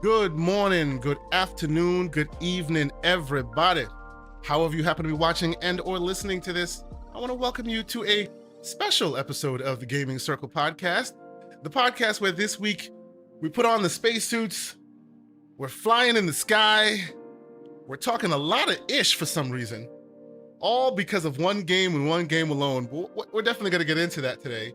Good morning, good afternoon, good evening, everybody. However you happen to be watching and or listening to this, I want to welcome you to a special episode of the Gaming Circle podcast. The podcast where this week we put on the spacesuits, we're flying in the sky, we're talking a lot of ish for some reason, all because of one game and one game alone. We're definitely going to get into that today.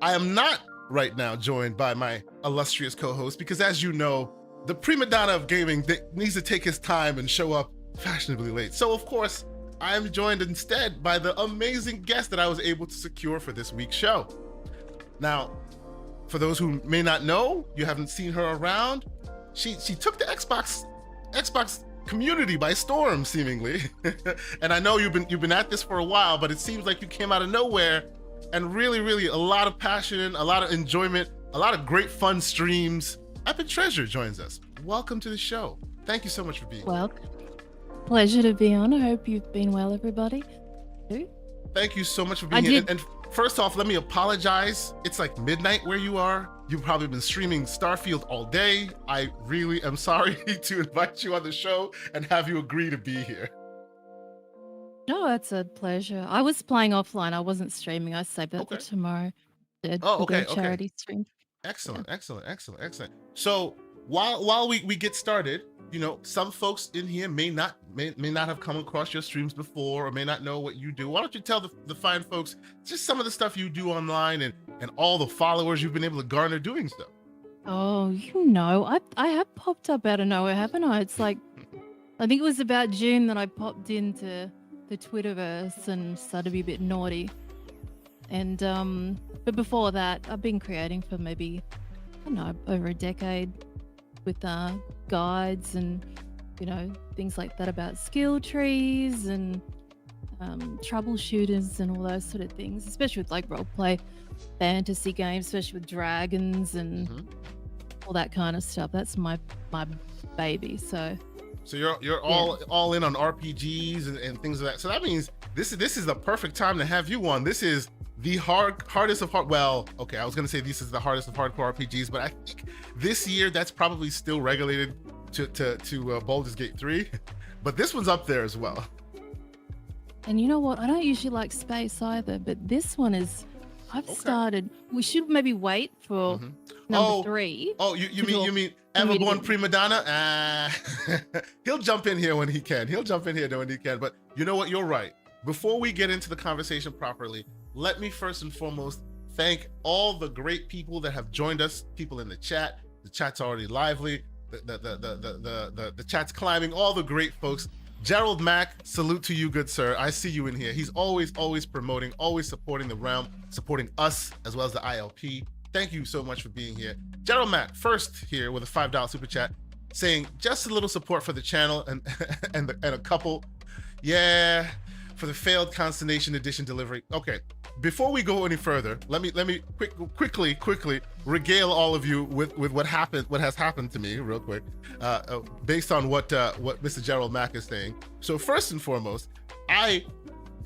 I am not right now joined by my illustrious co-host because, as you know, the prima donna of gaming needs to take his time and show up fashionably late. So, of course, I am joined instead by the amazing guest that I was able to secure for this week's show. Now, for those who may not know, you haven't seen her around, she took the Xbox community by storm, seemingly. And I know you've been at this for a while, but it seems like you came out of nowhere and really a lot of passion, a lot of enjoyment, a lot of great fun streams. EpicTreasure joins us. Welcome to the show. Thank you so much for being here. Well, pleasure to be on. I hope you've been well, everybody. Thank you so much for being here. And first off, let me apologize. It's like midnight where you are. You've probably been streaming Starfield all day. I really am sorry to invite you on the show and have you agree to be here. No, it's a pleasure. I was playing offline. I wasn't streaming. I saved that for tomorrow. Okay. Charity stream. Excellent. So while we get started, you know, some folks in here may not have come across your streams before or may not know what you do. Why don't you tell the fine folks just some of the stuff you do online and all the followers you've been able to garner doing stuff? Oh, you know, I have popped up out of nowhere, haven't I? It's like, I think it was about June that I popped into the Twitterverse and started to be a bit naughty. And but before that, I've been creating for maybe, I don't know, over a decade with guides and, you know, things like that about skill trees and troubleshooters and all those sort of things, especially with like role play fantasy games, especially with dragons and all that kind of stuff. That's my baby. So you're all in on RPGs and things like that. So that means this is the perfect time to have you on. This is the hardest of hard. Well, okay, I was gonna say this is the hardest of hardcore RPGs, but I think this year that's probably still regulated to Baldur's Gate 3, but this one's up there as well. And you know what? I don't usually like space either, but this one is. I've started. We should maybe wait for number 3. Oh, you mean Everborn Prima Donna? He'll jump in here when he can. But you know what? You're right. Before we get into the conversation properly, let me first and foremost thank all the great people that have joined us. People in the chat. The chat's already lively. The chat's climbing. All the great folks. Gerald Mack, salute to you, good sir. I see you in here. He's always promoting, always supporting the realm, supporting us as well as the ILP. Thank you so much for being here. Gerald Mack, first here with a $5 super chat, saying just a little support for the channel and a couple, for the failed Constellation Edition delivery. Okay, before we go any further, let me quickly regale all of you with what has happened to me real quick, based on what Mr. Gerald Mack is saying. So first and foremost, I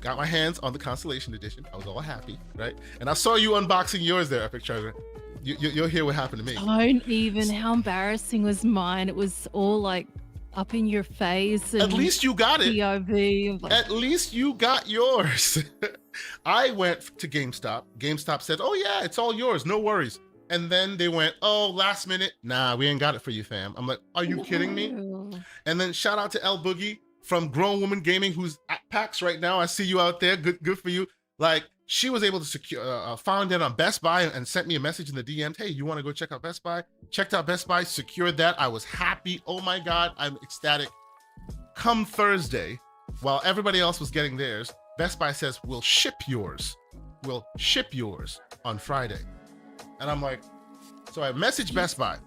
got my hands on the Constellation Edition. I was all happy, right? And I saw you unboxing yours there, EpicTreasure. You'll hear what happened to me. Don't even. How embarrassing was mine? It was all like up in your face. And at least you got it. POV. At least you got yours. I went to GameStop. GameStop said, "Oh yeah, it's all yours, no worries." And then they went, "Oh, last minute, nah, we ain't got it for you, fam." I'm like, "Are you kidding me?" And then shout out to El Boogie from Grown Woman Gaming, who's at PAX right now. I see you out there. Good for you. Like, she was able to secure, found it on Best Buy and sent me a message in the DMs. Hey, you want to go check out Best Buy? Checked out Best Buy, secured that. I was happy. Oh my God, I'm ecstatic. Come Thursday, while everybody else was getting theirs, Best Buy says, we'll ship yours on Friday. And I'm like, so I messaged Best Buy.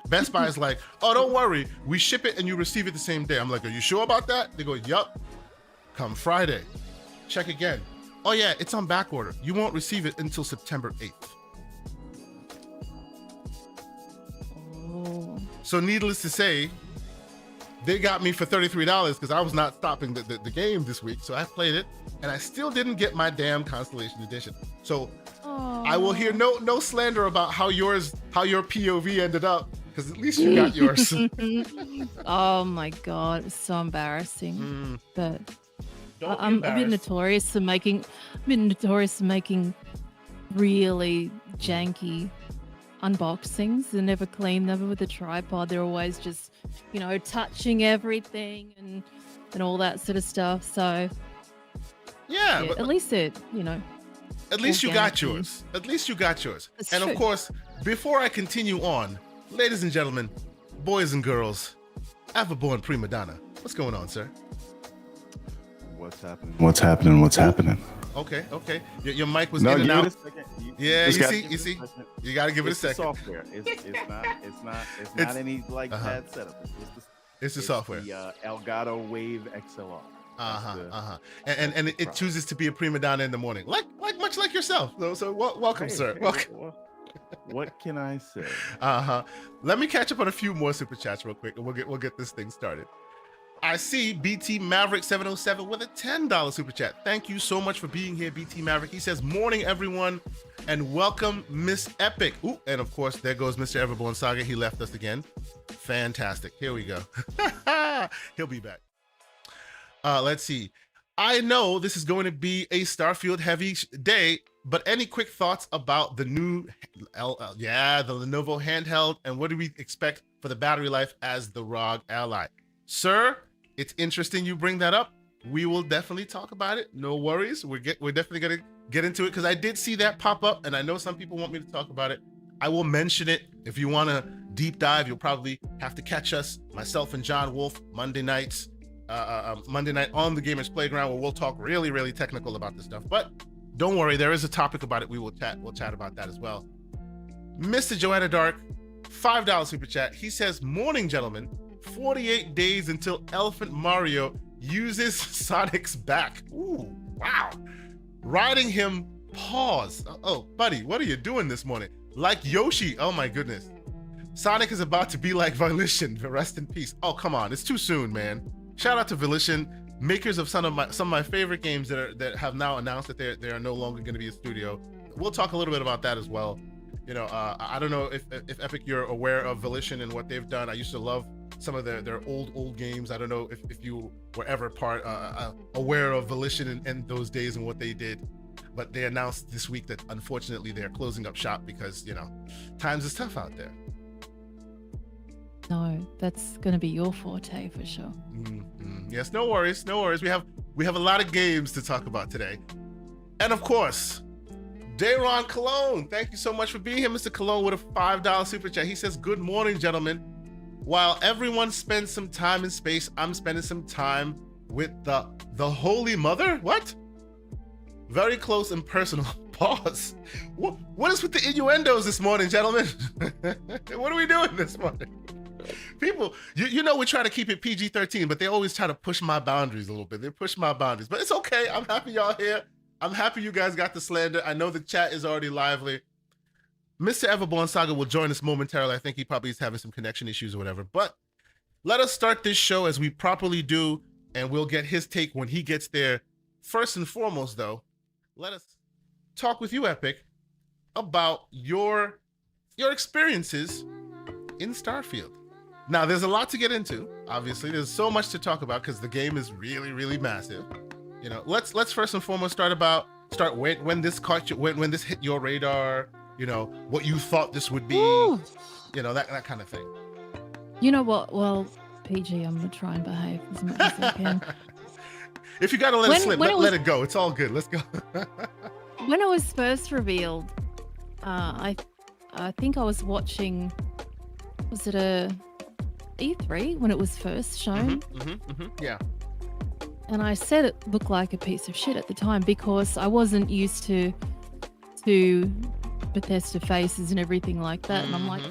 Best Buy is like, oh, don't worry. We ship it and you receive it the same day. I'm like, are you sure about that? They go, yup. Come Friday. Check again. Oh yeah, it's on back order. You won't receive it until September 8th. Oh. So needless to say, they got me for $33 because I was not stopping the game this week. So I played it and I still didn't get my damn Constellation Edition. So I will hear no slander about how your POV ended up. Because at least you got yours. Oh my god, it was so embarrassing. Mm, But don't be I'm a bit embarrassed. notorious for making really janky unboxings. They're never clean, never with a tripod. They're always just, touching everything and all that sort of stuff. So Yeah, yeah, but at least they're, at least you got organic. yours. At least you got yours. That's And of true. course, before I continue on, ladies and gentlemen, boys and girls, Everborn Prima Donna, what's going on, sir? What's happening? What's happening? What's happening? Okay. Your mic was No, in and give it a out. second. Yeah, just you gotta see, give you it a see, second. you got to give it a It's the second. software. It's not any bad setup. It's the software. The Elgato Wave XLR. And it chooses to be a prima donna in the morning, like much like yourself. So welcome, sir. Welcome. What can I say? Let me catch up on a few more super chats real quick, and we'll get this thing started. I see BT Maverick 707 with a $10 super chat. Thank you so much for being here, BT Maverick. He says, "Morning, everyone, and welcome, Miss Epic." Ooh, and of course, there goes Mr. Everborn Saga. He left us again. Fantastic. Here we go. He'll be back. Let's see. I know this is going to be a Starfield heavy day, but any quick thoughts about the new, the Lenovo handheld, and what do we expect for the battery life as the ROG Ally? Sir, it's interesting you bring that up. We will definitely talk about it. No worries. We're definitely gonna get into it because I did see that pop up, and I know some people want me to talk about it. I will mention it. If you want to deep dive, you'll probably have to catch us, myself and John Wolf, Monday night on the Gamers Playground, where we'll talk really technical about this stuff. But don't worry, there is a topic about it. We'll chat about that as well. Mr. Joanna Dark, $5 super chat. He says, "Morning, gentlemen. 48 days until Elephant Mario uses Sonic's back." Ooh, wow. Riding him, pause. Oh, buddy, what are you doing this morning? Like Yoshi. Oh my goodness. Sonic is about to be like Volition. Rest in peace. Oh, come on. It's too soon, man. Shout out to Volition, makers of some of my favorite games that have now announced that they are no longer going to be a studio. We'll talk a little bit about that as well. I don't know if Epic, you're aware of Volition and what they've done. I used to love some of their old games. I don't know if you were ever aware of Volition and those days and what they did, but they announced this week that unfortunately they're closing up shop because times is tough out there. No, that's going to be your forte for sure. Yes, no worries. We have a lot of games to talk about today, and of course, Dayron Cologne. Thank you so much for being here, Mr. Cologne, with a $5 super chat. He says, "Good morning, gentlemen. While everyone spends some time in space, I'm spending some time with the Holy Mother." What? Very close and personal. Pause. What is with the innuendos this morning, gentlemen? What are we doing this morning? People, we try to keep it PG-13, but they always try to push my boundaries a little bit. They push my boundaries, but it's okay. I'm happy y'all here. I'm happy you guys got the slander. I know the chat is already lively. Mr. Everborn Saga will join us momentarily. I think he probably is having some connection issues or whatever. But let us start this show as we properly do, and we'll get his take when he gets there. First and foremost, though, let us talk with you, Epic, about your experiences in Starfield. Now, there's a lot to get into. Obviously, there's so much to talk about because the game is really massive. Let's first and foremost start when this caught you, when this hit your radar. What you thought this would be. Ooh. That kind of thing. You know what? Well, PG, I'm gonna try and behave as much as I can. If you gotta let it slip, let it go. It's all good. Let's go. When it was first revealed, I think I was watching. Was it a E3 when it was first shown? Yeah. And I said it looked like a piece of shit at the time because I wasn't used to Bethesda faces and everything like that. And I'm like,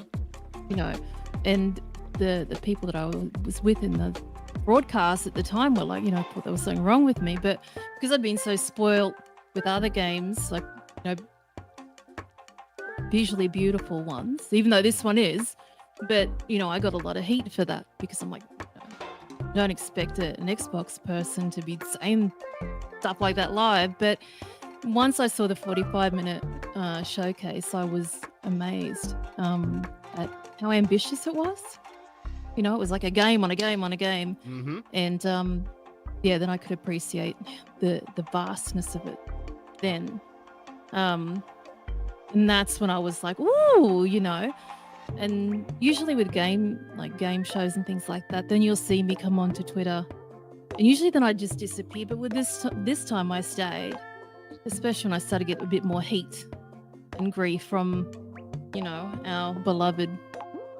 and the people that I was with in the broadcast at the time were like, thought there was something wrong with me. But because I'd been so spoiled with other games, like, visually beautiful ones, even though this one is, but, I got a lot of heat for that because I'm like, don't expect an Xbox person to be saying stuff like that live. But once I saw the 45-minute showcase, I was amazed at how ambitious it was. You know, it was like a game on a game on a game. Mm-hmm. And yeah, then I could appreciate the vastness of it then. And that's when I was like, ooh, you know. And usually with game shows and things like that, then you'll see me come onto Twitter. And usually then I just disappear. But with this time I stayed, especially when I started to get a bit more heat and grief from, you know, our beloved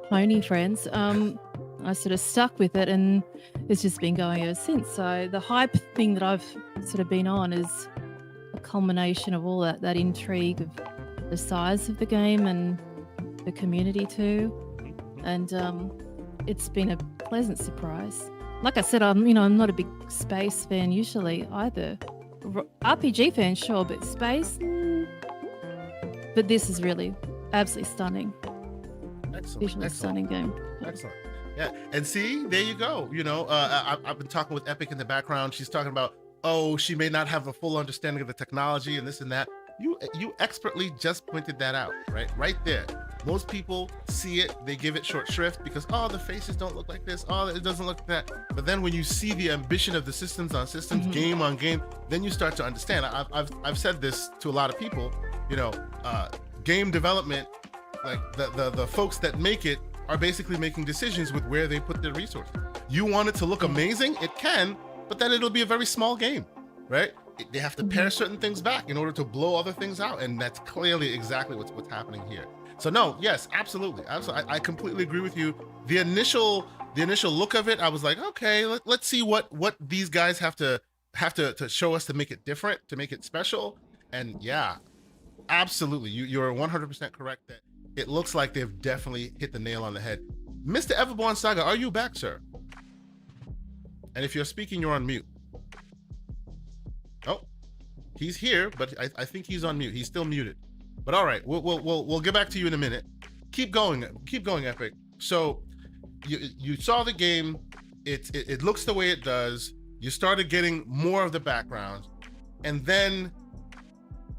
Pony friends. I sort of stuck with it, and it's just been going ever since. So the hype thing that I've sort of been on is a culmination of all that intrigue of the size of the game and the community too. And it's been a pleasant surprise. Like I said, I'm not a big space fan usually either. RPG fan, sure, but space. But this is really absolutely stunning. Excellent. Visually stunning game. Excellent. Yeah, and see, there you go. You know, I've been talking with Epic in the background. She's talking about, oh, she may not have a full understanding of the technology and this and that. You expertly just pointed that out, right there. Most people see it, they give it short shrift because, oh, the faces don't look like this, oh, it doesn't look like that. But then when you see the ambition of the systems on systems, game on game, then you start to understand. I've said this to a lot of people, you know, game development, like the folks that make it are basically making decisions with where they put their resources. You want it to look amazing, it can, but then it'll be a very small game, right? They have to pare certain things back in order to blow other things out, and that's clearly exactly what's happening here. So no, yes, absolutely. I completely agree with you. The initial look of it, I was like, okay, let's see what these guys have to show us to make it different, to make it special. And yeah, absolutely, you're 100% correct that it looks like they've definitely hit the nail on the head. Mr. Everborn Saga, are you back, sir? And if you're speaking, you're on mute. Oh, he's here, but I think he's on mute. He's still muted. But all right, we'll get back to you in a minute. Keep going, Epic. So you saw the game. It looks the way it does. You started getting more of the background, and then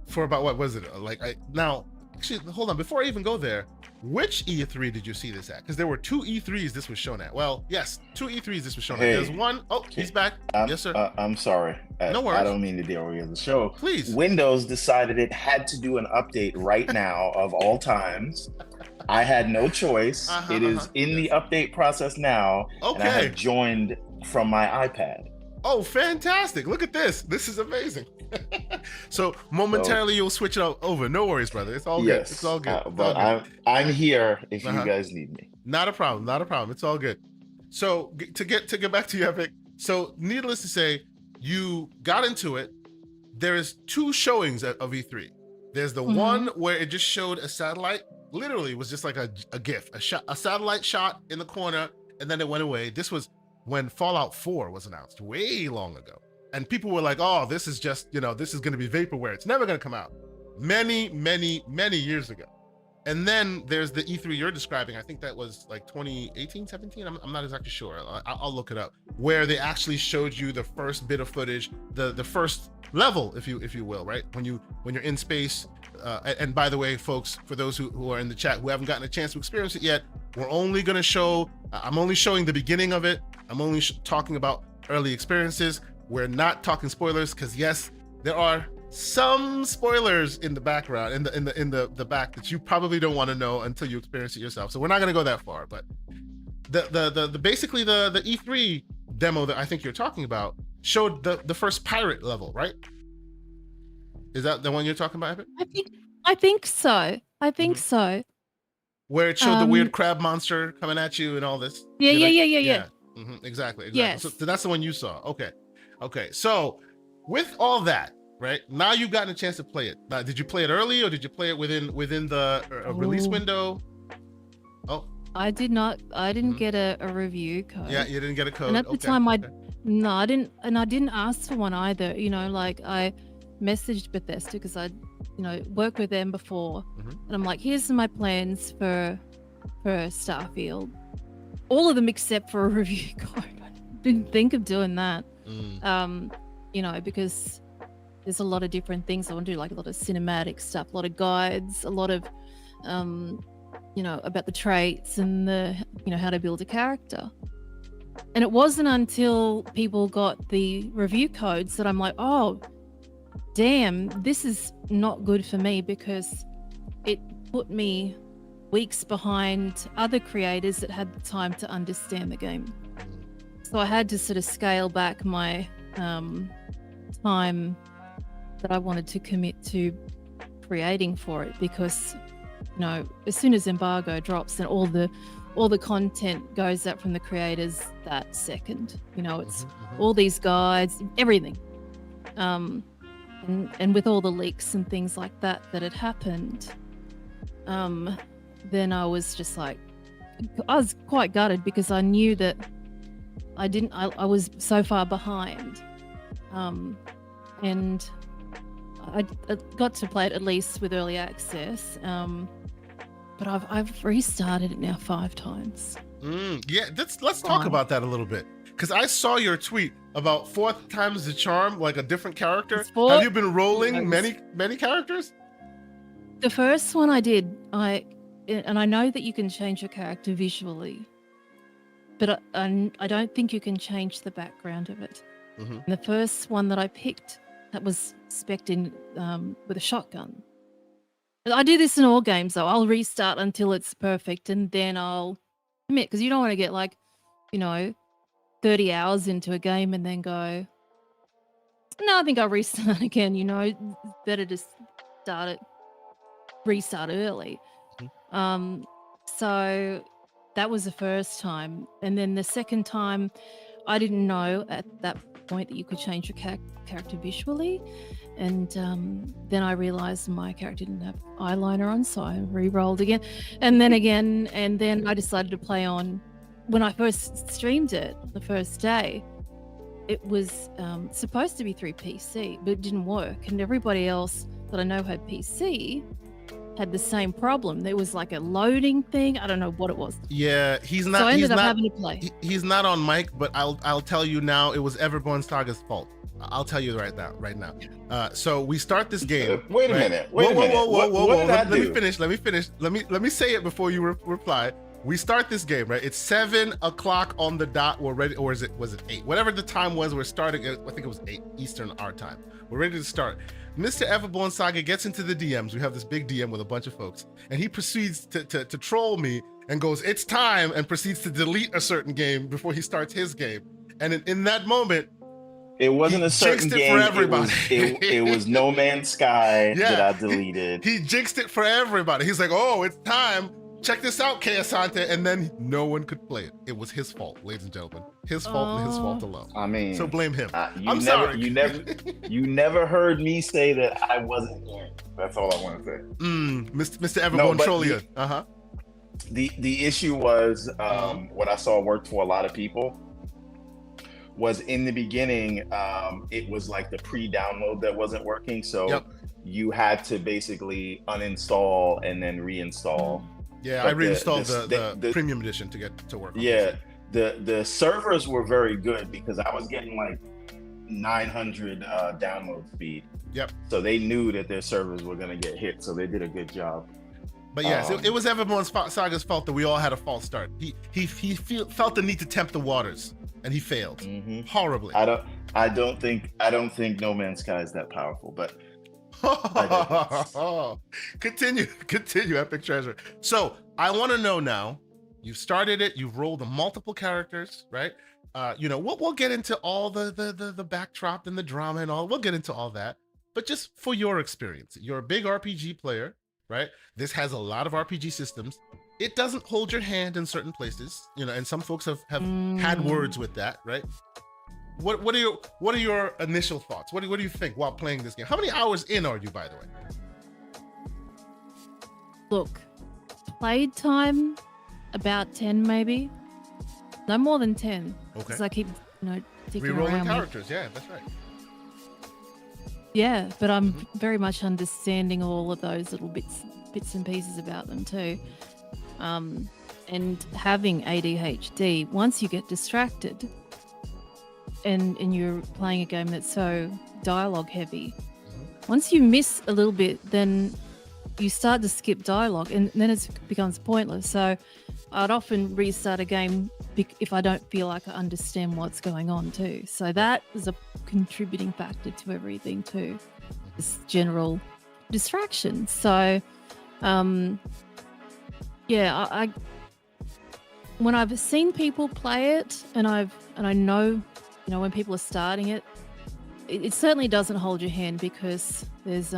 for about what was it now? Actually, hold on. Before I even go there, which E3 did you see this at? Because there were two E3s this was shown at. Well, yes, two E3s this was shown at. There's one. Oh, he's back. Yes, sir. I'm sorry. No worries. I don't mean to derail the show. Please. Windows decided it had to do an update right now of all times. I had no choice. It is in the update process now. Okay. And I have joined from my iPad. Oh, fantastic. Look at this. This is amazing. So momentarily you'll switch it over. No worries, brother. It's all good. Yes, It's all good. But I'm here if you guys need me. Not a problem. It's all good. So to get back to you, Epic. So needless to say, you got into it. There's two showings of E3. There's the one where it just showed a satellite. Literally, it was just like a GIF, a satellite shot in the corner, and then it went away. This was when Fallout 4 was announced way long ago. And people were like, oh, this is just, this is going to be vaporware. It's never going to come out. Many, many, many years ago. And then there's the E3 you're describing. I think that was like 2018, 17. I'm not exactly sure. I'll look it up. Where they actually showed you the first bit of footage, the first level, if you will, right? When you're in space. And by the way, folks, for those who are in the chat who haven't gotten a chance to experience it yet, we're only going to show. I'm only showing the beginning of it. I'm only talking about early experiences. We're not talking spoilers because yes, there are some spoilers in the background, in the back that you probably don't want to know until you experience it yourself. So we're not going to go that far. But the basically the E3 demo that I think you're talking about showed the first pirate level, right? Is that the one you're talking about, Epic? I think so. I think so. Where it showed the weird crab monster coming at you and all this. Yeah. Exactly. Yes. So that's the one you saw. Okay. So with all that, right now you've gotten a chance to play it. Now, did you play it early or did you play it within the release window? Oh, I did not. I didn't get a review code. Yeah, you didn't get a code. And at the time, I didn't, and I didn't ask for one either. I messaged Bethesda because I, worked with them before, and I'm like, here's my plans for Starfield. All of them except for a review code. I didn't think of doing that. Because there's a lot of different things I want to do, like a lot of cinematic stuff, a lot of guides, a lot of about the traits and how to build a character. And it wasn't until people got the review codes that I'm like, oh, damn, this is not good for me, because it put me weeks behind other creators that had the time to understand the game. So I had to sort of scale back my time that I wanted to commit to creating for it, because as soon as embargo drops, then all the content goes up from the creators that second. It's all these guides, everything, and with all the leaks and things like that had happened, then I was just like, I was quite gutted, because I knew that I was so far behind, and I got to play it at least with early access, but I've restarted it now 5 times. Yeah, let's talk about that a little bit, because I saw your tweet about 4th time's the charm, like a different character. Have you been rolling many characters? The first one I did, and I know that you can change your character visually, but I don't think you can change the background of it. And the first one that I picked, that was spec'd in with a shotgun. I do this in all games, though. I'll restart until it's perfect, and then I'll commit, because you don't want to get 30 hours into a game and then go, no, I think I'll restart again. Better to restart early. So that was the first time, and then the second time, I didn't know at that point that you could change your character visually, and then I realized my character didn't have eyeliner on, so I re-rolled again, and then I decided to play on. When I first streamed it the first day, it was supposed to be through PC, but it didn't work, and everybody else that I know had PC had the same problem. There was like a loading thing. I don't know what it was. Yeah, he's not. So I ended up not, having to play. He's not on mic, but I'll tell you now. It was Everborn Saga's fault. I'll tell you right now. So we start this game. Wait a minute. Whoa. Let me finish. Let me say it before you reply. We start this game, right? It's 7 o'clock on the dot. We're ready, or was it 8? Whatever the time was, we're starting. I think it was 8 Eastern our time. We're ready to start. Mr. Everborn Saga gets into the DMs. We have this big DM with a bunch of folks, and he proceeds to troll me and goes, "It's time," and proceeds to delete a certain game before he starts his game. And in that moment, it wasn't a certain game. For everybody. It was No Man's Sky that I deleted. He jinxed it for everybody. He's like, "Oh, it's time. Check this out, Keasante," and then no one could play it. It was his fault, ladies and gentlemen. His fault and his fault alone. I mean, so blame him. Sorry. You never heard me say that I wasn't here. That's all I want to say. Mr. Everborn Trollia. The issue was what I saw worked for a lot of people was in the beginning. It was like the pre-download that wasn't working, so you had to basically uninstall and then reinstall. Yeah, I reinstalled the premium edition to get to work. Yeah, the servers were very good, because I was getting like 900 download speed. Yep. So they knew that their servers were going to get hit, so they did a good job. But yes, it was Everborn Saga's fault that we all had a false start. He felt the need to tempt the waters, and he failed horribly. I don't think No Man's Sky is that powerful, but. Continue, EpicTreasure. So I want to know now. You've started it. You've rolled the multiple characters, right? We'll get into all the backdrop and the drama and all. We'll get into all that. But just for your experience, you're a big RPG player, right? This has a lot of RPG systems. It doesn't hold your hand in certain places, and some folks have had words with that, right? What are your initial thoughts? What do you think while playing this game? How many hours in are you, by the way? Look, played time about 10 maybe. No more than 10. Okay. Because I keep ticking re-rolling characters. Yeah, that's right. Yeah, but I'm very much understanding all of those little bits and pieces about them too. And having ADHD, once you get distracted, and you're playing a game that's so dialogue heavy, once you miss a little bit, then you start to skip dialogue, and then it becomes pointless. So I'd often restart a game if I don't feel like I understand what's going on too. So that is a contributing factor to everything too, this general distraction. So yeah, I when I've seen people play it, and I know, when people are starting it, it certainly doesn't hold your hand, because there's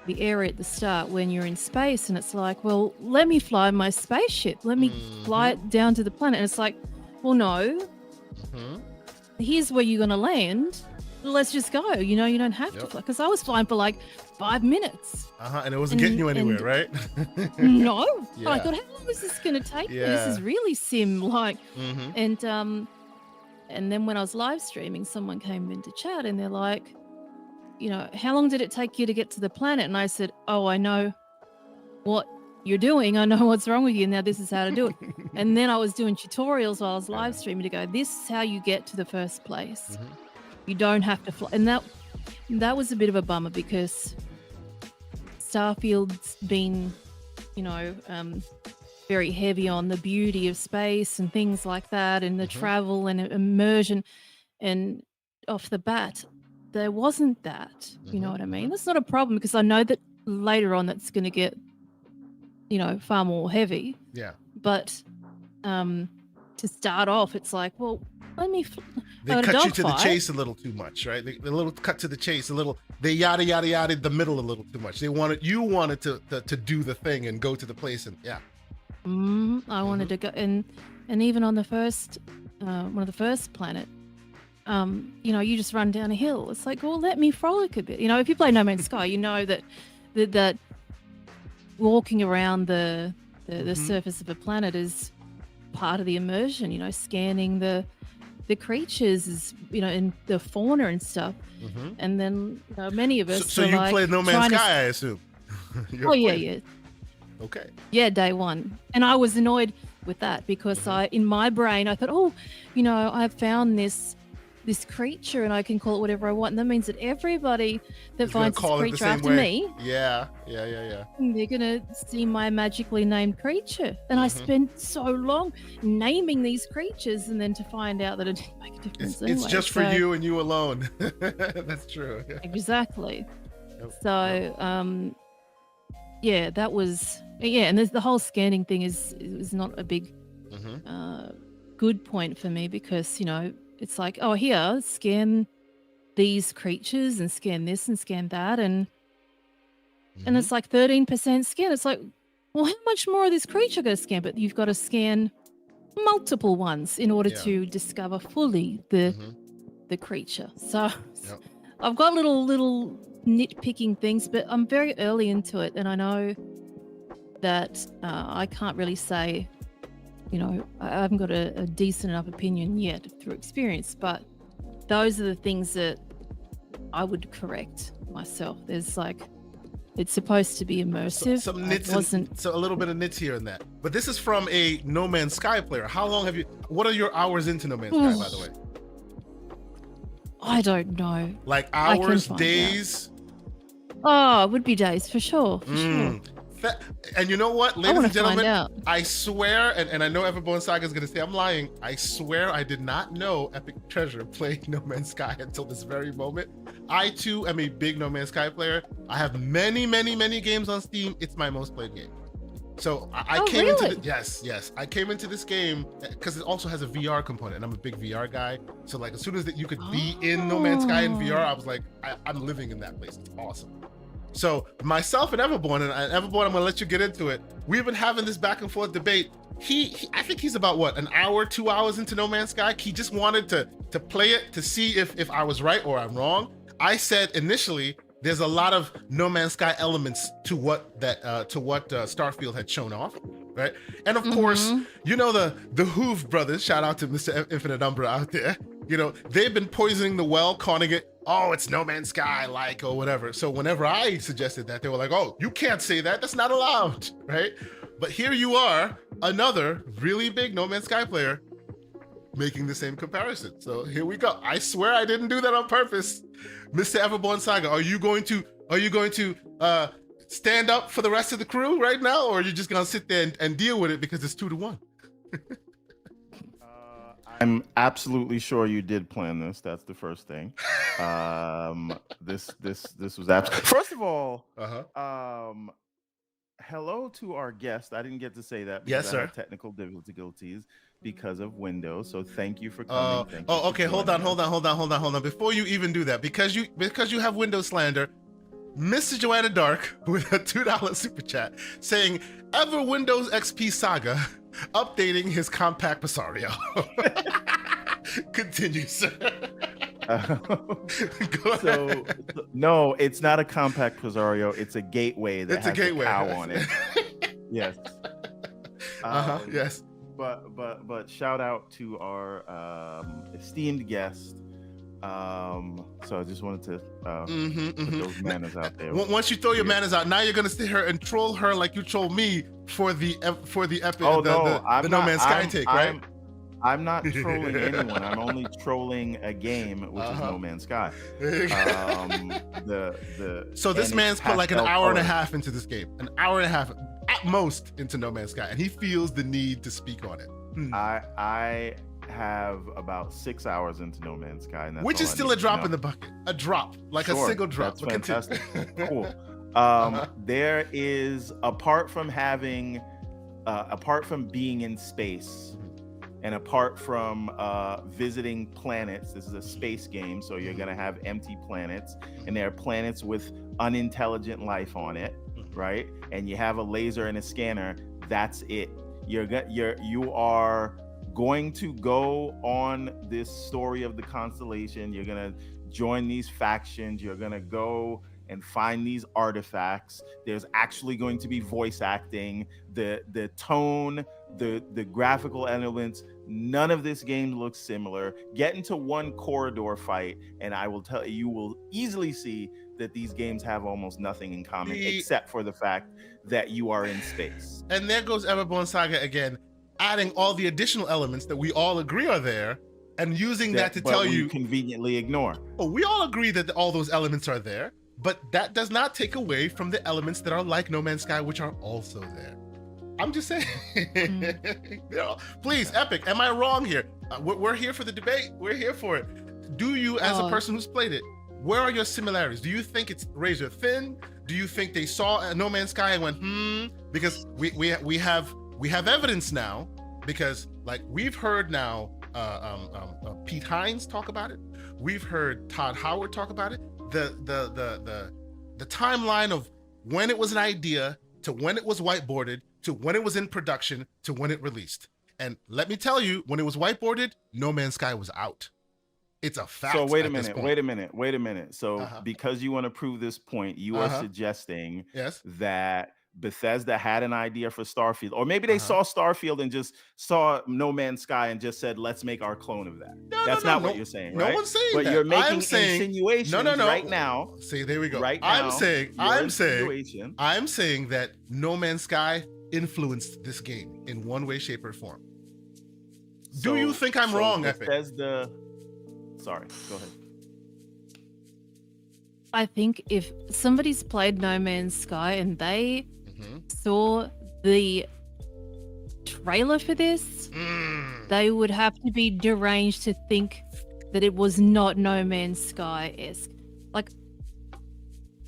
the area at the start when you're in space, and it's like, well, let me fly my spaceship, let me fly it down to the planet, and it's like, well, no, here's where you're gonna land, let's just go, you don't have to fly, because I was flying for like 5 minutes, and it wasn't getting you anywhere, right? No. I thought, how long is this gonna take me? This is really sim like. And then when I was live streaming, someone came into chat and they're like, how long did it take you to get to the planet? And I said, oh, I know what you're doing. I know what's wrong with you. Now this is how to do it. And then I was doing tutorials while I was live streaming to go, this is how you get to the first place. You don't have to fly. And that was a bit of a bummer, because Starfield's been, very heavy on the beauty of space and things like that, and the travel and immersion, and off the bat there wasn't that. You know what I mean? That's not a problem, because I know that later on that's going to get far more heavy, but to start off, it's like, well, let me they cut you to the chase a little too much, right? The little cut to the chase a little, they yada yada yada the middle a little too much. You wanted to do the thing and go to the place, and I wanted to go, and even on the first one of the first planet, you just run down a hill. It's like, well, let me frolic a bit. If you play No Man's Sky, you know that walking around the surface of a planet is part of the immersion. Scanning the creatures is, and the fauna and stuff. And then many of us. So you played No Man's Sky, I assume. Yeah. Okay. Yeah, day one. And I was annoyed with that, because in my brain, I thought, I've found this creature and I can call it whatever I want. And that means that everybody that finds this creature after me, they're going to see my magically named creature. And I spent so long naming these creatures, and then to find out that it didn't make a difference anyway. It's just for you and you alone. That's true. Exactly. So, that was, and the whole scanning thing is not a big good point for me, because it's like, oh, here, scan these creatures and scan this and scan that, and it's like 13% scan. It's like, well, how much more of this creature got to scan? But you've got to scan multiple ones in order to discover fully the creature. So I've got little nitpicking things, but I'm very early into it, and I know that I can't really say, I haven't got a decent enough opinion yet through experience, but those are the things that I would correct myself. There's like, it's supposed to be immersive. Some nits so a little bit of nits here and that. But this is from a No Man's Sky player. How long what are your hours into No Man's Sky, by the way? I don't know. Like hours, days? Oh, it would be days for sure. Sure. And you know what, ladies and gentlemen, I swear, and I know Everborn Saga is going to say I'm lying, I swear I did not know EpicTreasure played No Man's Sky until this very moment. I too am a big No Man's Sky player. I have many games on Steam. It's my most played game. So I came into yes, I came into this game because it also has a VR component, and I'm a big VR guy. So like, as soon as that you could be in No Man's Sky in VR, I was like, I'm living in that place. It's awesome. So myself and Everborn, I'm gonna let you get into it. We've been having this back and forth debate. I think he's about what, an hour, 2 hours into No Man's Sky. He just wanted to play it to see if I was right or I'm wrong. I said initially, there's a lot of No Man's Sky elements to what Starfield had shown off, right? And of course, the Hoove brothers, shout out to Mr. Infinite Umbra out there, they've been poisoning the well, calling it, oh, it's No Man's Sky, like, or whatever. So whenever I suggested that, they were like, oh, you can't say that, that's not allowed, right? But here you are, another really big No Man's Sky player, making the same comparison. So here we go. I swear I didn't do that on purpose. Mr. Everborn Saga, are you going to stand up for the rest of the crew right now, or are you just gonna sit there and deal with it because it's 2-1? I'm absolutely sure you did plan this. That's the first thing. This was absolutely. First of all, hello to our guest. I didn't get to say that because yes, I sir. had technical difficulties because of Windows. So thank you for coming. Thank you okay. Hold on. Before you even do that, because you have Windows slander, Mr. Joanna Dark with a $2 super chat saying, "Ever Windows XP saga updating his compact Presario." Continue, sir. So no, it's not a compact Presario. It's a gateway that has a cow on it. Yes. Yes. But shout out to our esteemed guest. So I just wanted to put those manners out there. Once you throw your manners out, now you're gonna sit here and troll her like you trolled me for the epic the No Man's Sky take, right? I'm not trolling anyone. I'm only trolling a game, which is No Man's Sky. So this man's put like an hour and a half into this game, an hour and a half at most into No Man's Sky, and he feels the need to speak on it. I have about 6 hours into No Man's Sky, and that's which is still a drop in the bucket, a single drop. That's fantastic. Cool. There is, apart from being in space, and apart from visiting planets, this is a space game, so you're gonna have empty planets, and there are planets with unintelligent life on it, right? And you have a laser and a scanner. That's it. You are going to go on this story of the constellation. You're gonna join these factions. You're gonna go and find these artifacts. There's actually going to be voice acting, the tone, the graphical elements. None of this game looks similar. Get into one corridor fight, and I will tell you will easily see that these games have almost nothing in common, except for the fact that you are in space. And there goes Everborn Saga again, adding all the additional elements that we all agree are there, and using that to tell you conveniently ignore. Oh, we all agree that all those elements are there, but that does not take away from the elements that are like No Man's Sky, which are also there. I'm just saying. Please, Epic, am I wrong here? We're here for the debate. We're here for it. Do you, as a person who's played it, where are your similarities? Do you think it's razor thin? Do you think they saw No Man's Sky and went, Because we have evidence now, because like we've heard now Pete Hines talk about it. We've heard Todd Howard talk about it. The timeline of when it was an idea to when it was whiteboarded to when it was in production to when it released. And let me tell you, when it was whiteboarded, No Man's Sky was out. It's a fact. So wait a minute. So because you want to prove this point, you are suggesting that Bethesda had an idea for Starfield, or maybe they saw Starfield and just saw No Man's Sky and just said, let's make our clone of that. That's not what you're saying, right? No one's saying but that. You're making insinuations right now. See, there we go. Right now, I'm saying that No Man's Sky influenced this game in one way, shape, or form. Do you think I'm wrong, Epic? Sorry, go ahead. I think if somebody's played No Man's Sky and they saw the trailer for this, they would have to be deranged to think that it was not No Man's Sky-esque. Like,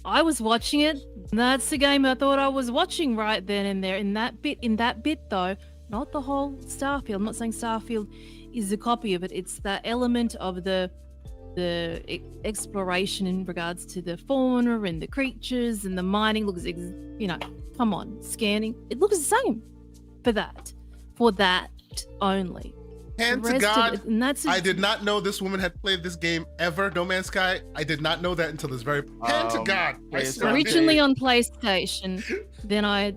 I was watching it, and that's the game I thought I was watching right then and there. In that bit though, not the whole Starfield. I'm not saying Starfield is a copy of it. It's that element of the exploration in regards to the fauna and the creatures and the mining looks, come on, scanning. It looks the same for that only. Hand to God, I did not know this woman had played this game ever, No Man's Sky. I did not know that until this very hand to God. Originally on PlayStation, then I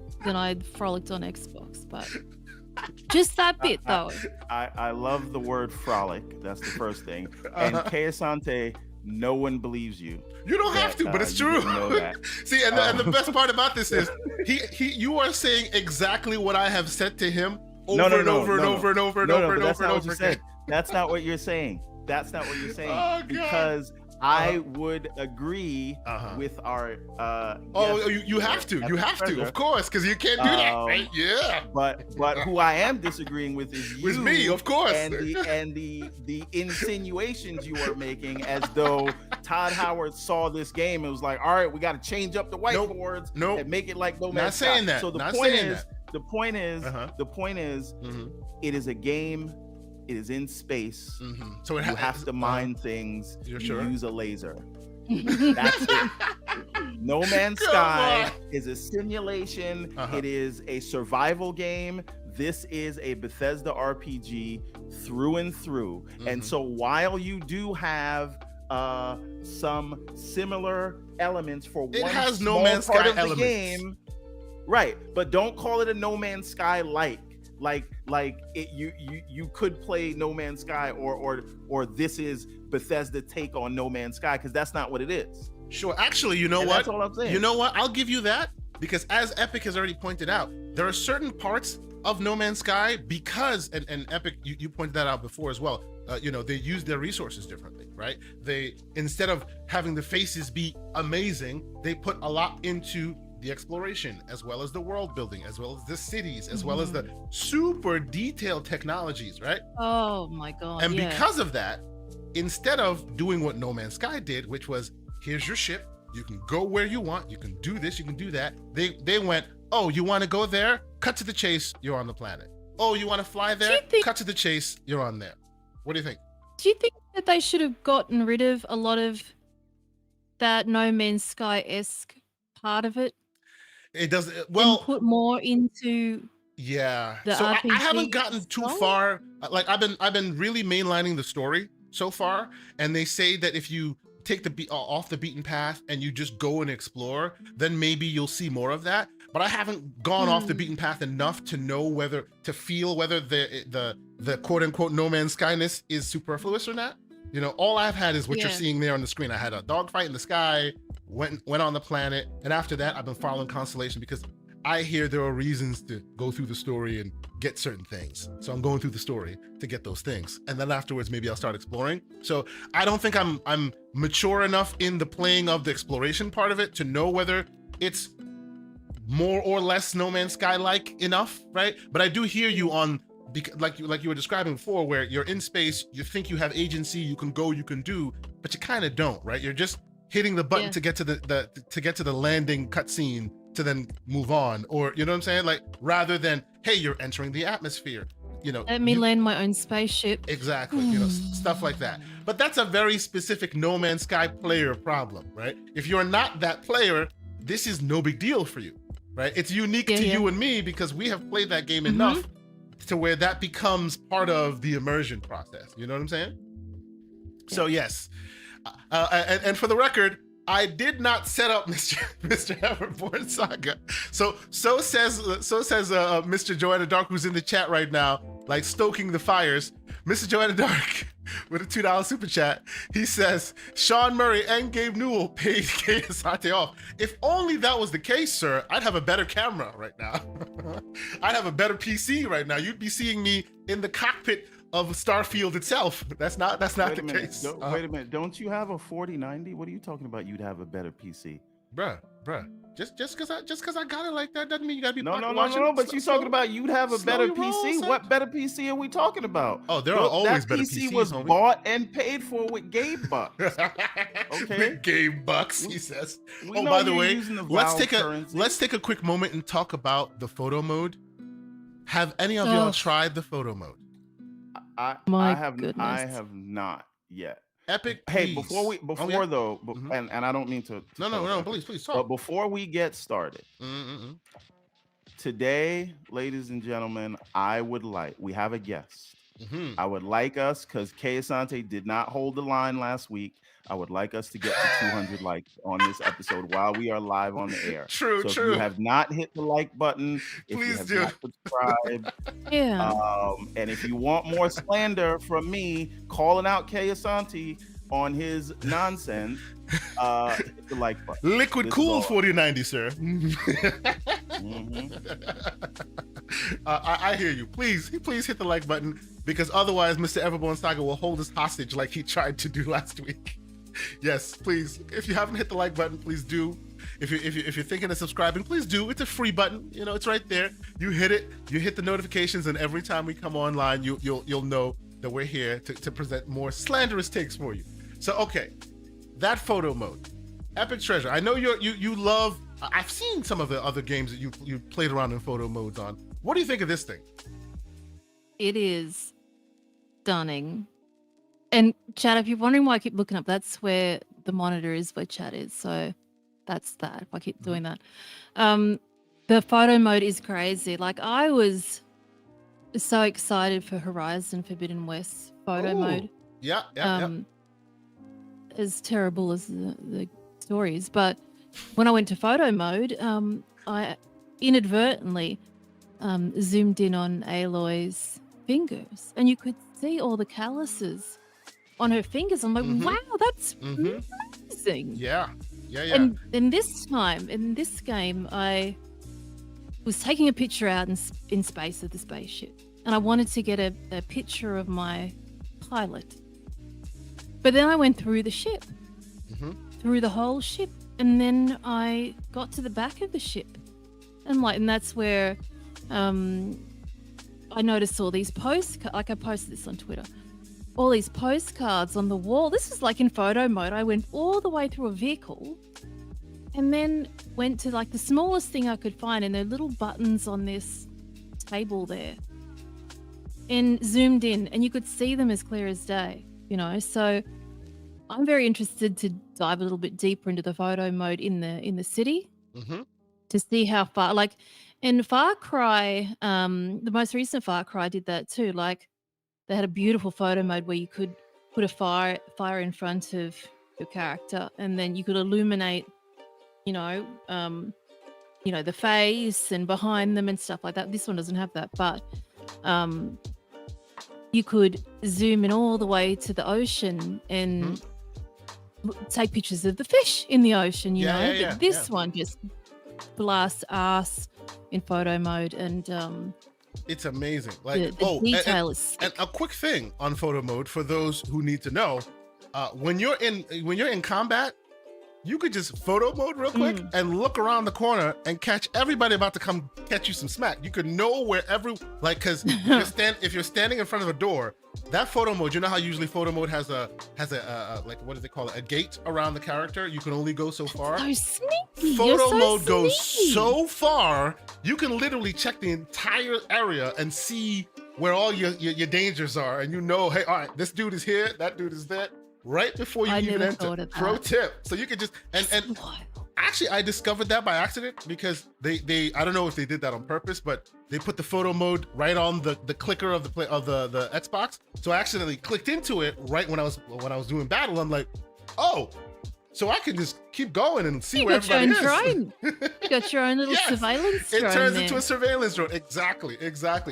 frolicked on Xbox, but just that bit though. I love the word frolic. That's the first thing. And Keisante, no one believes you. You don't have to, but it's true. See, and the best part about this is you are saying exactly what I have said to him over and over again. That's not what you're saying. Oh, because I would agree with our. You have to. You have to, of course, because you can't do that, right? Yeah. But who I am disagreeing with is you. With me, of course. And the insinuations you are making, as though Todd Howard saw this game and was like, all right, we got to change up the whiteboards and make it like No Man's Sky. Not saying that. So the point is, it is a game. It is in space. So you have to mine things. You're you sure? use a laser. That's it. No Man's Sky is a simulation. It is a survival game. This is a Bethesda RPG through and through. And so while you do have some similar elements for it one has small No Man's part Sky of the elements. game, right? But don't call it a No Man's Sky like it, you could play No Man's Sky or this is Bethesda take on No Man's Sky, because that's not what it is. Sure. Actually, you know what? That's all I'm saying. You know what? I'll give you that, because as Epic has already pointed out, there are certain parts of No Man's Sky because and Epic, you pointed that out before as well. They use their resources differently, right? They, instead of having the faces be amazing, they put a lot into the exploration, as well as the world building, as well as the cities, as well as the super detailed technologies, right? Oh my God. And because of that, instead of doing what No Man's Sky did, which was, here's your ship, you can go where you want, you can do this, you can do that, they went, oh, you want to go there? Cut to the chase, you're on the planet. Oh, you want to fly there? Cut to the chase, you're on there. What do you think? Do you think that they should have gotten rid of a lot of that No Man's Sky-esque part of it? It does well. And put more into the so RPG I haven't gotten too far. Like I've been really mainlining the story so far, and they say that if you take the off the beaten path and you just go and explore, then maybe you'll see more of that. But I haven't gone off the beaten path enough to know to feel whether the quote unquote No Man's Skyness is superfluous or not. All I've had is what you're seeing there on the screen. I had a dogfight in the sky, went on the planet, and after that I've been following Constellation because I hear there are reasons to go through the story and get certain things. So I'm going through the story to get those things, and then afterwards maybe I'll start exploring. So I don't think I'm mature enough in the playing of the exploration part of it to know whether it's more or less No Man's Sky like enough, right? But I do hear you on, like you were describing before, where you're in space, you think you have agency, you can go, you can do, but you kind of don't, right? You're just hitting the button to get to the landing cutscene to then move on, or you know what I'm saying? Like, rather than, hey, you're entering the atmosphere, let me land my own spaceship. Exactly. Stuff like that. But that's a very specific No Man's Sky player problem, right? If you're not that player, this is no big deal for you, right? It's unique to you and me because we have played that game enough to where that becomes part of the immersion process. You know what I'm saying? So yes, and for the record, I did not set up Mr. Everborn Saga. So says Mr. Joanna Dark, who's in the chat right now, like stoking the fires. Mr. Joanna Dark with a $2 super chat. He says Sean Murray and Gabe Newell paid Kay Asante off. If only that was the case, sir, I'd have a better camera right now. I'd have a better PC right now. You'd be seeing me in the cockpit of Starfield itself. That's not the case. Wait a minute. Don't you have a 4090? What are you talking about? You'd have a better PC, bruh. Just because I got it like that doesn't mean you gotta be no. But you talking about you'd have a better PC. What better PC are we talking about? Oh, there are always better PCs. That PC was bought and paid for with Gabe bucks. Okay, with Gabe bucks, he says. Oh, by the way, let's take a quick moment and talk about the photo mode. Have any of y'all tried the photo mode? I have not yet. Epic. Hey, before and I don't mean to. No, please talk. But before we get started, today, ladies and gentlemen, we have a guest. I would like us, because Kay Asante did not hold the line last week, I would like us to get to 200 likes on this episode while we are live on the air. True. If you have not hit the like button, please do. Not subscribed, and if you want more slander from me calling out Kay Asante on his nonsense, hit the like button. Liquid Cool 4090, sir. I hear you. Please hit the like button, because otherwise Mr. Everborn Saga will hold us hostage like he tried to do last week. Yes, please. If you haven't hit the like button, please do. If you're thinking of subscribing, please do. It's a free button. You know, it's right there. You hit it. You hit the notifications, and every time we come online, you'll know that we're here to present more slanderous takes for you. So, okay, that photo mode, EpicTreasure. I know you love. I've seen some of the other games that you played around in photo modes on. What do you think of this thing? It is stunning. And chat, if you're wondering why I keep looking up, that's where the monitor is, where chat is. So that's that. If I keep doing that, the photo mode is crazy. Like, I was so excited for Horizon Forbidden West photo mode. Yeah. As terrible as the story is, but when I went to photo mode, I inadvertently zoomed in on Aloy's fingers, and you could see all the calluses on her fingers. I'm like, wow, that's amazing. Yeah. And this time, in this game, I was taking a picture out in space of the spaceship, and I wanted to get a picture of my pilot. But then I went through the ship, through the whole ship, and then I got to the back of the ship, and that's where I noticed all these postcards. Like, I posted this on Twitter. All these postcards on the wall. This was like in photo mode. I went all the way through a vehicle and then went to like the smallest thing I could find, and there are little buttons on this table there, and zoomed in, and you could see them as clear as day, you know. So I'm very interested to dive a little bit deeper into the photo mode in the city to see how far, like in Far Cry, the most recent Far Cry did that too. Like, they had a beautiful photo mode where you could put a fire in front of your character, and then you could illuminate, the face and behind them and stuff like that. This one doesn't have that, but you could zoom in all the way to the ocean and take pictures of the fish in the ocean, you know. But this one just blasts ass in photo mode, and it's amazing. Like, the detail is sick. And a quick thing on photo mode for those who need to know: when you're in combat, you could just photo mode real quick and look around the corner and catch everybody about to come catch you some smack. You could know where because if you're standing in front of a door, that photo mode, you know how usually photo mode has a like, what do they call it, a gate around the character. You can only go so far. So sneaky. Photo mode goes so far, you can literally check the entire area and see where all your dangers are, and hey, all right, this dude is here, that dude is there, right before you even enter. Pro tip. So you could just and actually, I discovered that by accident, because they I don't know if they did that on purpose, but they put the photo mode right on the clicker of the Xbox. So I accidentally clicked into it right when I was doing battle. I'm like, oh, so I can just keep going and see where everybody is. Drone. You got your own little surveillance drone. It turns into a surveillance drone. Exactly.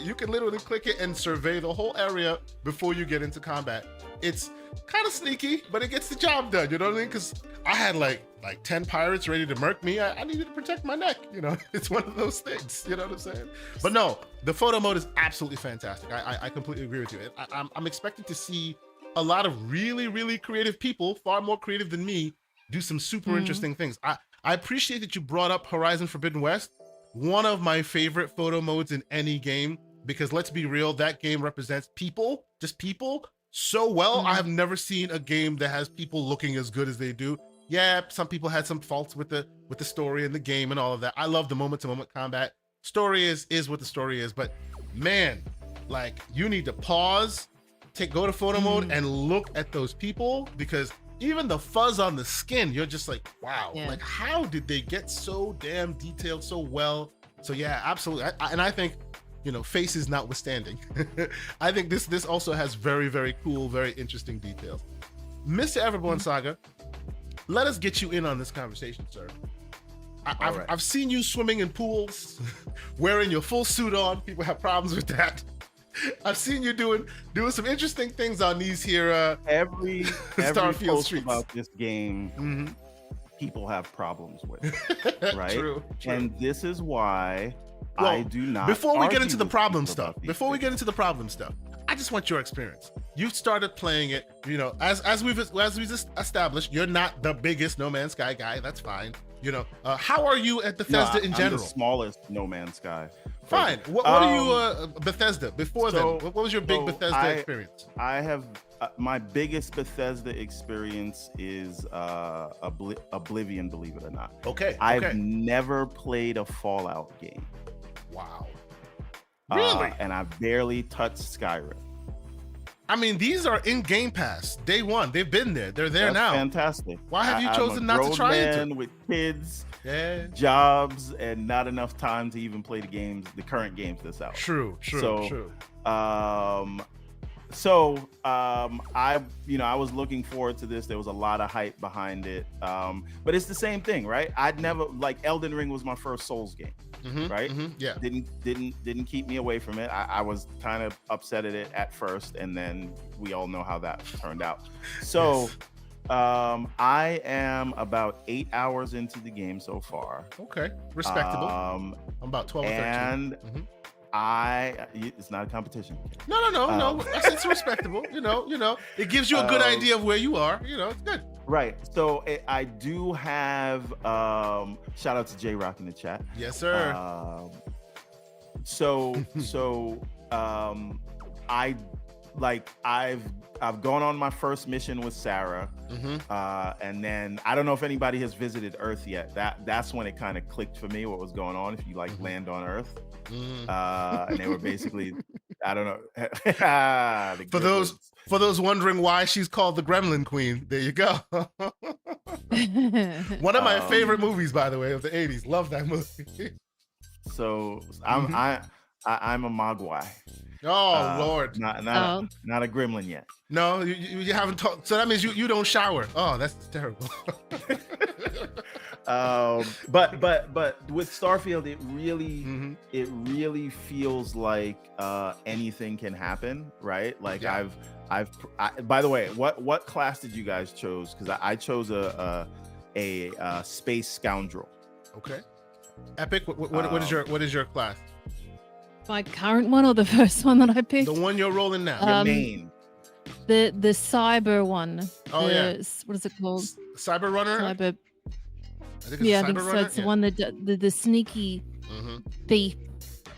You can literally click it and survey the whole area before you get into combat. It's kind of sneaky, but it gets the job done. You know what I mean? Because I had like 10 pirates ready to murk me. I needed to protect my neck. You know, it's one of those things. You know what I'm saying? But no, the photo mode is absolutely fantastic. I completely agree with you. I'm expecting to see a lot of really, really creative people, far more creative than me, do some super interesting things. I appreciate that you brought up Horizon Forbidden West, one of my favorite photo modes in any game, because let's be real, that game represents people, just people, so well. I have never seen a game that has people looking as good as they do. Yeah, some people had some faults with the story and the game and all of that. I love the moment-to-moment combat. Story is what the story is, but man, like, you need to pause, go to photo mode and look at those people, because even the fuzz on the skin, you're just like, wow, like, how did they get so damn detailed so well? So yeah, absolutely. And I think, faces notwithstanding, I think this also has very, very cool, very interesting details. Mr. Everborn Saga, let us get you in on this conversation, sir. I've seen you swimming in pools, wearing your full suit on. People have problems with that. I've seen you doing some interesting things on these here every Starfield post streets about this game. People have problems with, right? True. And this is why I do not. Before we get argue into the with problem people stuff, about these things. I just want your experience. You started playing it, you know, as we've established, you're not the biggest No Man's Sky guy. That's fine. You know, how are you at Bethesda in general? I'm the smallest No Man's Sky. Fine. What are you, Bethesda? Before then, what was your big Bethesda experience? I have my biggest Bethesda experience is Oblivion, believe it or not. Okay. I've never played a Fallout game. Wow. Really? And I barely touched Skyrim. I mean, these are in Game Pass day one. They've been there. They're there now. Fantastic. Why have you chosen not to try it? With kids, jobs, and not enough time to even play the current games that's out. True. I was looking forward to this. There was a lot of hype behind it. But it's the same thing, right? I'd never, like, Elden Ring was my first Souls game. Right? Yeah. Didn't keep me away from it. I was kind of upset at it at first, and then we all know how that turned out. So Yes. I am about 8 hours into the game so far. Okay. Respectable. I'm about 12 or 13. And it's not a competition. No. It's respectable. You know, it gives you a good idea of where you are. You know, it's good. Right. So I do have shout out to J Rock in the chat. Yes, sir. I've gone on my first mission with Sarah, and then I don't know if anybody has visited Earth yet. That's when it kind of clicked for me what was going on. If you land on Earth, and they were basically, I don't know. For those wondering why she's called the Gremlin Queen, there you go. One of my favorite movies, by the way, of the '80s. Love that movie. So I'm a Mogwai. Oh Lord! Not a gremlin yet. No, you haven't talked. So that means you don't shower. Oh, that's terrible. But with Starfield, it really feels like anything can happen, right? Like by the way, what class did you guys chose? Because I chose a space scoundrel. Okay. Epic. What is your class? My current one or the first one that I picked? The one you're rolling now. Your main. The cyber one. Oh yeah. What is it called? Cyber Runner. Cyber. I think it's so. It's the one that the sneaky thief.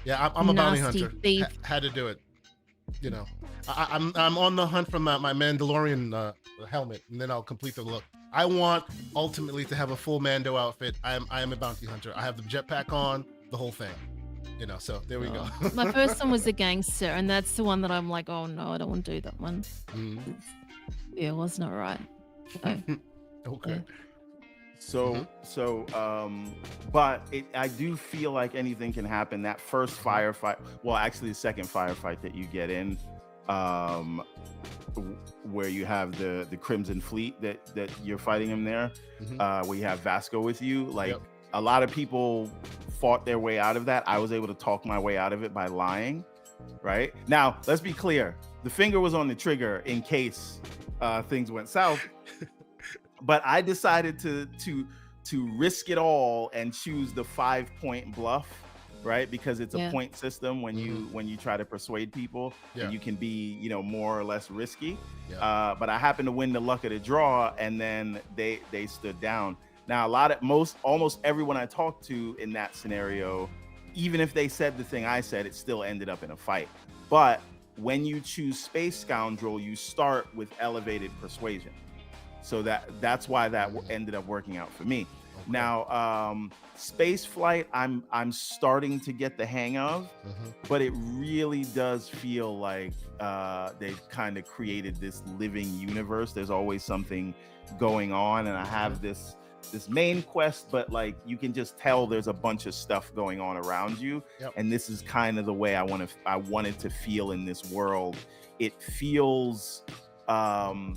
Yeah, I'm a bounty hunter. Thief. Had to do it. You know, I'm on the hunt for my Mandalorian helmet, and then I'll complete the look. I want ultimately to have a full Mando outfit. I am a bounty hunter. I have the jetpack on, the whole thing. You know, so there we go. My first one was a gangster, and that's the one that I'm like, oh no, I don't want to do that one. Yeah, it was not right. So, okay. Yeah. But I do feel like anything can happen. That first firefight, well, actually the second firefight that you get in, where you have the Crimson Fleet that you're fighting him there, where you have Vasco with you, like. Yep. A lot of people fought their way out of that. I was able to talk my way out of it by lying, right? Now, let's be clear. The finger was on the trigger in case things went south. But I decided to risk it all and choose the 5-point bluff, right? Because it's a point system when you try to persuade people, and you can be, more or less risky. But I happened to win the luck of the draw, and then they stood down. Now, almost everyone I talked to in that scenario, even if they said the thing I said, it still ended up in a fight. But when you choose Space Scoundrel, you start with elevated persuasion. So that's why that ended up working out for me. Okay. Now, Space Flight, I'm starting to get the hang of, but it really does feel like they've kind of created this living universe. There's always something going on, and I have this main quest, but like you can just tell there's a bunch of stuff going on around you. And this is kind of the way I wanted to feel in this world. It feels and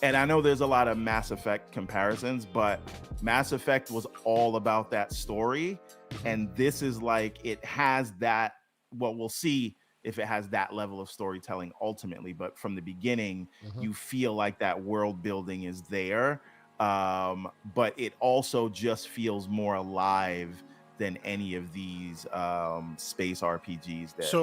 I know there's a lot of Mass Effect comparisons, but Mass Effect was all about that story, and this is like it has that. Well, we'll see if it has that level of storytelling ultimately, but from the beginning you feel like that world building is there. But it also just feels more alive than any of these space RPGs that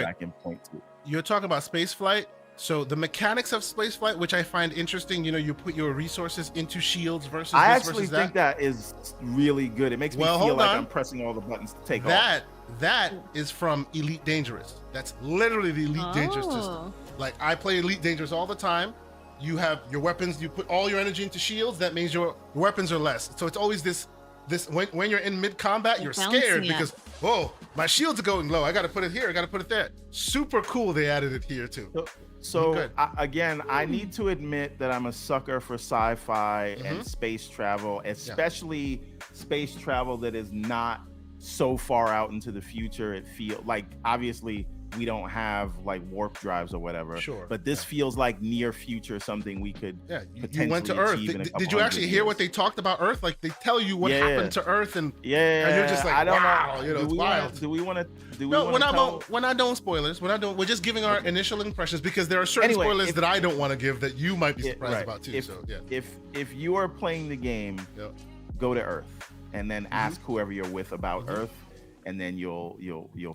I can point to. you're talking about space flight. So the mechanics of space flight, which I find interesting, you put your resources into shields versus I this actually versus think that is really good. It makes me feel like I'm pressing all the buttons to take off. That is from Elite Dangerous. That's literally the Elite Dangerous system. Like, I play Elite Dangerous all the time. You have your weapons, you put all your energy into shields. That means your weapons are less. So it's always this when you're in mid combat, you're scared because, whoa, my shields are going low. I got to put it here. I got to put it there. Super cool. They added it here too. So again, I need to admit that I'm a sucker for sci-fi and space travel, especially space travel that is not so far out into the future. It feels like, obviously, we don't have like warp drives or whatever. Sure. But this feels like near future, something we could potentially you went to Earth. Did you actually hear what they talked about Earth? Like, they tell you what happened to Earth, and you're just like, I don't know. It's wild. Do we want to? We're not doing spoilers. We're just giving our initial impressions, because there are certain spoilers that I don't want to give that you might be surprised about too. If you are playing the game, go to Earth and then ask whoever you're with about Earth. And then you'll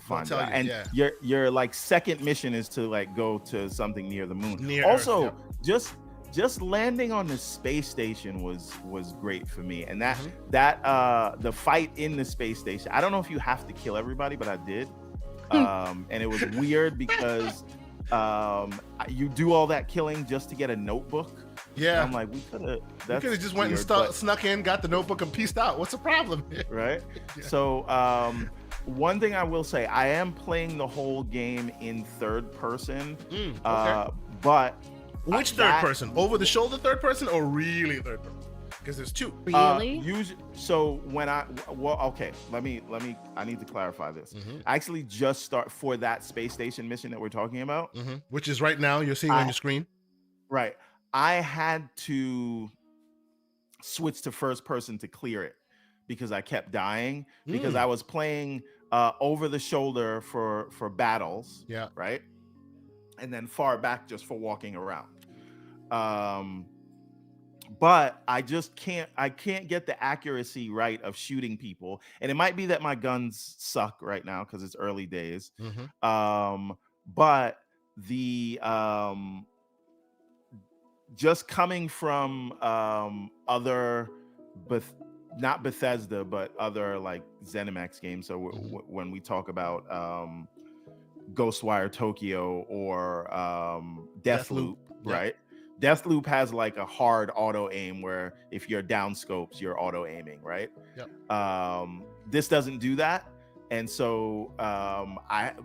find out. And your like second mission is to like go to something near the moon. Also, just landing on the space station was great for me. And that the fight in the space station, I don't know if you have to kill everybody, but I did. And it was weird because you do all that killing just to get a notebook. Yeah, I'm like, we could have just went and snuck in, got the notebook, and pieced out. What's the problem here? Right. So one thing I will say, I am playing the whole game in third person. But which third person? Over the shoulder third person, or really third person? Because there's two. Really? So when I need to clarify this. I actually just start for that space station mission that we're talking about, which is right now you're seeing on your screen. Right. I had to switch to first person to clear it because I kept dying because I was playing over the shoulder for battles. Yeah. Right. And then far back just for walking around. But I can't get the accuracy right of shooting people. And it might be that my guns suck right now because it's early days. But the just coming from other, not Bethesda, but other like ZeniMax games. So when we talk about Ghostwire Tokyo or Deathloop, right? Deathloop has like a hard auto aim where if you're down scopes, you're auto aiming, right? This doesn't do that. And so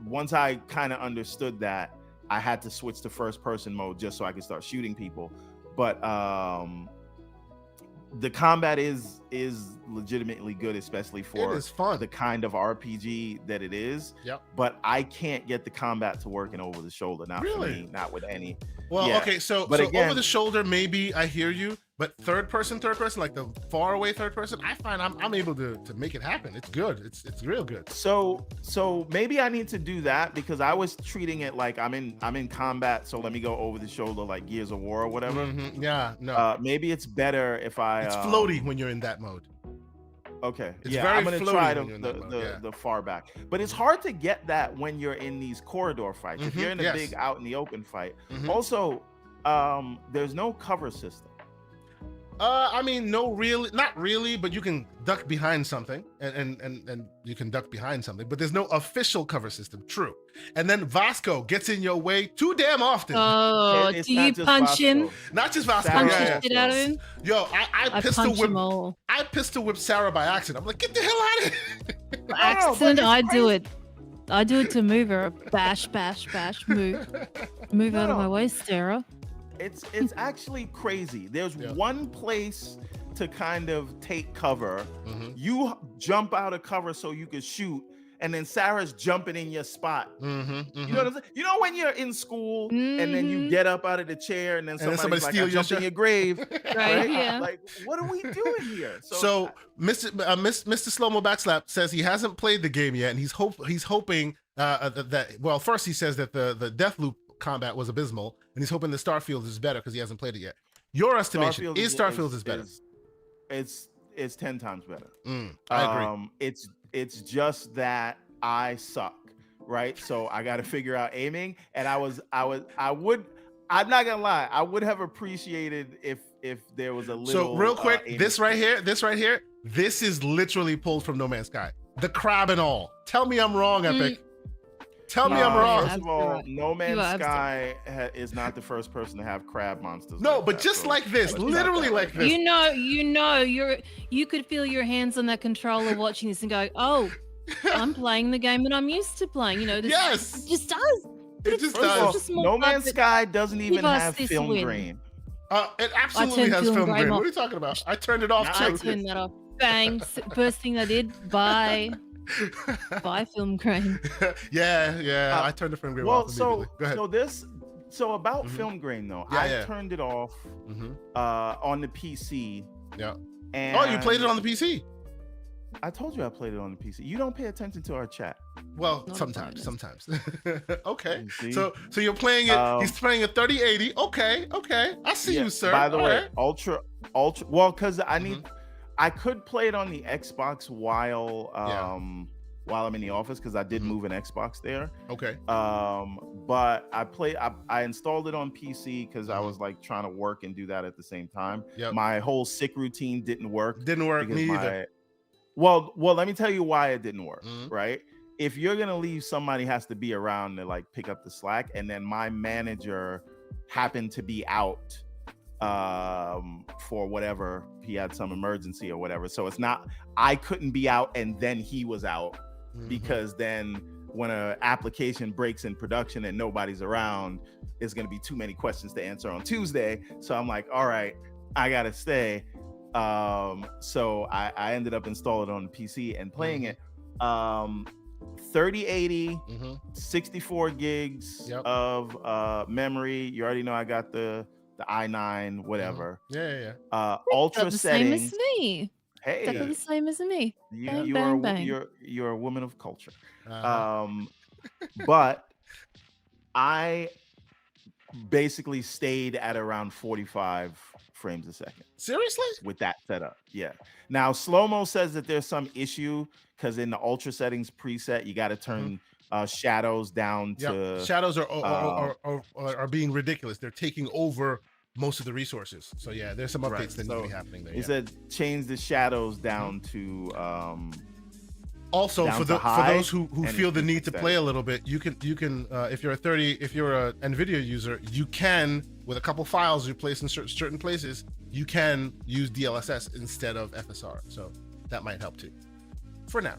once I kind of understood that, I had to switch to first person mode just so I could start shooting people. But the combat is legitimately good, especially for the kind of RPG that it is. But I can't get the combat to work in over the shoulder. Not for me, not with any. Well, okay, so again, over the shoulder, maybe I hear you, but third person, like the far away third person, I find I'm able to make it happen. It's good. It's real good. So maybe I need to do that because I was treating it like I'm in combat, so let me go over the shoulder like Gears of War or whatever. Yeah, no. Maybe it's better if I. It's floaty when you're in that mode. Okay. I'm gonna try the far back, but it's hard to get that when you're in these corridor fights. If you're in a big out in the open fight. Also, there's no cover system. I mean, not really, but you can duck behind something, and you can duck behind something, but there's no official cover system. True. And then Vasco gets in your way too damn often. Oh, do you punch him? Not just Vasco. Punch the shit out of him? Yo, I pistol whip Sarah by accident. I'm like, get the hell out of here. By accident, I do it. I do it to move her. Bash, bash, bash, move. Move out of my way, Sarah. It's actually crazy. There's one place to kind of take cover. You jump out of cover so you can shoot, and then Sarah's jumping in your spot. You know what I'm saying? You know when you're in school and then you get up out of the chair and then somebody like, I jumped in your grave. Right? Yeah. Like, what are we doing here? So Mr. Slow-Mo Backslap says he hasn't played the game yet, and he's hoping that well, first he says that the Deathloop combat was abysmal, and he's hoping the Starfield is better because he hasn't played it yet. Your estimation is Starfield is better. It's 10 times better. I agree. It's just that I suck right? So I got to figure out aiming, and I'm not gonna lie, I would have appreciated if there was a little. So real quick, this right here, this is literally pulled from No Man's Sky. The crab and all. Tell me I'm wrong, Epic. Tell me I'm wrong. First of all, No Man's Sky is not the first person to have crab monsters. No, like but that, just so like this, literally like this. You could feel your hands on that controller watching this and go, oh, I'm playing the game that I'm used to playing. Yes, it just does. It just does. No Man's Sky doesn't even have film grain. It absolutely has film grain. What are you talking about? I turned it off too. I turned that off. Bang. First thing I did, bye film grain. Yeah. I turned the film grain off immediately. Go ahead. So about film grain though, I turned it off on the PC. Yeah. And you played it on the PC? I told you I played it on the PC. You don't pay attention to our chat. Well, sometimes. Okay. So you're playing it. He's playing a 3080. Okay. I see you, sir. By the way, ultra. Well, because I need. I could play it on the Xbox while I'm in the office because I did move an Xbox there. Okay. But I installed it on PC because I was like trying to work and do that at the same time. Yep. My whole sick routine didn't work. Me either. Well, let me tell you why it didn't work, right? If you're gonna leave, somebody has to be around to like pick up the slack. And then my manager happened to be out for whatever, he had some emergency or whatever. So it's not, I couldn't be out and then he was out, because then when an application breaks in production and nobody's around, it's gonna be too many questions to answer on Tuesday. So I'm like, all right, I gotta stay. So I ended up installing it on the PC and playing it. 3080, 64 gigs of memory. You already know I got the i9 whatever. Yeah. Ultra settings. Same as me. Hey, exactly the same as me. You're a woman of culture. But I basically stayed at around 45 frames a second. Seriously? With that setup, yeah. Now Slow-Mo says that there's some issue because in the ultra settings preset, you got to turn shadows down to. Shadows are being ridiculous. They're taking over most of the resources. So yeah, there's some updates that need to be happening there. He said change the shadows down to. Also, for those who feel the need to play a little bit, you can if you're a NVIDIA user, you can, with a couple files you place in certain places, you can use DLSS instead of FSR. So that might help too. For now.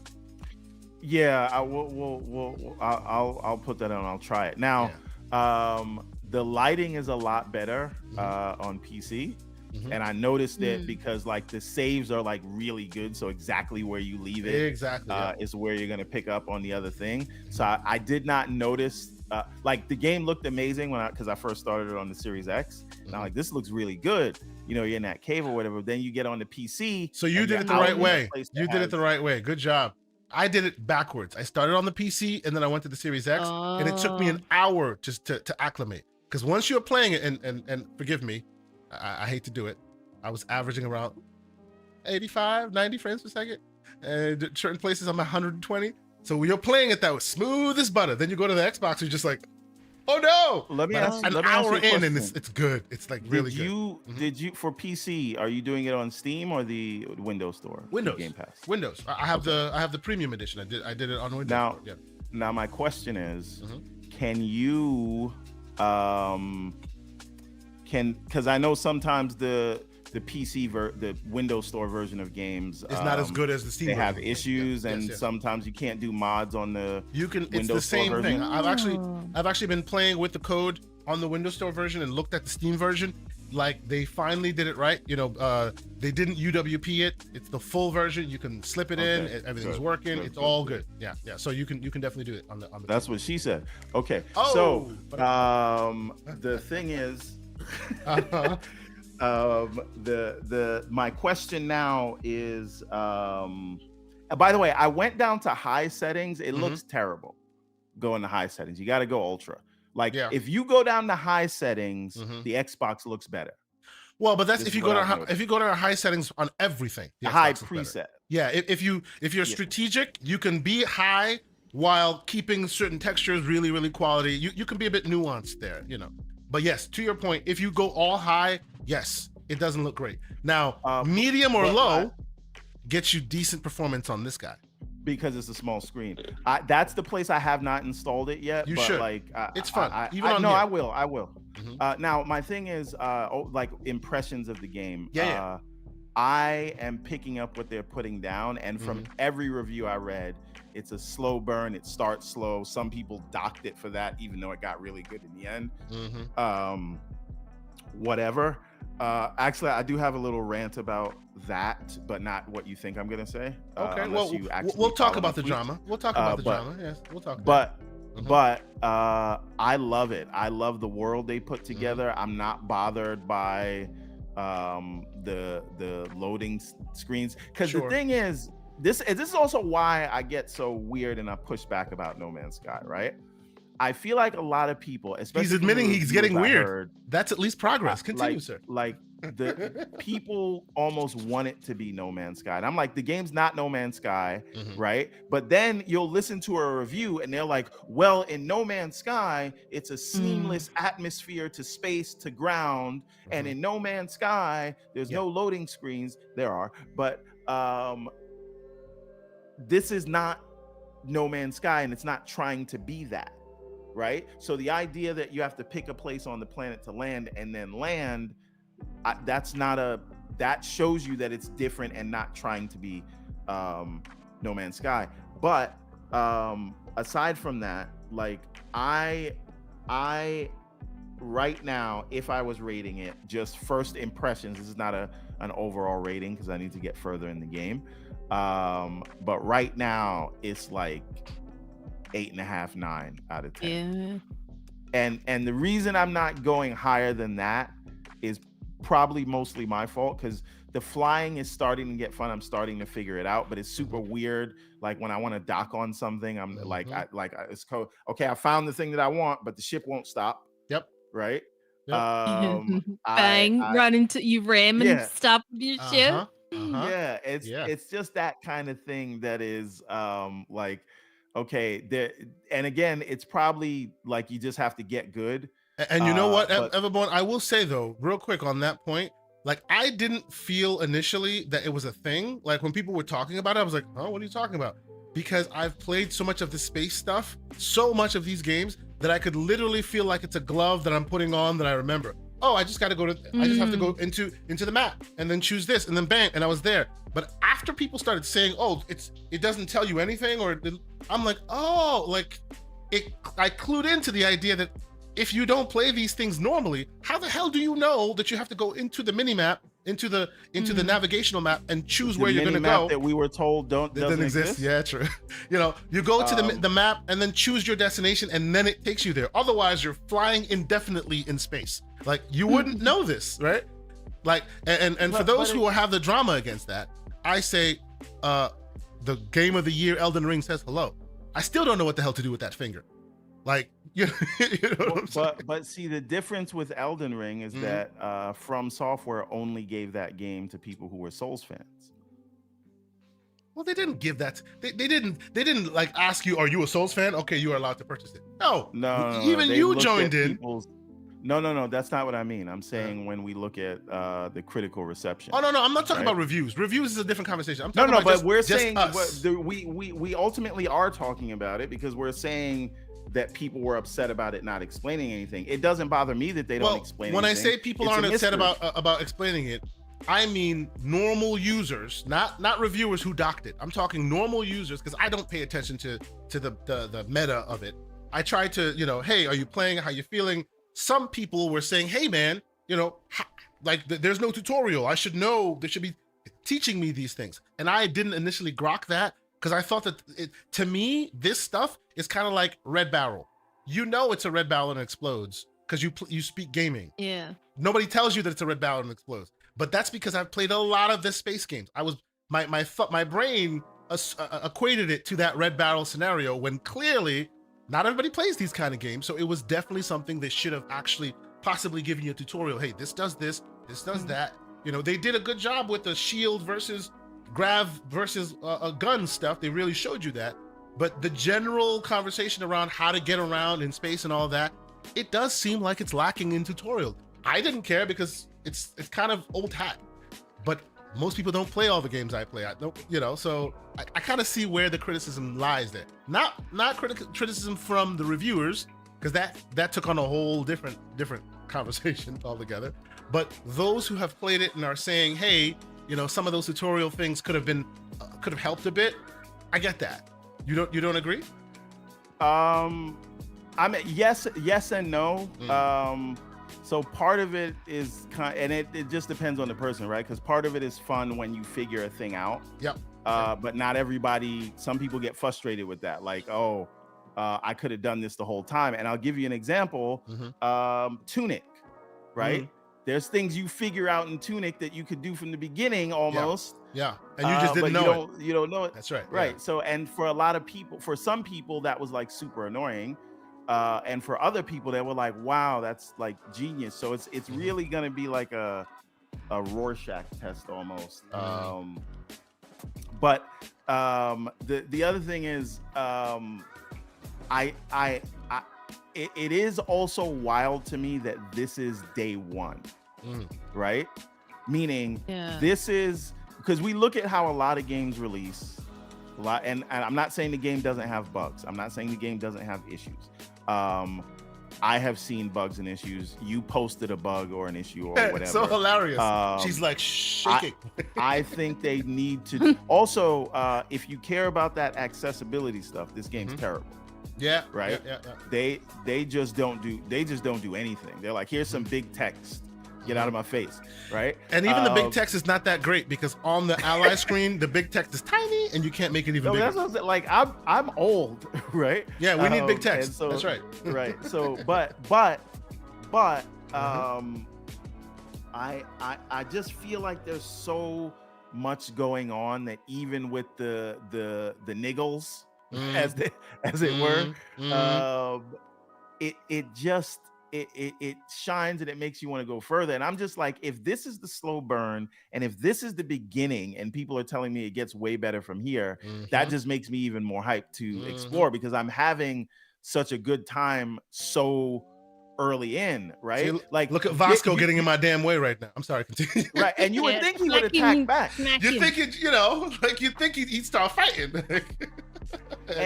Yeah, I'll put that on. I'll try it now. The lighting is a lot better on PC. And I noticed it because like the saves are like really good, so exactly where you leave it is where you're gonna pick up on the other thing. So I did not notice like the game looked amazing because I first started it on the Series X, and I'm like, this looks really good. You're in that cave or whatever. Then you get on the PC. So you did it the right way. You did it the right way. Good job. I did it backwards. I started on the PC and then I went to the Series X, and it took me an hour just to acclimate. Because once you're playing it, and forgive me, I hate to do it, I was averaging around 85, 90 frames per second. And certain places I'm 120. So when you're playing it that was smooth as butter, then you go to the Xbox, you're just like, oh no! Let me ask an hour in, and it's good. It's like really good. Did you for PC? Are you doing it on Steam or the Windows Store? Windows. Game Pass. Windows. I have the premium edition. I did it on Windows. Now my question is, can you because I know sometimes the PC the Windows Store version of games is not as good as the Steam. They have issues, and sometimes you can't do mods on the. It's the same thing. I've actually been playing with the code on the Windows Store version and looked at the Steam version. Like they finally did it right. They didn't UWP it. It's the full version. You can slip it in. Everything's working. It's all good. Yeah. So you can definitely do it on the. That's what she said. Okay. So the thing is. My question now is by the way, I went down to high settings. It looks terrible going to high settings. You got to go ultra. Like if you go down to high settings, the Xbox looks better. Well, but that's if you go to high settings on everything. The high preset. Yeah, if you're strategic, you can be high while keeping certain textures really, really quality. You can be a bit nuanced there, you know. But yes, to your point, if you go all high, yes, it doesn't look great. Now, medium or low gets you decent performance on this guy. Because it's a small screen. That's the place I have not installed it yet. You but should. Like, it's fun. I will. Mm-hmm. Now, my thing is, like impressions of the game. Yeah. I am picking up what they're putting down, and from every review I read, it's a slow burn. It starts slow. Some people docked it for that, even though it got really good in the end. Whatever. Actually, I do have a little rant about that, but not what you think I'm gonna say. Okay. Well, we'll talk about the drama. We'll talk about the drama. Yes, we'll talk. But I love it. I love the world they put together. I'm not bothered by the loading screens, because the thing is, this is also why I get so weird and I push back about No Man's Sky, right? I feel like a lot of people, especially he's admitting he's getting weird. That's at least progress. Continue, sir. Like the people almost want it to be No Man's Sky, and I'm like, the game's not No Man's Sky, right? But then you'll listen to a review and they're like, well, in No Man's Sky, it's a seamless atmosphere to space to ground, and in No Man's Sky, there's no loading screens. There are, but this is not No Man's Sky, and it's not trying to be that. Right? So the idea that you have to pick a place on the planet to land and then land, that shows you that it's different and not trying to be No Man's Sky. But aside from that, like I right now, if I was rating it, just first impressions, this is not an overall rating because I need to get further in the game. But right now it's like 8.5, 9 out of 10. Yeah. And the reason I'm not going higher than that is probably mostly my fault, because the flying is starting to get fun. I'm starting to figure it out, but it's super weird. Like when I want to dock on something, I'm it's code. Okay, I found the thing that I want, but the ship won't stop. Yep. Right. Bang! Run into you, ram and stop your ship. Yeah, it's just that kind of thing that is like. Okay, there, and again, it's probably like you just have to get good. And you know what, Everborn, I will say though, real quick on that point, like I didn't feel initially that it was a thing. Like when people were talking about it, I was like, oh, what are you talking about? Because I've played so much of the space stuff, so much of these games, that I could literally feel like it's a glove that I'm putting on that I remember. Oh, I just got to go to, I just have to go into the map and then choose this and then bang, and I was there. But after people started saying, oh, it doesn't tell you anything, or I'm like, oh, like I clued into the idea that if you don't play these things normally, how the hell do you know that you have to go into the mini map, into the navigational map and choose where you're going to go? That we were told doesn't exist. Yeah, true. You know, you go to the map and then choose your destination, and then it takes you there. Otherwise, you're flying indefinitely in space. Like you wouldn't know this, right? Like, and for those who have the drama against that, I say, the game of the year, Elden Ring, says hello. I still don't know what the hell to do with that finger. Like, you know but see, the difference with Elden Ring is that From Software only gave that game to people who were Souls fans. Well, they didn't give that. They didn't like ask you, are you a Souls fan? Okay, you are allowed to purchase it. No. Even you joined in. No, that's not what I mean. I'm saying when we look at the critical reception. Oh no, I'm not talking about reviews. Reviews is a different conversation. I'm talking about but we're saying we ultimately are talking about it because we're saying that people were upset about it not explaining anything. It doesn't bother me that they don't explain when anything. I say people aren't upset about explaining it, I mean normal users, not reviewers who docked it. I'm talking normal users, because I don't pay attention to the meta of it. I try to, you know, hey, are you playing? How you feeling? Some people were saying, hey man, you know, like there's no tutorial. I should know. They should be teaching me these things. And I didn't initially grok that, because I thought that to me, this stuff is kind of like Red Barrel. You know it's a red barrel and it explodes because you speak gaming. Yeah. Nobody tells you that it's a red barrel and it explodes. But that's because I've played a lot of the space games. My brain equated it to that Red Barrel scenario, when clearly not everybody plays these kind of games. So it was definitely something they should have actually possibly given you a tutorial. Hey, this does this does that. You know, they did a good job with the shield versus grav versus a gun stuff. They really showed you that. but the general conversation around how to get around in space and all that, it does seem like it's lacking in tutorial. I didn't care because it's kind of old hat, but most people don't play all the games I play. So I kind of see where the criticism lies there. Not criticism from the reviewers, because that took on a whole different conversation altogether. But those who have played it and are saying, hey, some of those tutorial things could have helped a bit. I get that. You don't agree? I mean, yes and no. So part of it is and it just depends on the person, right? Because part of it is fun when you figure a thing out. Yep. But not everybody. Some people get frustrated with that, like, oh, I could have done this the whole time. And I'll give you an example. Tunic, right? There's things you figure out in Tunic that you could do from the beginning almost. Yeah. And you just didn't know it. You don't know it. That's right. Right. Yeah. So, and for a lot of people, for some people, that was like super annoying. And for other people, they were like, wow, that's like genius. So it's really going to be like a Rorschach test almost. But the other thing is, it is also wild to me that this is day one, right? Meaning this is, because we look at how a lot of games release, and I'm not saying the game doesn't have bugs. I'm not saying the game doesn't have issues. I have seen bugs and issues. You posted a bug or an issue or whatever. So hilarious. She's like shaking. I think they need to also, if you care about that accessibility stuff, this game's terrible. Yeah. Right. Yeah. They just don't do anything. They're like, here's some big text. Get out of my face, right? And even the big text is not that great, because on the ally screen, the big text is tiny and you can't make it even bigger. That's what I'm saying. Like, I'm old, right? Yeah, we need big text. So, that's right. Right. So, but I just feel like there's so much going on that even with the niggles, as it were, it shines and it makes you want to go further. And I'm just like, if this is the slow burn and if this is the beginning and people are telling me it gets way better from here, that just makes me even more hyped to explore, because I'm having such a good time so early in, right? See, like, look at Vasco getting in my damn way right now. I'm sorry, continue. Right, and you would think he would attack back. You're thinking, you'd think he'd start fighting.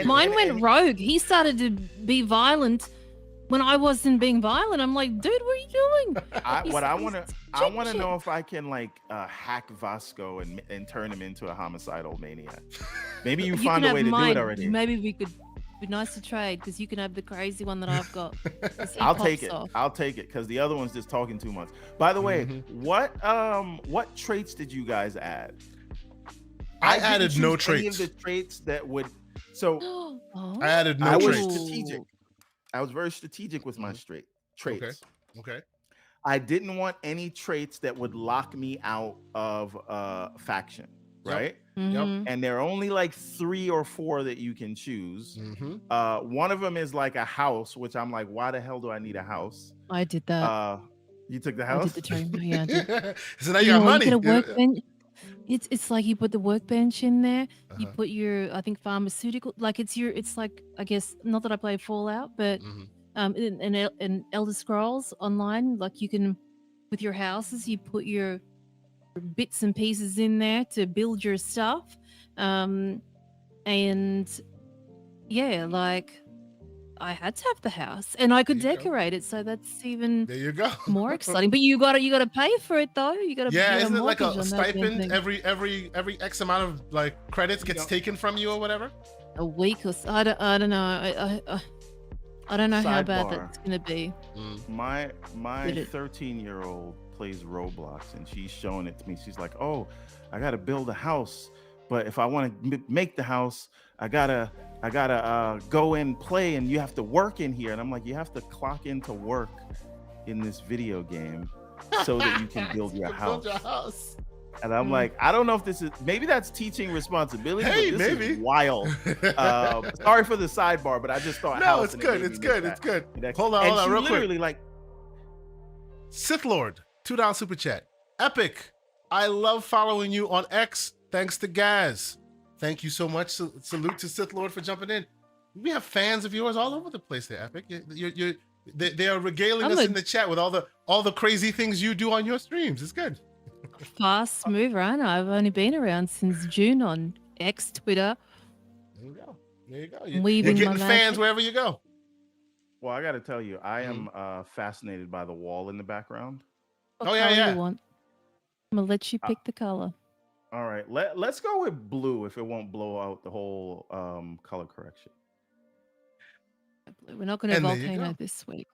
Mine went rogue. He started to be violent when I wasn't being violent. I'm like, dude, what are you doing? I want to know if I can like hack Vasco and turn him into a homicidal maniac. Maybe you find a way to do it already. Maybe we could be nice to trade, because you can have the crazy one that I've got. I'll take it because the other one's just talking too much. By the way, what traits did you guys add? I added no traits. Any of the traits that would. So I added no traits. Was strategic. I was very strategic with my traits. Okay. I didn't want any traits that would lock me out of faction, right? Yep. And there are only like 3 or 4 that you can choose. One of them is like a house, which I'm like, why the hell do I need a house? I did that. You took the house? I did the train. Yeah, I did. So now you got money. You get a workbench. It's like you put the workbench in there. You put your, I think, pharmaceutical. Like it's like, I guess, not that I play Fallout, but in Elder Scrolls Online, like you can, with your houses, you put your bits and pieces in there to build your stuff, and yeah, like I had to have the house, and I could decorate it, so that's even there you go more exciting. But you got to pay for it though. You got to isn't it like a stipend every X amount of like credits gets taken from you or whatever? A week or so. I don't know. I don't know how bad that's gonna be. My 13-year-old plays Roblox, and she's showing it to me. She's like, "Oh, I gotta build a house, but if I want to make the house, I gotta go and play, and you have to work in here." And I'm like, "You have to clock into work in this video game so that you can build your house." And I'm like, I don't know if this is, maybe that's teaching responsibility. Hey, but this maybe. is wild. Sorry for the sidebar, but I just thought. No, it's good. It's good. Hold on, real quick. Like, Sith Lord, $2 super chat. Epic, I love following you on X. Thanks to Gaz. Thank you so much. Salute to Sith Lord for jumping in. We have fans of yours all over the place there, Epic. They are regaling us in the chat with all the crazy things you do on your streams. It's good. Fast mover, aren't I? I've only been around since June on X, Twitter. There you go. There you go. You're getting fans wherever you go. Well, I got to tell you, I am fascinated by the wall in the background. What color you want? I'm gonna let you pick the color. All right, let's go with blue if it won't blow out the whole color correction. We're not going to volcano this week.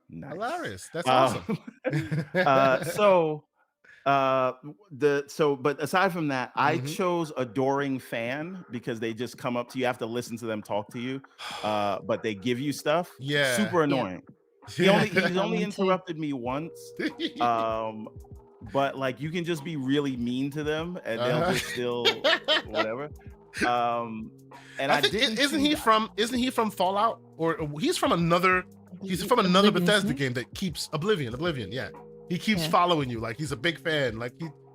Nice. Hilarious. That's awesome. But aside from that, I chose adoring fan because they just come up to you. You have to listen to them talk to you, but they give you stuff. Yeah, super annoying. He's only interrupted me once. But like you can just be really mean to them and they'll just still whatever. And I think isn't he from Fallout, or he's from another Bethesda game that keeps Oblivion. Yeah, he keeps following you, like he's a big fan. Like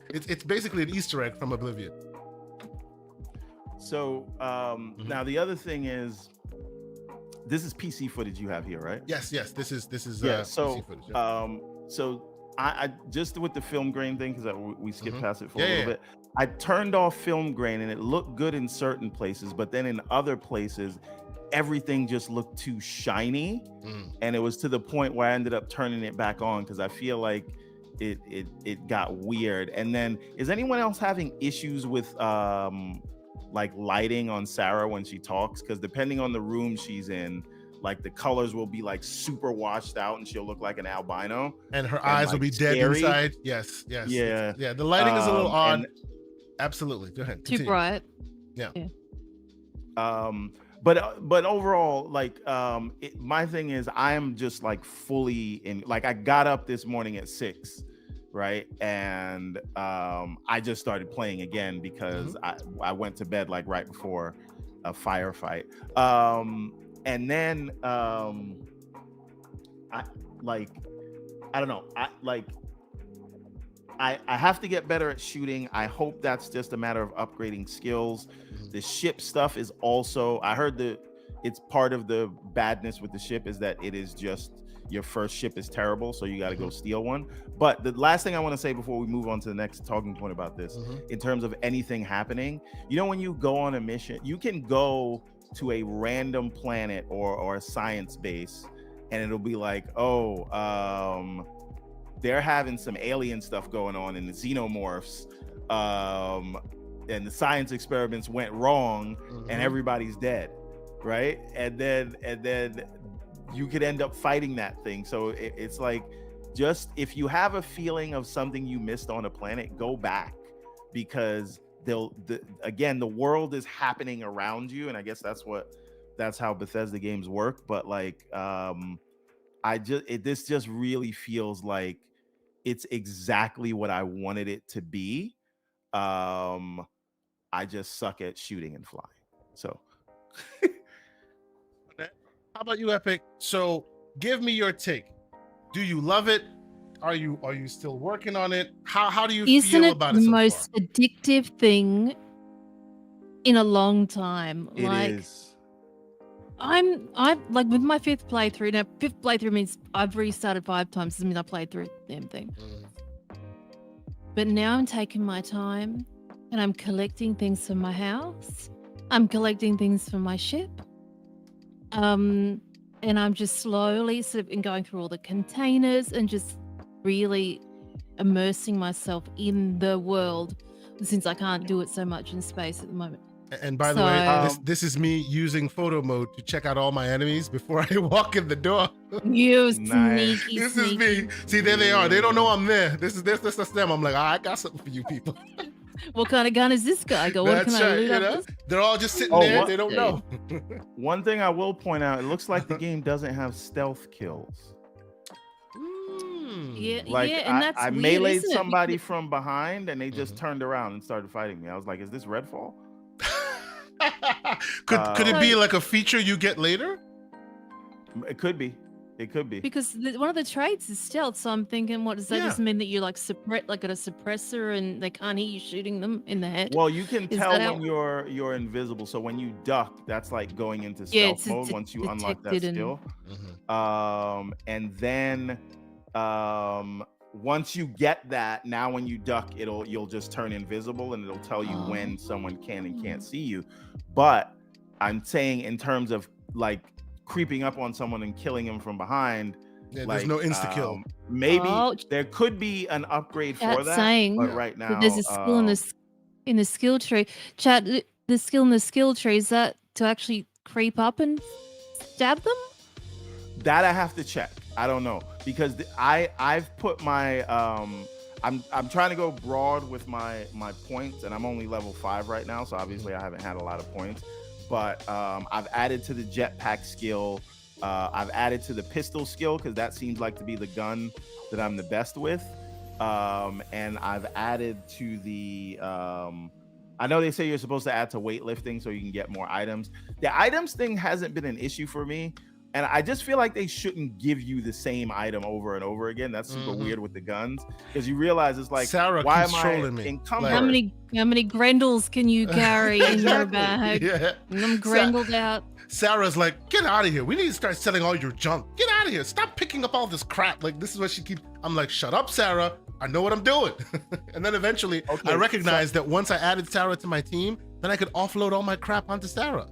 it's basically an Easter egg from Oblivion. So now the other thing is, this is PC footage you have here, right? Yes. This is so PC footage. Yeah. So I just with the film grain thing, because we skipped past it for a little bit. I turned off film grain and it looked good in certain places, but then in other places, everything just looked too shiny. And it was to the point where I ended up turning it back on because I feel like it got weird. And then is anyone else having issues with like lighting on Sarah when she talks? Because depending on the room she's in, like the colors will be like super washed out and she'll look like an albino and her eyes will be dead inside. Yes. Yeah. The lighting is a little odd. Absolutely. Go ahead. Too bright. Yeah. But overall, like my thing is I am just like fully in. Like I got up this morning at 6, right, and I just started playing again because I went to bed like right before a firefight. And then I don't know. I have to get better at shooting. I hope that's just a matter of upgrading skills. The ship stuff is also, I heard it's part of the badness with the ship is that it is just your first ship is terrible, so you got to go steal one. But the last thing I want to say before we move on to the next talking point about this, in terms of anything happening, you know, when you go on a mission, you can go to a random planet or a science base and it'll be like, they're having some alien stuff going on in the xenomorphs, and the science experiments went wrong and everybody's dead, right? And then you could end up fighting that thing. So it's like, just if you have a feeling of something you missed on a planet, go back, because again, the world is happening around you, and I guess that's how Bethesda games work. But like this just really feels like it's exactly what I wanted it to be. I just suck at shooting and flying. So how about you, Epic? So give me your take. Do you love it? Are you still working on it? How do you feel about it? Isn't it the most addictive thing in a long time? It is. I'm like with my 5th playthrough. Now 5th playthrough means I've restarted 5 times. It means I played through the damn thing. But now I'm taking my time and I'm collecting things for my house. I'm collecting things for my ship. And I'm just slowly sort of going through all the containers and just really immersing myself in the world, since I can't do it so much in space at the moment. And by the way, this is me using photo mode to check out all my enemies before I walk in the door. You sneaky. This is me. See, there they are. They don't know I'm there. This is them. I'm like, I got something for you people. What kind of gun is this guy? What can I loot up this? They're all just sitting there. They don't know. One thing I will point out, it looks like the game doesn't have stealth kills. Yeah, and that's I meleeed somebody from behind and they just turned around and started fighting me. I was like, is this Redfall? Could it be like a feature you get later? It could be. It could be. Because one of the traits is stealth, so I'm thinking, what does that Yeah. just mean, that you like got a suppressor and they can't hear you shooting them in the head? Well, you can Is tell that when how- you're invisible. So when you duck, that's like going into Yeah, stealth it's mode once you unlock that detected skill. Mhm. And then once you get that, now when you duck, you'll just turn invisible and it'll tell you when someone can and can't see you. But I'm saying in terms of like creeping up on someone and killing him from behind, Yeah, like, there's no insta kill. maybe Oh, there could be an upgrade for Chat's that, saying but Yeah. right that now there's a skill in the skill tree. Chat, the skill in the skill tree, is that to actually creep up and stab them? that I have to check. I don't know, because I've put my I'm trying to go broad with my points, and I'm only level 5 right now, so obviously I haven't had a lot of points. But I've added to the jetpack skill. I've added to the pistol skill because that seems like to be the gun that I'm the best with. And I've added to the I know they say you're supposed to add to weightlifting so you can get more items. The items thing hasn't been an issue for me. And I just feel like they shouldn't give you the same item over and over again. That's super weird with the guns, because you realize it's like, Sarah why keeps am I trolling me. encumbered? How many Grendels can you carry in your Exactly. bag? Yeah. And I'm Grendelled out. Sarah's like, get out of here. We need to start selling all your junk. Get out of here. Stop picking up all this crap. Like, this is what she keeps. I'm like, shut up, Sarah. I know what I'm doing. And then eventually Okay, I recognized that once I added Sarah to my team, then I could offload all my crap onto Sarah.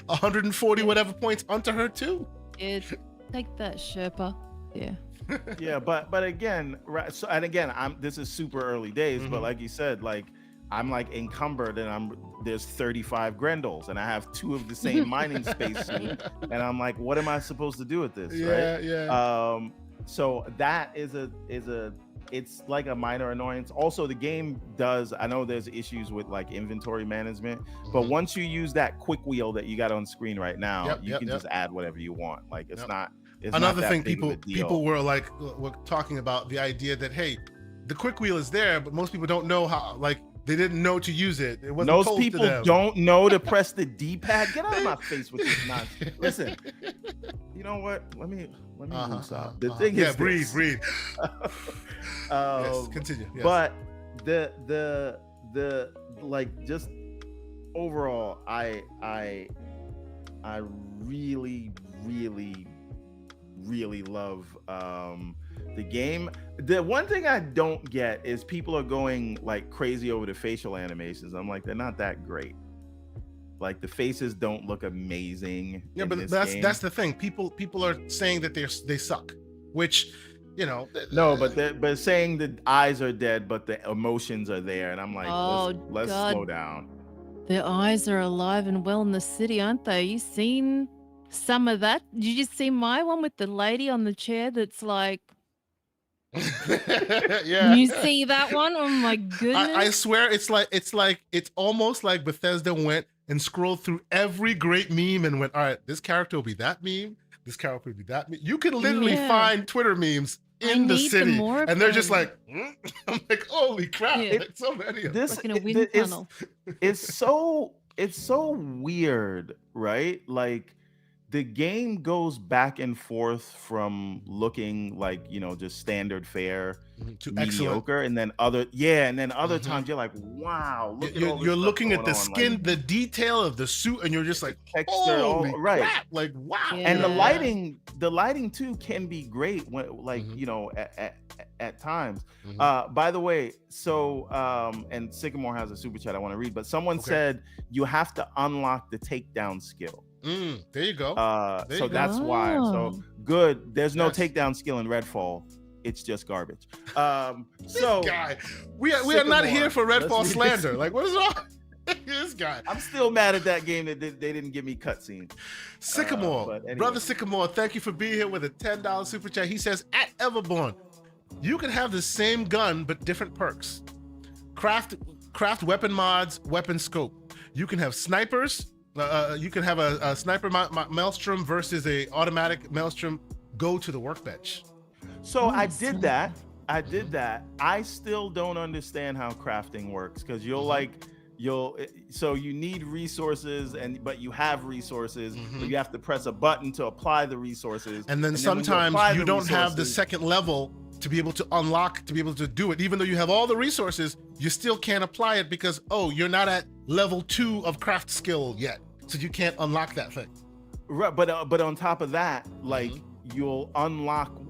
140 whatever points onto her too. Yeah, take that, Sherpa. Yeah. Yeah, but again, right? So, and again, this is super early days, but like you said, like I'm like encumbered, and there's 35 Grendels, and I have 2 of the same mining space suit, and I'm like, what am I supposed to do with this? Yeah, right? yeah. So that is it's like a minor annoyance. Also, the game does, I know there's issues with like inventory management, but once you use that quick wheel that you got on screen right now, you can just add whatever you want. Like it's not. It's Another not that thing big of a deal. people were talking about the idea that, hey, the quick wheel is there, but most people don't know how, like they didn't know to use it. It wasn't Those told to people them. don't know to press the D-pad. Get out of my face with this nonsense. Listen, you know what? Let me move out. The thing is, breathe. Yes, Yes, continue. Yes. But the like, just overall, I really love the game. The one thing I don't get is people are going like crazy over the facial animations. I'm like, they're not that great. Like the faces don't look amazing. Yeah, in but this that's game. the thing. People are saying that they suck, which, you know. No, but saying the eyes are dead, but the emotions are there, and I'm like, let's God. slow down. Their eyes are alive and well in the city, aren't they? You seen some of that? Did you just see my one with the lady on the chair that's like, Yeah. you see that one? Oh my goodness. I swear it's almost like Bethesda went and scrolled through every great meme and went, all right, this character will be that meme, this character will be that meme. You can literally find Twitter memes in the city, and they're just like, I'm like, holy crap, like so many of them. Like in a wind tunnel. It's so weird, right? Like the game goes back and forth from looking like, you know, just standard fare to mediocre, and then other times you're like, wow, look at all this you're stuff looking at going the on, skin, like, the detail of the suit, and you're just like, texture, holy right. crap, like wow. And the Yeah. lighting too can be great when, like, you know, at times. Mhm. By the way, so and Sycamore has a super chat I want to read, but someone said you have to unlock the takedown skill. There you go. There So you go. that's why. So Oh. good. There's no Yes. takedown skill in Redfall. It's just garbage. This So guy, we are not here for Let's Redfall read slander. this. Like, what is wrong? This guy. I'm still mad at that game that they didn't give me cutscenes. Sycamore, but anyway. brother Sycamore, thank you for being here with a $10 super chat. He says, at Everborn, you can have the same gun but different perks. Craft weapon mods, weapon scope. You can have snipers. You can have a sniper maelstrom versus a automatic maelstrom. Go to the workbench. So I Awesome. did that. I still don't understand how crafting works, because you'll so you need resources, but you have resources, Mhm. but you have to press a button to apply the resources. And then when sometimes apply you the don't have the resources- second level to be able to unlock, to be able to do it. Even though you have all the resources, you still can't apply it because, oh, you're not at level 2 of craft skill yet. So you can't unlock that thing. Right, but on top of that, like Mm-hmm.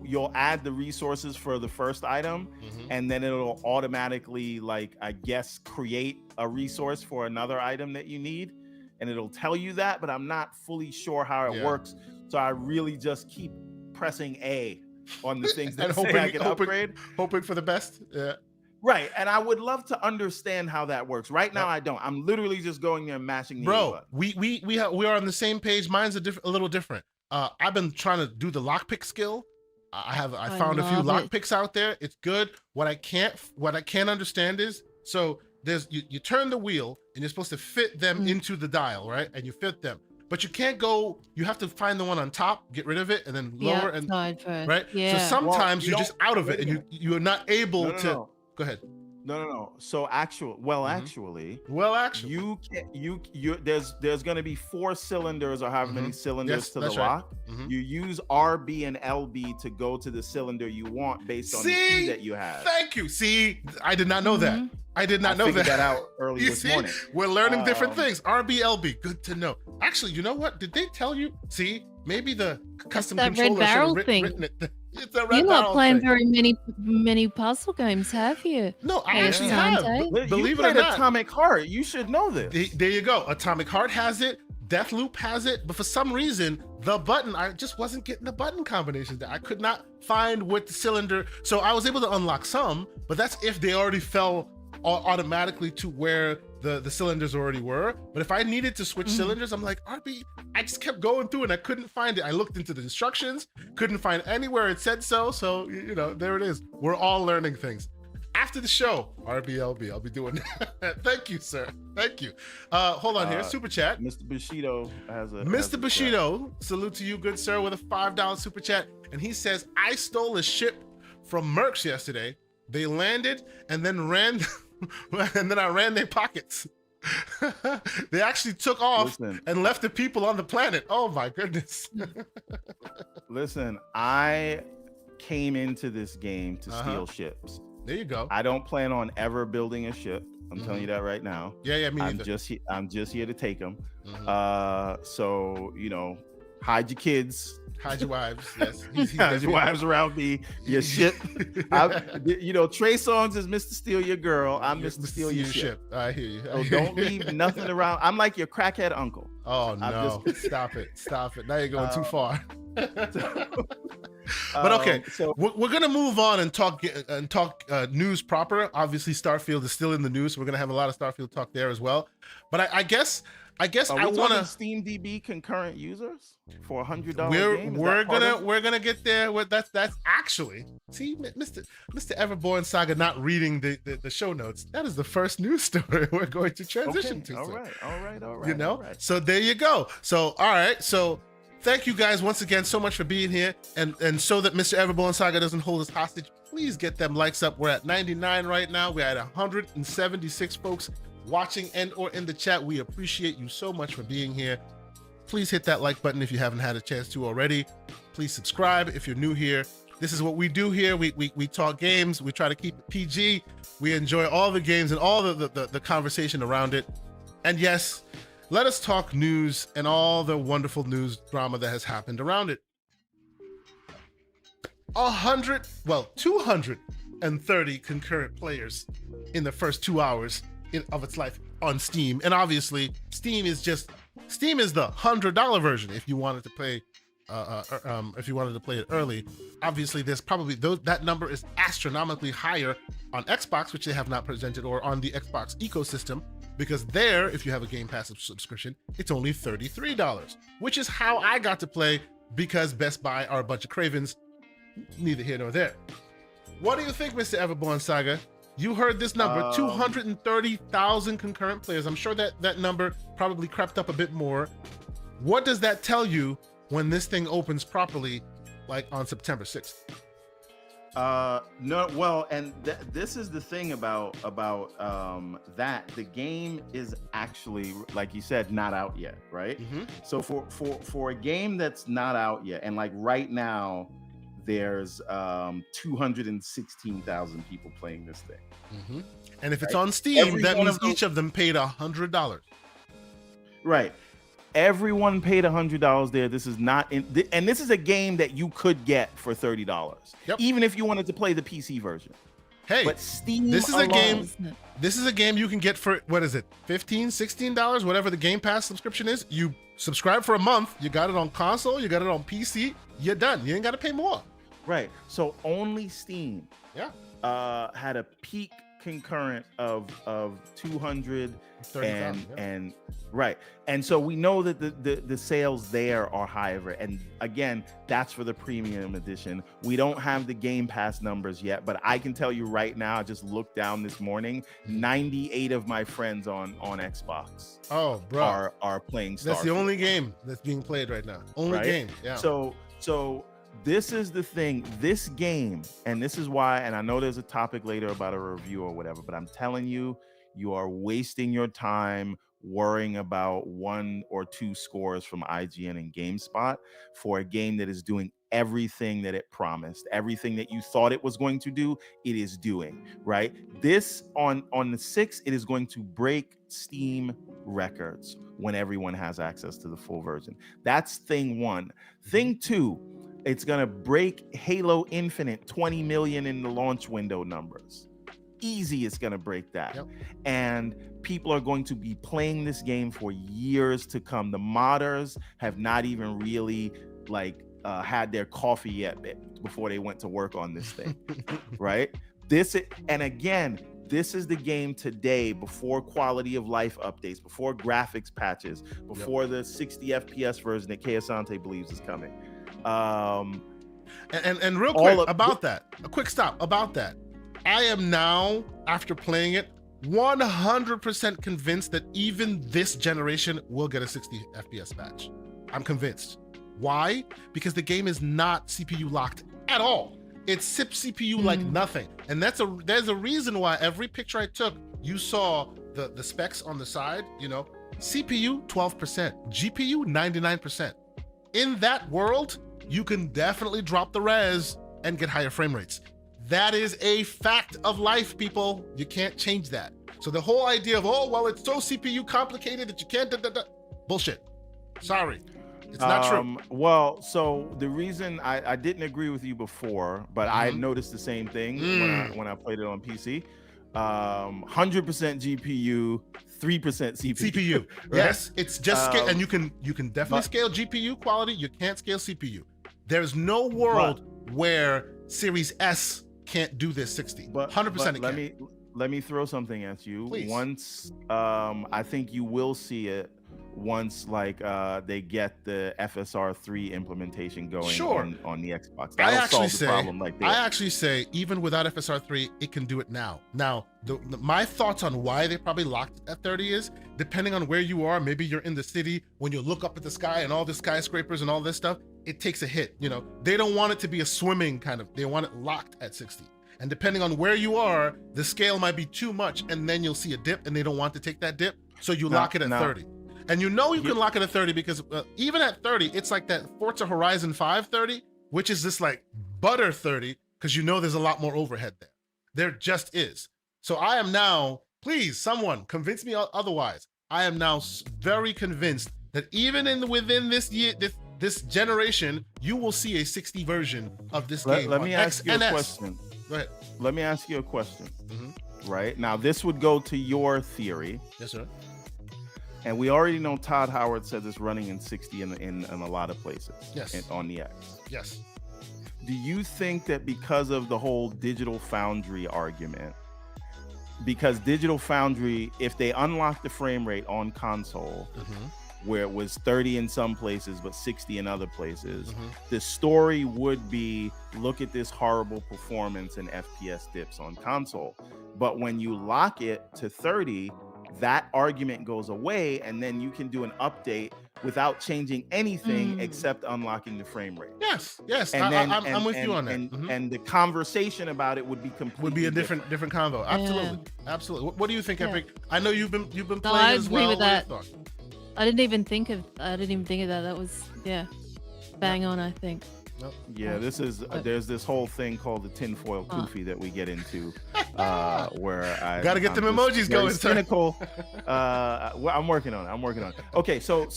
you'll add the resources for the first item, Mhm. and then it'll automatically, like, I guess, create a resource for another item that you need, and it'll tell you that, but I'm not fully sure how it Yeah. works. So I really just keep pressing A on the things that And say I can upgrade. hoping for the best. Yeah. Right, and I would love to understand how that works. Right now, I don't. I'm literally just going there and mashing the A Bro, button. we are on the same page. Mine's a little different. I've been trying to do the lockpick skill. I found a few love it. lockpicks out there. It's good. What I can't understand is, so you turn the wheel and you're supposed to fit them into the dial, right? And you fit them, but you can't go. You have to find the one on top, get rid of it, and then lower and side first. right. Yeah. So sometimes Well, you you're just out of wait it, a and you're not able to. No. Go ahead. No. So actually, Well, actually, you there's going to be 4 cylinders or however many cylinders Yes, to the that's right. lock. Mhm. You use RB and LB to go to the cylinder you want based on the key that you have. Thank you. See, I did not know that. Mhm. I did not know figured that. that out early You this see, morning. we're learning different Um, things. RBLB, good to know. Actually, you know what? Did they tell you? See, maybe the custom that red controller should barrel have thing. written it. It's a red You're not barrel playing thing. very many puzzle games, have you? No, I Hey, actually Asante. have. You Believe it or played not. Atomic Heart. You should know this. There you go. Atomic Heart has it. Deathloop has it. But for some reason, the button, I just wasn't getting the button combinations. I could not find what the cylinder. So I was able to unlock some, but that's if they already fell automatically to where the cylinders already were. But if I needed to switch cylinders, I'm like, RB, I just kept going through and I couldn't find it. I looked into the instructions, couldn't find anywhere it said so. So, there it is. We're all learning things. After the show, RBLB, I'll be doing that. Thank you, sir. Thank you. Hold on here. Super chat. Mr. Bushido has a Mr. Bushido, salute to you, good sir, with a $5 super chat. And he says, I stole a ship from Mercs yesterday. They landed and then ran, and then I ran their pockets. They actually took off and left the people on the planet. Oh my goodness. Listen, I came into this game to steal ships. There you go. I don't plan on ever building a ship. I'm telling you that right now. Yeah, me I'm neither. just here to take them. So hide your kids. Hide your wives. Yes. Hide your wives around me. Your ship. Trey Songz is Mr. Steal Your Girl. I'm Mr. Steal Your Ship. I hear you. So don't leave nothing around. I'm like your crackhead uncle. Oh no! Stop it! Now you're going too far. But okay, so we're gonna move on and talk news proper. Obviously, Starfield is still in the news, so we're gonna have a lot of Starfield talk there as well. But I guess I want to SteamDB concurrent users for $100. We're gonna get there. That's actually, see, Mr. Everborn Saga not reading the show notes. That is the first news story we're going to transition to. All right. So there you go. So all right. So thank you guys once again so much for being here, and so that Mr. Everborn Saga doesn't hold us hostage, please get them likes up. We're at 99 right now. We're at 176 folks watching and or in the chat. We appreciate you so much for being here. Please hit that like button if you haven't had a chance to already. Please subscribe if you're new here. This is what we do here. We talk games. We try to keep it PG. We enjoy all the games and all the conversation around it. And yes, let us talk news and all the wonderful news drama that has happened around it. 230 concurrent players in the first 2 hours of its life on Steam. And obviously, Steam is the $100 version if you wanted to play it early. Obviously, there's probably that number is astronomically higher on Xbox, which they have not presented, or on the Xbox ecosystem, because there, if you have a Game Pass subscription, it's only $33, which is how I got to play, because Best Buy are a bunch of cravens. Neither here nor there. What do you think, Mr. Everborn Saga? You heard this number, 230,000 concurrent players. I'm sure that number probably crept up a bit more. What does that tell you when this thing opens properly, like on September 6th? No, well, and this is the thing about that the game is actually, like you said, not out yet, right? So for a game that's not out yet, and like right now there's 216,000 people playing this thing. And if it's on Steam, that means each of them paid $100. Right. Everyone paid $100 there. This is not and this is a game that you could get for $30. Yep. Even if you wanted to play the PC version. Hey, but Steam this is alone, a game. This is a game you can get for, what is it, $15, $16, whatever the Game Pass subscription is. You subscribe for a month, you got it on console, you got it on PC, you're done. You ain't got to pay more. Right. So only Steam had a peak concurrent of 200 and right. And so we know that the sales there are higher. And again, that's for the premium edition. We don't have the Game Pass numbers yet, but I can tell you right now, I just looked down this morning, 98 of my friends on Xbox are playing Starfield. That's the only game that's being played right now. Only game. Yeah. So this is the thing, this game, and this is why, and I know there's a topic later about a review or whatever, but I'm telling you, you are wasting your time worrying about 1 or 2 scores from IGN and GameSpot for a game that is doing everything that it promised, everything that you thought it was going to do, it is doing, right? This on the 6th, it is going to break Steam records when everyone has access to the full version. That's thing one. Thing two, it's going to break Halo Infinite 20 million in the launch window numbers. Easy, it's going to break that. Yep. And people are going to be playing this game for years to come. The modders have not even really had their coffee yet before they went to work on this thing, right? This is the game today, before quality of life updates, before graphics patches, before the 60 FPS version that Kayasante believes is coming. And real quick about that, a quick stop about that. I am now, after playing it, 100% convinced that even this generation will get a 60 FPS patch. I'm convinced. Why? Because the game is not CPU locked at all. It sips CPU like nothing. And there's a reason why every picture I took, you saw the specs on the side, CPU 12%, GPU 99%. In that world, you can definitely drop the res and get higher frame rates. That is a fact of life, people. You can't change that. So the whole idea of, it's so CPU complicated that you can't, bullshit. Sorry. It's not true. Well, so the reason I didn't agree with you before, but I noticed the same thing when I played it on PC. 100% GPU, 3% CPU. Right? Yes, it's just scale, and you can definitely scale GPU quality. You can't scale CPU. There's no world where Series S can't do this 60. 100% it can. Let me throw something at you. Please. Once, I think you will see it once they get the FSR 3 implementation going on the Xbox. That'll solve the problem right there. I actually say, even without FSR 3, it can do it now. Now, my thoughts on why they probably locked at 30 is, depending on where you are, maybe you're in the city, when you look up at the sky and all the skyscrapers and all this stuff, it takes a hit. They don't want it to be a swimming kind of, they want it locked at 60. And depending on where you are, the scale might be too much, and then you'll see a dip, and they don't want to take that dip, so you lock it at 30. And you can lock it at 30 because even at 30, it's like that Forza Horizon 5 30, which is this like butter 30, because there's a lot more overhead there. There just is. So I am now, please, someone convince me otherwise. I am now very convinced that even within this year, this generation, you will see a 60 version of this game. Let me ask you a question. Go ahead. Let me ask you a question. Right now, this would go to your theory. Yes, sir. And we already know Todd Howard says it's running in 60 in a lot of places. Yes. On the X. Yes. Do you think that because of the whole Digital Foundry argument, because Digital Foundry, if they unlock the frame rate on console, where it was 30 in some places but 60 in other places, the story would be, look at this horrible performance and FPS dips on console. But when you lock it to 30, that argument goes away, and then you can do an update without changing anything except unlocking the frame rate. Yes, And then I'm with you on that. And the conversation about it would be completely Would be a different convo. Absolutely, absolutely. What do you think, Epic? I know you've been playing I as agree well. with What are your that. thoughts? I didn't even think of that. That was bang on, I think. Yeah, this is there's this whole thing called the tinfoil kufi that we get into, where I Gotta get them emojis going, sir. Cynical. Well, I'm working on it. Okay, so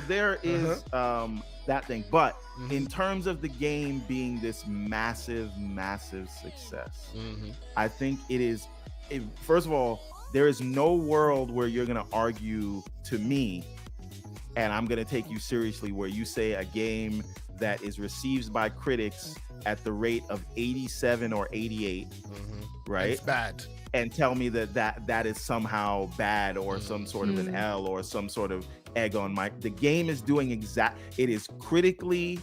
there is that thing, but in terms of the game being this massive success, I think it is. First of all, there is no world where you're gonna argue to me, and I'm gonna take you seriously, where you say a game that is received by critics at the rate of 87 or 88, right? It's bad. And tell me that is somehow bad or some sort of an L or some sort of egg on my. The game is doing it is critically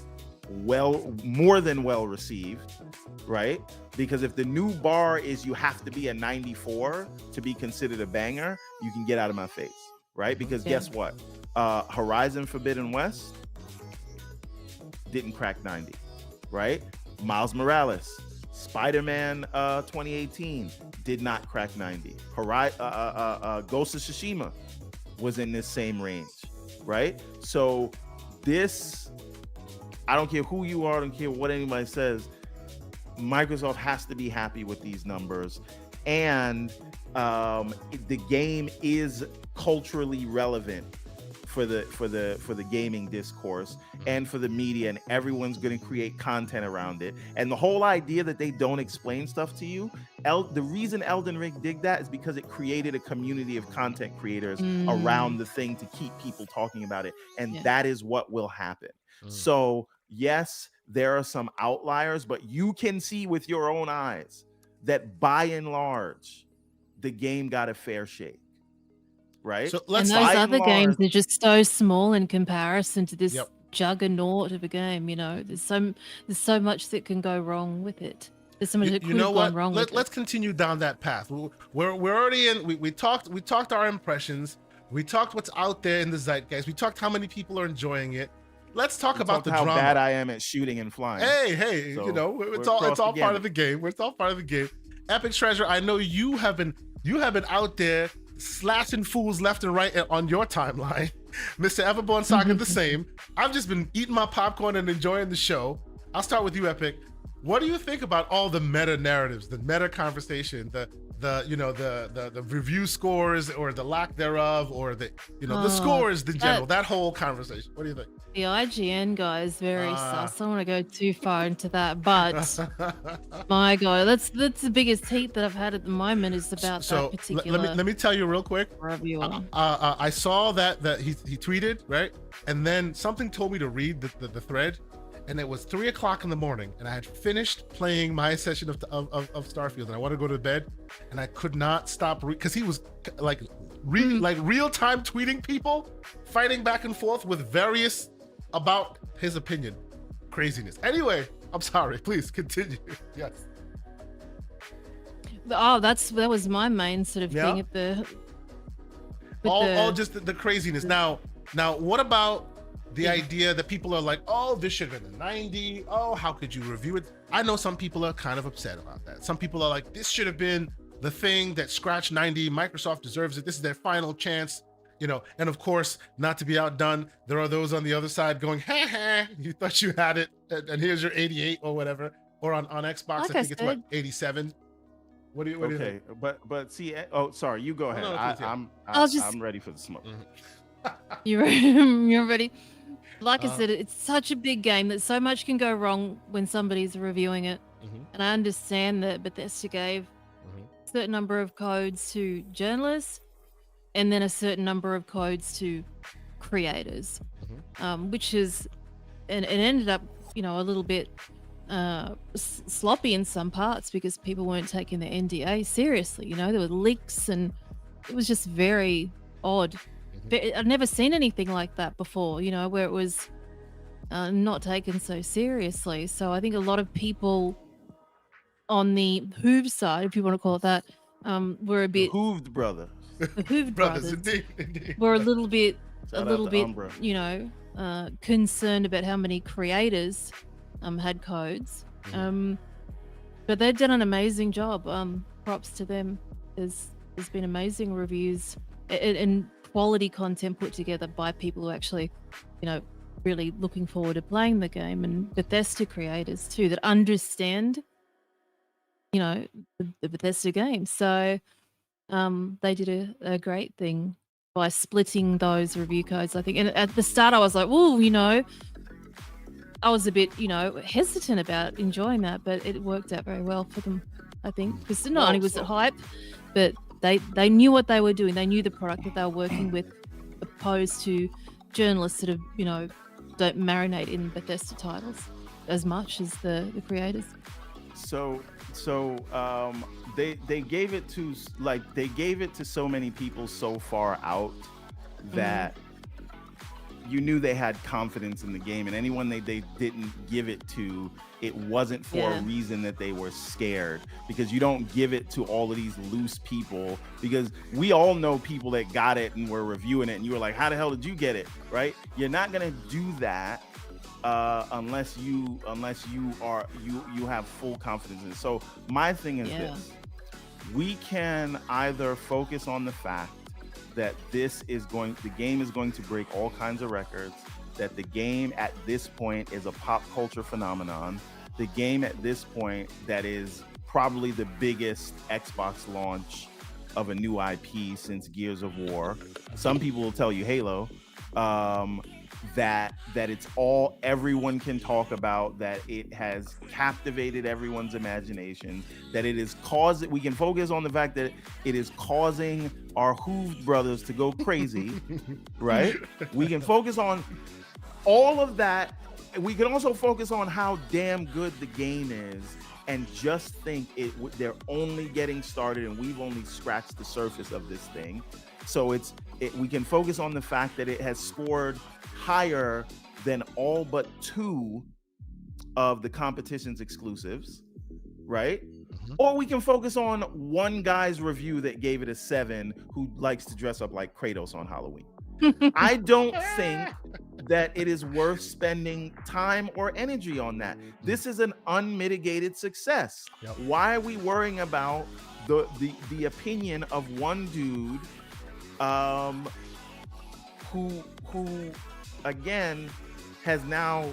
more than well received, right? Because if the new bar is you have to be a 94 to be considered a banger, you can get out of my face, right? Because guess what? Horizon Forbidden West didn't crack 90, right? Miles Morales, Spider-Man 2018 did not crack 90. Ghost of Tsushima was in this same range, right? So this, I don't care who you are, I don't care what anybody says, Microsoft has to be happy with these numbers, and the game is culturally relevant for the gaming discourse and for the media, and everyone's going to create content around it. And the whole idea that they don't explain stuff to you, the reason Elden Ring did that is because it created a community of content creators around the thing to keep people talking about it, and that is what will happen. So yes, there are some outliers, but you can see with your own eyes that by and large the game got a fair shake. Right. So And those other games are just so small in comparison to this Yep. juggernaut of a game. You know, there's so much that can go wrong with it. There's so much that You could know have what? gone wrong with Let's it. continue down that path. We're already in. We talked our impressions. We talked what's out there in the zeitgeist. We talked how many people are enjoying it. Let's talk about the how drama. bad I am at shooting and flying. Hey, So you know, we're it's all across the part of gamut. the game. It's all part of the game. EpicTreasure, I know you have been out there slashing fools left and right on your timeline. Mr. Everborn Saga the same. I've just been eating my popcorn and enjoying the show. I'll start with you, Epic. What do you think about all the meta narratives, the meta conversation, the review scores or the lack thereof, or the scores in general, that whole conversation? What do you think? The IGN guy is very sus. I don't want to go too far into that, but my God, that's the biggest heat that I've had at the moment is about that particular. Let me tell you real quick. Reviewer. I saw that he tweeted, right, and then something told me to read the thread, and it was 3 o'clock in the morning, and I had finished playing my session of Starfield, and I wanted to go to bed, and I could not stop because he was like real time tweeting people, fighting back and forth with various about his opinion. Craziness. Anyway, I'm sorry. Please continue. Yes. Oh, that was my main sort of thing at the. All just the craziness. Now, what about the idea that people are like, oh, this should have been a 90. Oh, how could you review it? I know some people are kind of upset about that. Some people are like, this should have been the thing that scratched 90. Microsoft deserves it. This is their final chance. You know, and of course, not to be outdone, there are those on the other side going, ha, you thought you had it, and here's your 88 or whatever. Or on Xbox, Like I think it's what, 87. What do you think? but see, sorry, you go ahead. No, I'm ready for the smoke. You're ready. Like I said, it's such a big game that so much can go wrong when somebody's reviewing it. And I understand that Bethesda gave a certain number of codes to journalists and then a certain number of codes to creators, which is, and it ended up, a little bit sloppy in some parts because people weren't taking the NDA seriously. There were leaks and it was just very odd. I've never seen anything like that before, where it was not taken so seriously. So I think a lot of people on the Hoove side, if you want to call it that, were a bit Hooved brothers. the Hooved Brothers, brothers indeed. were a little bit, Shout out to Umbra. you know, concerned about how many creators had codes. But they've done an amazing job. Props to them. There's been amazing reviews and quality content put together by people who actually, you know, really looking forward to playing the game, and Bethesda creators too that understand, you know, the Bethesda game. So they did a great thing by splitting those review codes, I think. And at the start I was like, oh, you know, I was a bit, you know, hesitant about enjoying that, but it worked out very well for them, I think, because not only was it hype, but they knew what they were doing. They knew the product that they were working with, opposed to journalists that have, you know, don't marinate in Bethesda titles as much as the creators. So they gave it to so many people so far out that you knew they had confidence in the game, and anyone they didn't give it to, it wasn't for a reason that they were scared, because you don't give it to all of these loose people, because we all know people that got it and were reviewing it and you were like, how the hell did you get it, right? You're not gonna do that unless you have full confidence in it. So my thing is this: we can either focus on the fact that the game is going to break all kinds of records, that the game at this point is a pop culture phenomenon, the game at this point that is probably the biggest Xbox launch of a new IP since Gears of War. Some people will tell you Halo. That it's all everyone can talk about, that it has captivated everyone's imagination, that it is we can focus on the fact that it is causing our Hooved brothers to go crazy, right? We can focus on all of that. We can also focus on how damn good the game is, and just think they're only getting started and we've only scratched the surface of this thing. So we can focus on the fact that it has scored higher than all but 2 of the competition's exclusives, right? Or we can focus on one guy's review that gave it a 7, who likes to dress up like Kratos on Halloween. I don't think that it is worth spending time or energy on that. This is an unmitigated success. Why are we worrying about the opinion of one dude who again has now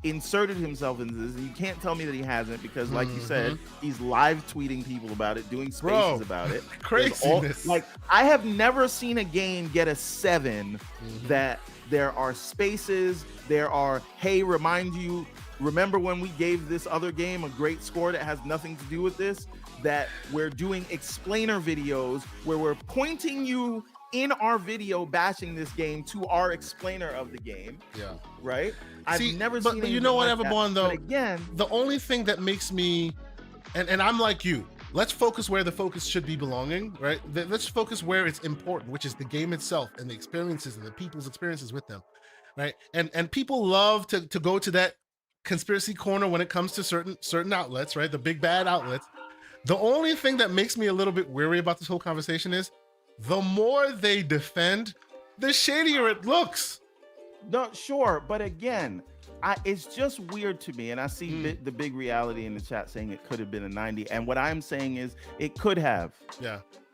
inserted himself into this? You can't tell me that he hasn't, because like you said, he's live tweeting people about it, doing spaces about it. Craziness. I have never seen a game get a 7 that there are spaces, there are, hey, remember when we gave this other game a great score that has nothing to do with this, that we're doing explainer videos where we're pointing you in our video bashing this game to our explainer of the game. Right? I've never seen but you know what, Everborn, though, again, the only thing that makes me, and I'm like you, let's focus where the focus should be belonging, right? Let's focus where it's important, which is the game itself and the experiences and the people's experiences with them, right? And people love to go to that conspiracy corner when it comes to certain outlets, right? The big bad outlets. The only thing that makes me a little bit weary about this whole conversation is the more they defend, the shadier it looks. No, sure, but again, it's just weird to me, and I see the big reality in the chat saying it could have been a 90, and what I'm saying is it could have.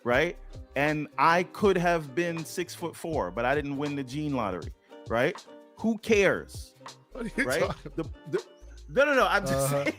Right? And I could have been 6'4", but I didn't win the gene lottery, right? Who cares? Right? No. I'm just saying.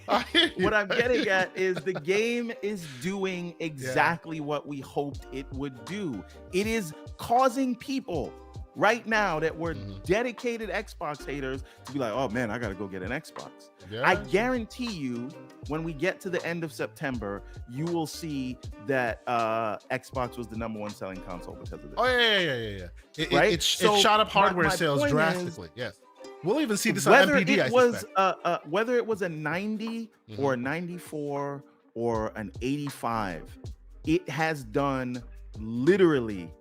What I'm getting at is the game is doing exactly what we hoped it would do. It is causing people right now that were dedicated Xbox haters to be like, oh man, I gotta go get an Xbox. I guarantee you, when we get to the end of September, you will see that Xbox was the #1 selling console because of this. Oh yeah. It shot up hardware sales drastically. Yes. We'll even see this on MPD, I suspect. Whether it was a 90 or a 94 or an 85, it has done literally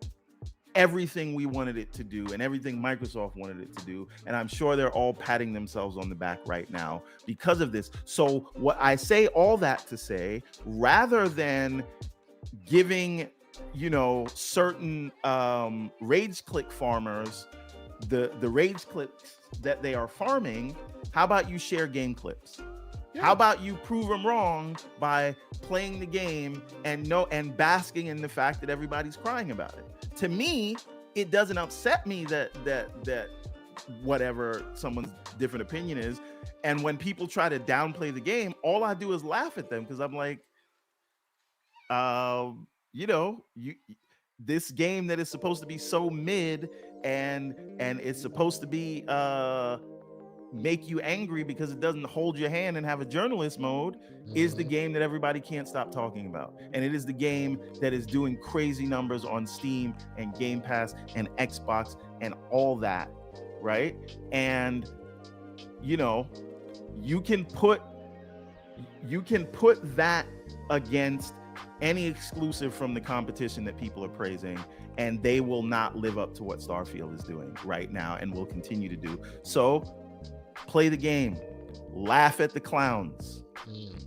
everything we wanted it to do and everything Microsoft wanted it to do. And I'm sure they're all patting themselves on the back right now because of this. So what I say all that to say, rather than giving certain rage click farmers, the rage clicks that they are farming, how about you share game clips? Yeah. How about you prove them wrong by playing the game and basking in the fact that everybody's crying about it? To me, it doesn't upset me that whatever someone's different opinion is. And when people try to downplay the game, all I do is laugh at them, because I'm like, this game that is supposed to be so mid and it's supposed to be make you angry because it doesn't hold your hand and have a journalist mode, is the game that everybody can't stop talking about. And it is the game that is doing crazy numbers on Steam and Game Pass and Xbox and all that, right? And you can put that against any exclusive from the competition that people are praising, and they will not live up to what Starfield is doing right now and will continue to do. So play the game, laugh at the clowns,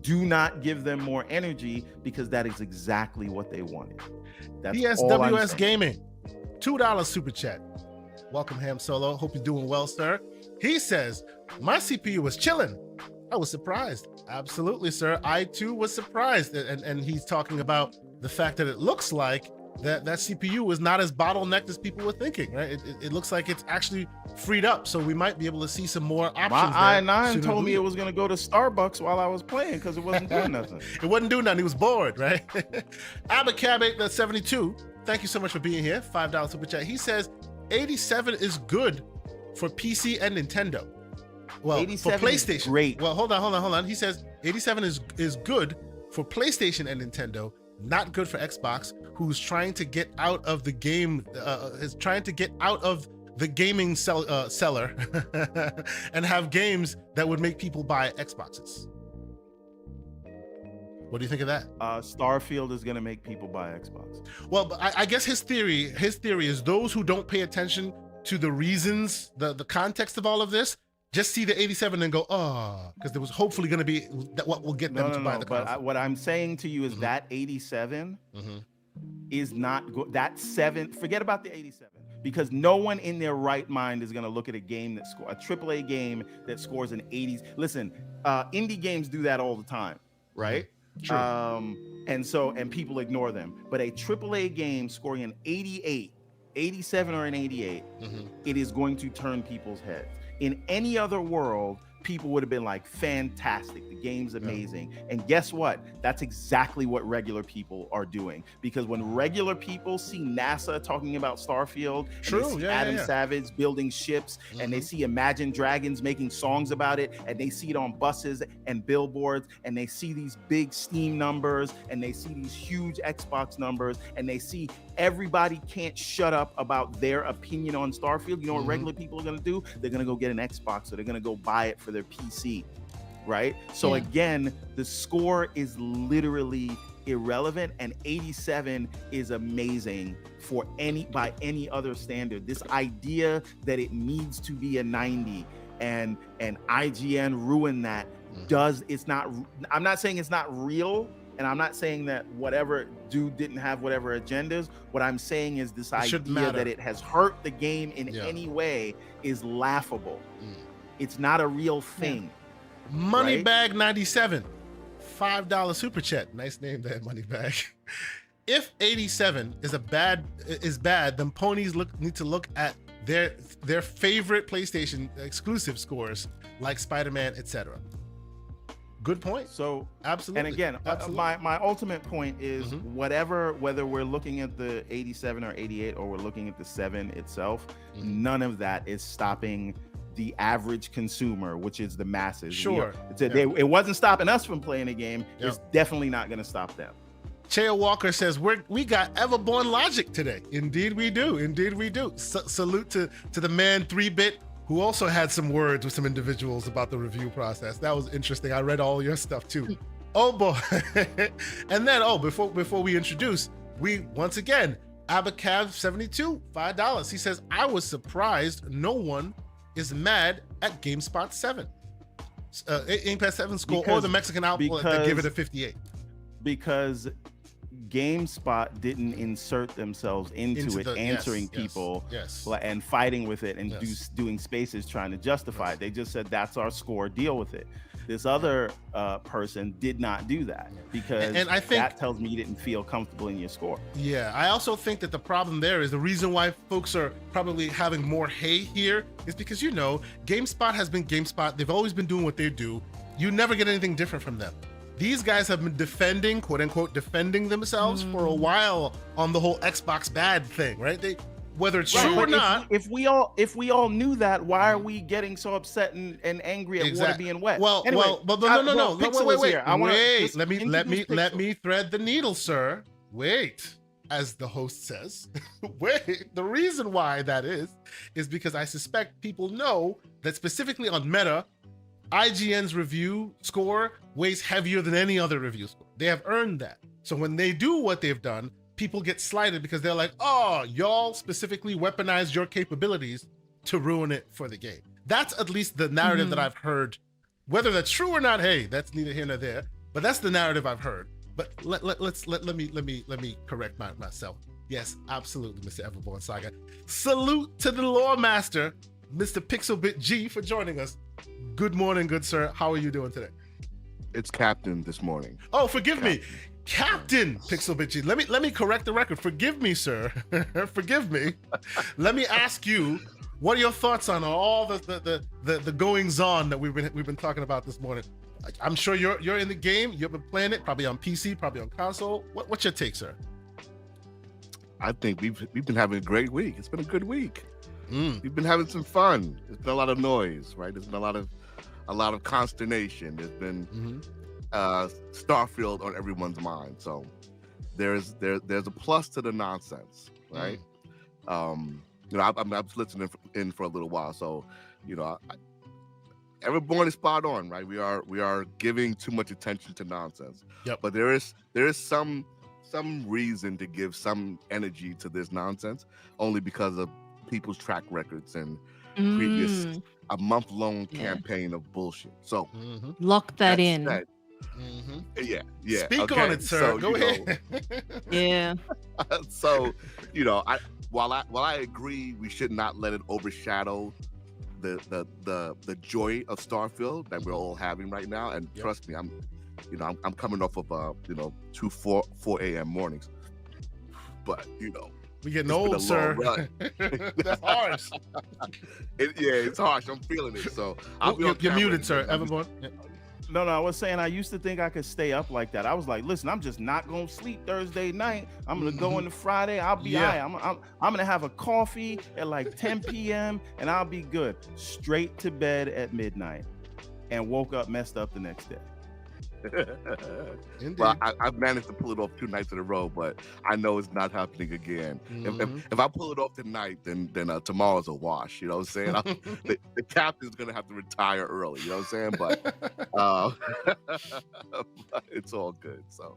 do not give them more energy, because that is exactly what they wanted. That's PSWS Gaming, $2 super chat. Welcome, Ham Solo. Hope you're doing well, sir. He says, my CPU was chilling. I was surprised. Absolutely, sir. I too was surprised. And he's talking about the fact that it looks like that CPU is not as bottlenecked as people were thinking, right? It looks like it's actually freed up, so we might be able to see some more options. My i9 told me it was going to go to Starbucks while I was playing because it wasn't doing nothing. It wasn't doing nothing. He was bored, right? Abacab 72, thank you so much for being here. $5 super chat. He says 87 is good for PC and Nintendo. Well, for PlayStation. Great. Well, hold on. He says 87 is good for PlayStation and Nintendo, not good for Xbox, who's trying to get out of the game, is trying to get out of the gaming seller and have games that would make people buy Xboxes. What do you think of that? Starfield is going to make people buy Xbox. Well, but I guess his theory is those who don't pay attention to the reasons, the context of all of this, just see the 87 and go, because there was hopefully going to be what will get them to buy the console. But what I'm saying to you is that 87 is not good. That 7, forget about the 87, because no one in their right mind is going to look at a game that a AAA game that scores an 80s. Listen, indie games do that all the time, right? True. And people ignore them. But a AAA game scoring an 88, 87 or an 88, it is going to turn people's heads. In any other world, people would have been like, fantastic, the game's amazing. Yeah. And guess what? That's exactly what regular people are doing. Because when regular people see NASA talking about Starfield, and they see Adam Savage building ships, and they see Imagine Dragons making songs about it, and they see it on buses and billboards, and they see these big Steam numbers, and they see these huge Xbox numbers, and they see everybody can't shut up about their opinion on Starfield. You know what regular people are going to do? They're going to go get an Xbox, or they're going to go buy it for their PC, right? So again, the score is literally irrelevant, and 87 is amazing by any other standard. This idea that it needs to be a 90 and IGN ruined that I'm not saying it's not real, and I'm not saying that whatever dude didn't have whatever agendas. What I'm saying is this idea that it has hurt the game in any way is laughable. It's not a real thing. Moneybag 97, $5 super chat. Nice name there, Moneybag. If 87 is bad, then ponies need to look at their favorite PlayStation exclusive scores like Spider-Man, etc. Good point. So absolutely. And again, my ultimate point is whether we're looking at the 87 or 88 or we're looking at the 7 itself, none of that is stopping the average consumer, which is the masses. Sure. It wasn't stopping us from playing a game. It's definitely not going to stop them. Chea Walker says we got Everborn logic today. Indeed we do. Indeed we do. Salute to the man 3-bit, who also had some words with some individuals about the review process. That was interesting. I read all your stuff too. Oh boy. And then, before we introduce, once again, Abacab 72, $5. He says, I was surprised no one is mad at GameSpot 7. Game Pass 7 score or the Mexican output that give it a 58. Because GameSpot didn't insert themselves into it, answering people and fighting with it and doing spaces trying to justify it. They just said, that's our score, deal with it. This other person did not do that because and I think that tells me you didn't feel comfortable in your score. Yeah, I also think that the problem there is the reason why folks are probably having more hay here is because, you know, GameSpot has been GameSpot. They've always been doing what they do. You never get anything different from them. These guys have been defending, quote unquote, defending themselves for a while on the whole Xbox bad thing, right? Whether it's true or not. If we all knew that, why are we getting so upset and angry at water being wet? Well, anyway, but no. Wait. Let me thread the needle, sir. Wait, as the host says. Wait. The reason why that is because I suspect people know that specifically on Meta, IGN's review score weighs heavier than any other review score. They have earned that. So when they do what they've done, people get slighted because they're like, oh, y'all specifically weaponized your capabilities to ruin it for the game. That's at least the narrative that I've heard. Whether that's true or not, hey, that's neither here nor there. But that's the narrative I've heard. But let me correct myself. Yes, absolutely, Mr. Everborn Saga. Salute to the lore master, Mr. Pixelbit G, for joining us. Good morning, good sir. How are you doing today? It's Captain this morning. Oh, forgive me. Captain Pixelbit G. Let me correct the record. Forgive me, sir. Forgive me. Let me ask you, what are your thoughts on all the goings on that we've been talking about this morning? I'm sure you're in the game. You've been playing it, probably on PC, probably on console. What's your take, sir? I think we've been having a great week. It's been a good week. We've been having some fun. There's been a lot of noise, right? There's been a lot of consternation. There's been Starfield on everyone's mind. So there's a plus to the nonsense, right? You know, I was listening in for a little while, so you know, everyone is spot on, right? We are giving too much attention to nonsense. Yep. But there is some reason to give some energy to this nonsense, only because of people's track records and previous a month-long campaign of bullshit. So lock that in. Yeah. Speak on it, sir. So, go ahead. Yeah. So, you know, while I agree we should not let it overshadow the joy of Starfield that we're all having right now, and trust me, I'm coming off of 2 4 a.m. mornings, but you know. We getting old, sir. That's harsh. It's harsh. I'm feeling it. So you're muted, sir. Everborn. No, I was saying I used to think I could stay up like that. I was like, listen, I'm just not gonna sleep Thursday night. I'm gonna go into Friday. I'll be all right. I'm gonna have a coffee at like 10 p.m. and I'll be good. Straight to bed at midnight, and woke up messed up the next day. Well, I've managed to pull it off 2 nights in a row, but I know it's not happening again. If I pull it off tonight, then tomorrow's a wash. You know what I'm saying? The captain's gonna have to retire early. You know what I'm saying? But it's all good. So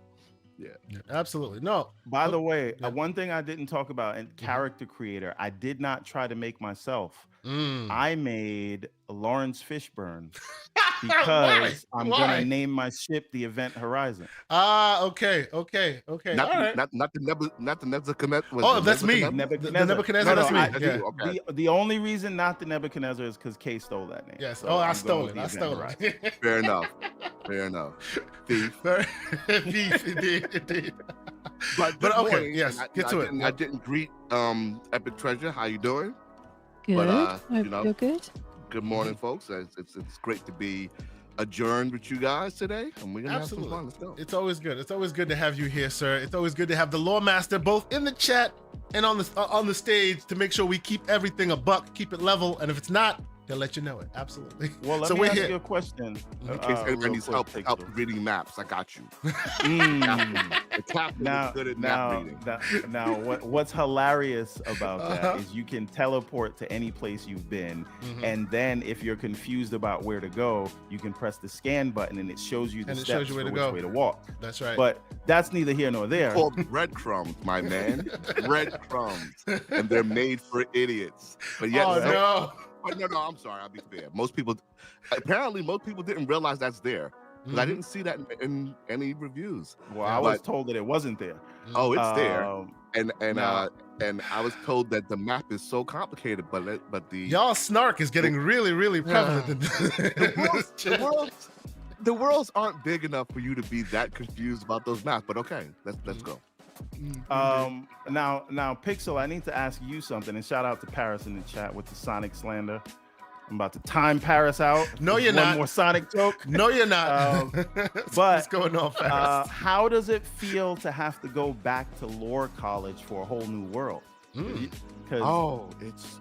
yeah, absolutely. No. By the way, one thing I didn't talk about in character creator, I did not try to make myself. I made Lawrence Fishburne because I'm gonna name my ship the Event Horizon. Okay. Not the Nebuchadnezzar. Oh, that's me. The Nebuchadnezzar. That's me. Okay. The only reason not the Nebuchadnezzar is because Kay stole that name. Yes. So I stole it. Fair enough. Thief. Thief, indeed. But okay. Morning, yes. Get to it. Mm-hmm. I didn't greet EpicTreasure. How you doing? Good. But, you're good. Good morning, folks. It's great to be adjourned with you guys today, and we're gonna have some fun. Let's go. It's always good. It's always good to have you here, sir. It's always good to have the lore master both in the chat and on the stage to make sure we keep everything a buck, keep it level, and if it's not, they'll let you know it. Absolutely. Well, let me ask you a question. In case anybody needs help reading maps, I got you. The captain is good at map reading. Now, what's hilarious about that is you can teleport to any place you've been, and then if you're confused about where to go, you can press the scan button and it shows you the steps for which way to walk. That's right. But that's neither here nor there. It's called breadcrumbs, my man. Breadcrumbs, and they're made for idiots. But yet, no. No, I'm sorry. I'll be fair. Most people didn't realize that's there. because I didn't see that in any reviews. Well, I was told that it wasn't there. Oh, it's there, and now- and I was told that the map is so complicated, but the Y'all snark is getting really, really prevalent. in this chat. the worlds aren't big enough for you to be that confused about those maps. But okay, let's go. Now, Pixel, I need to ask you something, and shout out to Paris in the chat with the Sonic slander. I'm about to time Paris out. No, you're One not. more Sonic joke. No, you're not. But what's going on, Paris? how does it feel to have to go back to lore college for a whole new world? It's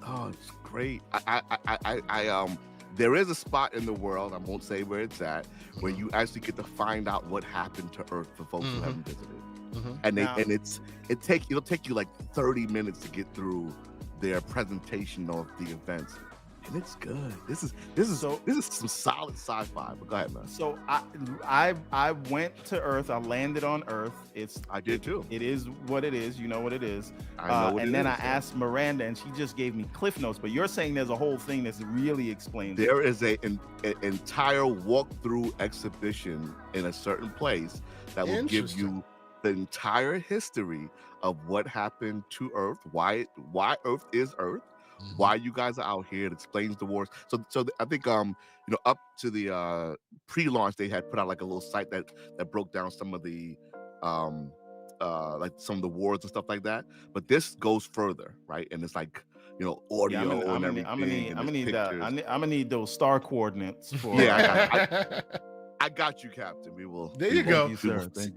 great. I there is a spot in the world, I won't say where it's at, where you actually get to find out what happened to Earth for folks who haven't visited. And it'll take you like 30 minutes to get through their presentation of the events. And it's good. This is some solid sci-fi. But go ahead, man. So I went to Earth. I landed on Earth. I did too. It is what it is. You know what it is. I know what it and then is, I asked Miranda, and she just gave me cliff notes. But you're saying there's a whole thing that's really explained. There is an entire walkthrough exhibition in a certain place that will give you the entire history of what happened to Earth, why Earth is Earth. Why you guys are out here. It explains the wars. So I think up to the pre-launch, they had put out like a little site that broke down some of the like some of the wars and stuff like that. But this goes further, right? And it's like audio and everything. I'm gonna need those star coordinates for. Yeah, I got you, Captain. We will. There you go.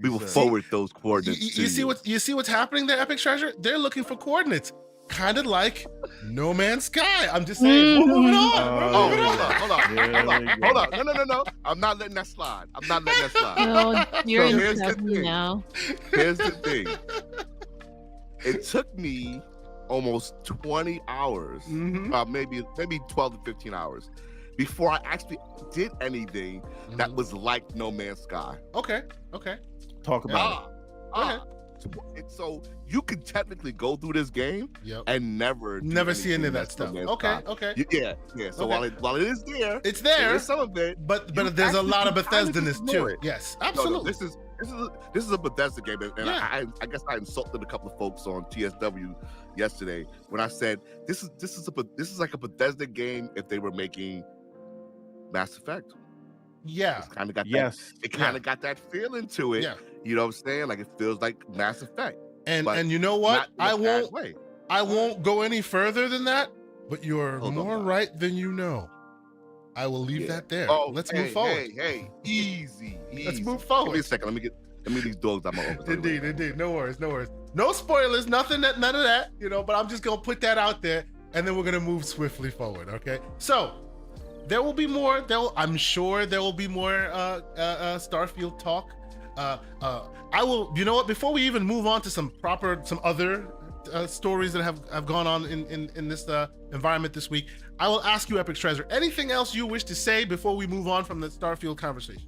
We will forward those coordinates. You see what's happening there, EpicTreasure? They're looking for coordinates. Kind of like No Man's Sky. I'm just saying, we're moving on. Hold on. No. I'm not letting that slide. Oh, you're in me now. Here's the thing. It took me almost 20 hours, maybe 12 to 15 hours, before I actually did anything that was like No Man's Sky. Okay. Talk about it. So you could technically go through this game and never see any of that stuff. Okay. Yeah. So while it is there, it's there. There is some of it, but there's a lot of Bethesda-ness too. Yes, absolutely. No, this is a Bethesda game, and I guess I insulted a couple of folks on TSW yesterday when I said this is like a Bethesda game if they were making Mass Effect. Yeah, it's kind of got it kind of got that feeling to it. Yeah. You know what I'm saying? Like it feels like Mass Effect. And you know what? I won't go any further than that, but you're more right than you know. I will leave that there. Let's move forward. Hey, easy. Let's move forward. Give me a second. Let me these dogs out my office. Indeed. No worries. No spoilers, none of that, but I'm just gonna put that out there and then we're gonna move swiftly forward. Okay. So there will be more. I'm sure there will be more Starfield talk. I will. You know what? Before we even move on to some other stories that have gone on in this environment this week, I will ask you, EpicTreasure, anything else you wish to say before we move on from the Starfield conversation?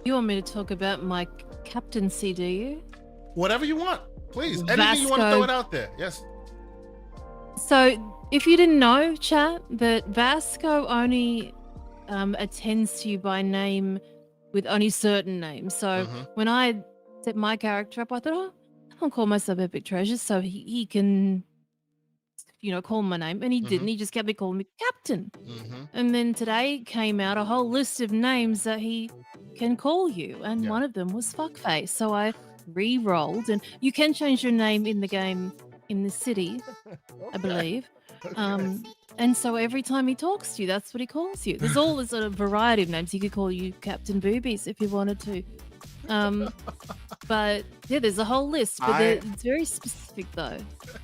You want me to talk about my captaincy, do you? Whatever you want, please. Anything you want to throw it out there. Yes. So, if you didn't know, chat, that Vasco only attends to you by name with only certain names. So when I set my character up, I thought, I'll call myself EpicTreasure so he can, call my name. And he didn't. He just kept calling me Captain. And then today came out a whole list of names that he can call you. And one of them was Fuckface. So I re-rolled. And you can change your name in the game in the city, I believe. And so every time he talks to you, that's what he calls you. There's all this sort of variety of names. He could call you Captain Boobies if you wanted to. But yeah, there's a whole list, but it's very specific though.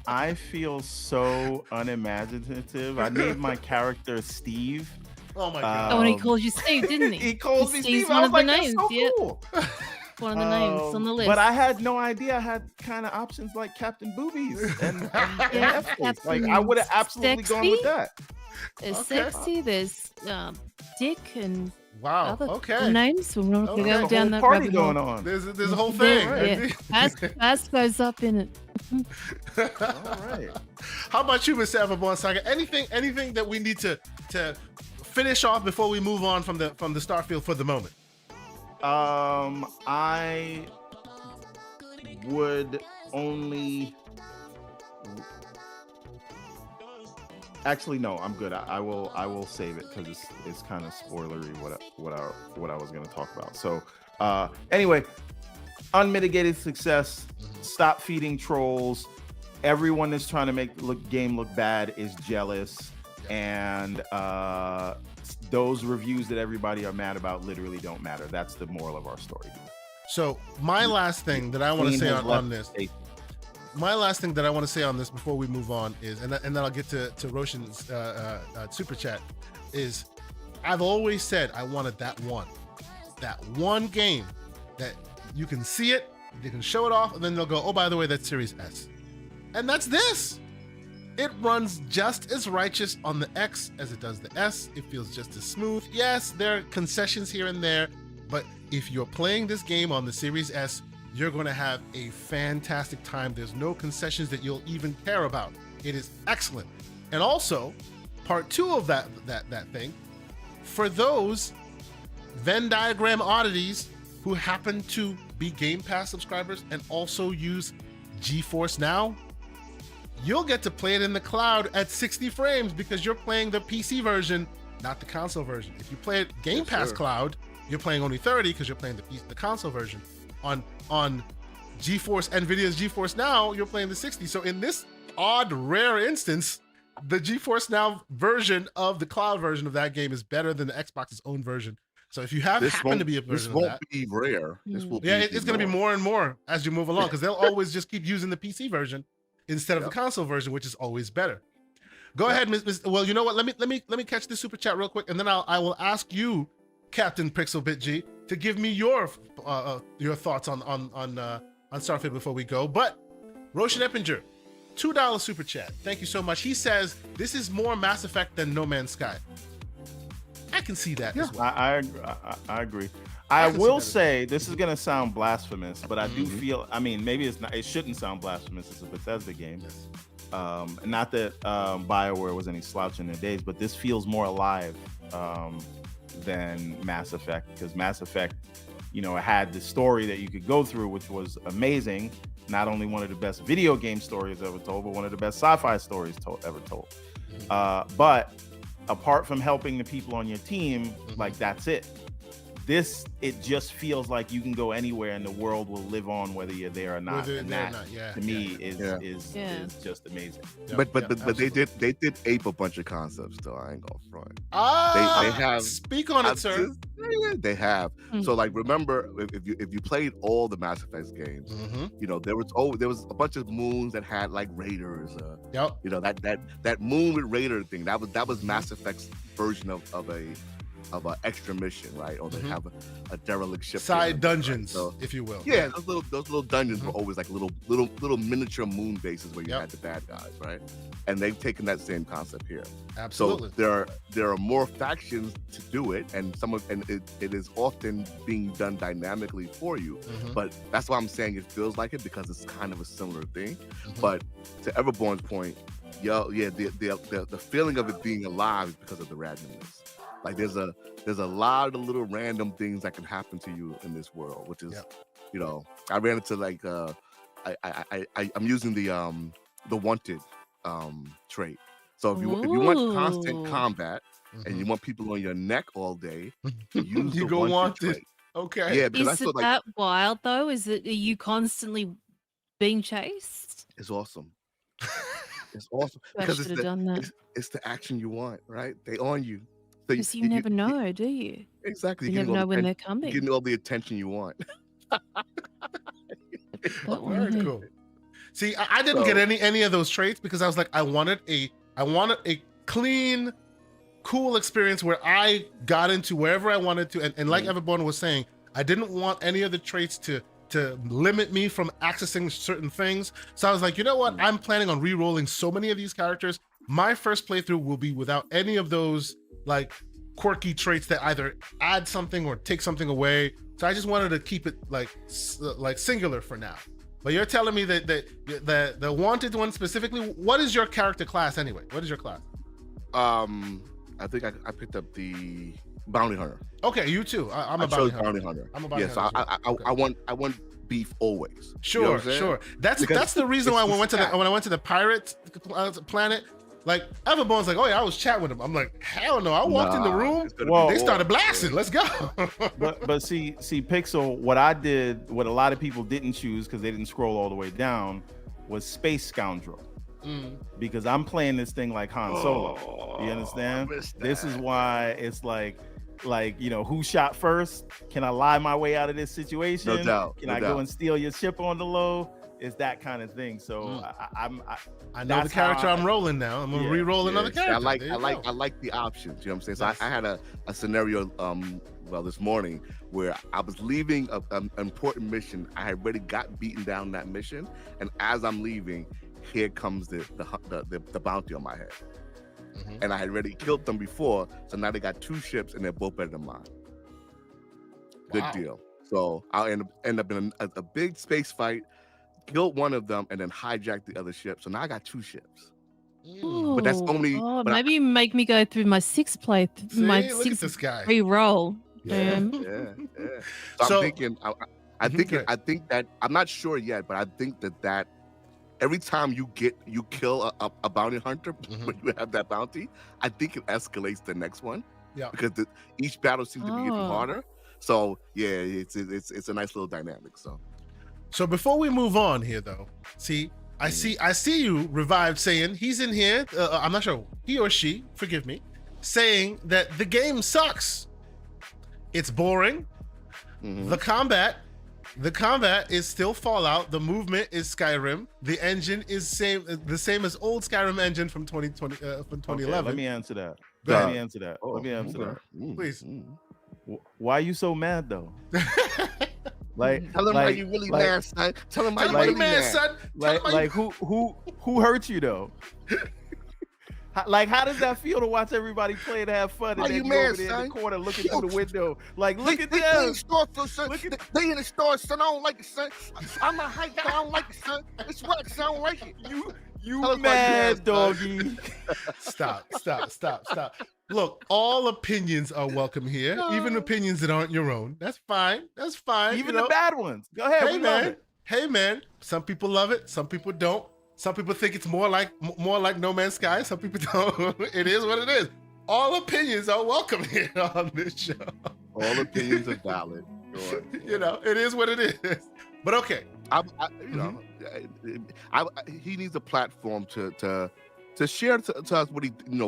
I feel so unimaginative. I named my character Steve. Oh my god! And he called you Steve, didn't he? He calls me Steve's Steve. one I was of like, the names. That's so cool. One of the names on the list. But I had no idea I had kind of options like Captain Boobies and F-Face. Like I would have absolutely gone with that. There's Sexy, there's Dick, and wow, other names. We're not going to go down that party rabbit going hole. on. There's a whole thing. Yeah. Vasco's up in it. All right. How about you, Mr. Everborn Saga? Anything that we need to finish off before we move on from the Starfield for the moment? I would only. Actually, no, I'm good. I will save it because it's kind of spoilery what I was going to talk about. So anyway, unmitigated success. Stop feeding trolls. Everyone that's trying to make the game look bad is jealous, and those reviews that everybody are mad about literally don't matter. That's the moral of our story. So my last thing that I want to say on this. My last thing that I want to say on this before we move on is, and then I'll get to Roshan's super chat, is I've always said I wanted that one game that you can see it, you can show it off, and then they'll go, oh, by the way, that's Series S. And that's this. It runs just as righteous on the X as it does the S. It feels just as smooth. Yes, there are concessions here and there, but if you're playing this game on the Series S, you're going to have a fantastic time. There's no concessions that you'll even care about. It is excellent. And also, part 2 of that thing, for those Venn diagram oddities who happen to be Game Pass subscribers and also use GeForce Now, you'll get to play it in the cloud at 60 frames because you're playing the PC version, not the console version. If you play it Game Pass Cloud, you're playing only 30 because you're playing the console version. On GeForce, NVIDIA's GeForce Now, you're playing the 60. So in this odd, rare instance, the GeForce Now version of the cloud version of that game is better than the Xbox's own version. So if you happen to be a version of that, this won't be rare. This will it's going to be more and more as you move along because they'll always just keep using the PC version instead of the console version, which is always better. Go ahead, Ms. Well, you know what? Let me catch this super chat real quick, and then I will ask you, Captain Pixelbit G, to give me your thoughts on Starfield before we go. But Roshan Eppinger, $2 super chat. Thank you so much. He says this is more Mass Effect than No Man's Sky. I can see that as well. I agree. I will say this is gonna sound blasphemous, but I do feel. I mean, maybe it's not. It shouldn't sound blasphemous. It's a Bethesda game. Yes. Not that BioWare was any slouch in their days, but this feels more alive than Mass Effect, because Mass Effect, it had the story that you could go through, which was amazing. Not only one of the best video game stories ever told, but one of the best sci-fi stories ever told. But apart from helping the people on your team, like that's it. This, it just feels like you can go anywhere and the world will live on whether you're there or not. And that, to me, is just amazing. But they did ape a bunch of concepts though. I ain't gonna front. They have speak on it, sir. They have. So like, remember if you played all the Mass Effect games, there was a bunch of moons that had like raiders. That moon with raider thing. That was Mass Effect's version of an extra mission, right? Or they have a derelict ship. Side dungeons, right? So, if you will. Yeah, those little dungeons were always like little miniature moon bases where you had the bad guys, right? And they've taken that same concept here. Absolutely. So there are more factions to do it, and it is often being done dynamically for you. But that's why I'm saying it feels like it, because it's kind of a similar thing. But to Everborn's point, the feeling of it being alive is because of the randomness. Like there's a lot of little random things that can happen to you in this world, which is, I ran into like I'm using the wanted trait. So if you want constant combat and you want people on your neck all day, use you the go wanted. Trait. Okay. Yeah, because Is it that wild though? Are you constantly being chased? It's awesome. It's awesome because it's the action you want, right? They on you. Because you never know, do you? Exactly. You never know when they're coming. You're getting all the attention you want. Very cool. See, I didn't get any of those traits because I was like, I wanted a clean, cool experience where I got into wherever I wanted to, and like Everborn was saying, I didn't want any of the traits to limit me from accessing certain things. So I was like, you know what? I'm planning on re-rolling so many of these characters. My first playthrough will be without any of those like quirky traits that either add something or take something away. So I just wanted to keep it like singular for now. But you're telling me that the wanted one specifically, what is your character class anyway? What is your class? I I think I picked up the Bounty Hunter. Okay, you too. I'm a chose bounty hunter. Bounty Hunter. I'm a bounty So hunter. I want beef always. Sure, You know what I'm saying? sure. That's Because the reason why it's when I went to the stack. pirate planet, like Everbone's like, oh yeah, I was chatting with him. I'm like, hell no. I walked in the room. It's gonna Whoa. be They started blasting. Let's go. But see, Pixel, what I did, what a lot of people didn't choose because they didn't scroll all the way down, was Space Scoundrel. Because I'm playing this thing like Han Solo. You understand? This is why it's like, who shot first? Can I lie my way out of this situation? No doubt. Can I go and steal your ship on the low? It's that kind of thing. So I know the character I'm rolling now. I'm gonna re-roll another character. I like the options. You know what I'm saying? So I had a scenario this morning where I was leaving an important mission. I had already got beaten down that mission, and as I'm leaving, here comes the bounty on my head. And I had already killed them before, so now they got 2 ships and they're both better than mine. Good deal. So I'll end up in a big space fight, killed one of them, and then hijacked the other ship. So now I got 2 ships. But that's only. Oh, but maybe you make me go through my 6 See, look at this guy. re-roll. Yeah. So I'm thinking. I think that I'm not sure yet, but I think that every time you kill a bounty hunter when you have that bounty, I think it escalates the next one. Yeah. Because each battle seems to be getting harder. So yeah, it's a nice little dynamic. So before we move on here, though, I see you revived saying he's in here. I'm not sure he or she, forgive me, saying that the game sucks. It's boring. The combat is still Fallout. The movement is Skyrim. The engine is the same as old Skyrim engine from 2020 from 2011. Okay, let me answer that. Please. Why are you so mad though? Tell him how you really mad, son. Tell him how you really mad, son. Who hurt you though? How does that feel to watch everybody play and have fun and then you over there in the corner looking through the window? Like, look at them. They in Starfield, son. They in the store, son. I don't like it, son. I'm a hype guy. I don't like it, son. It's whack, son. I don't like it. You mad, doggy. Stop. Look, all opinions are welcome here, even opinions that aren't your own. That's fine. Even the bad ones. Go ahead. Hey, man. Some people love it. Some people don't. Some people think it's more like No Man's Sky. Some people don't. It is what it is. All opinions are welcome here on this show. All opinions are valid. Sure. It is what it is. But okay. He needs a platform to share to us what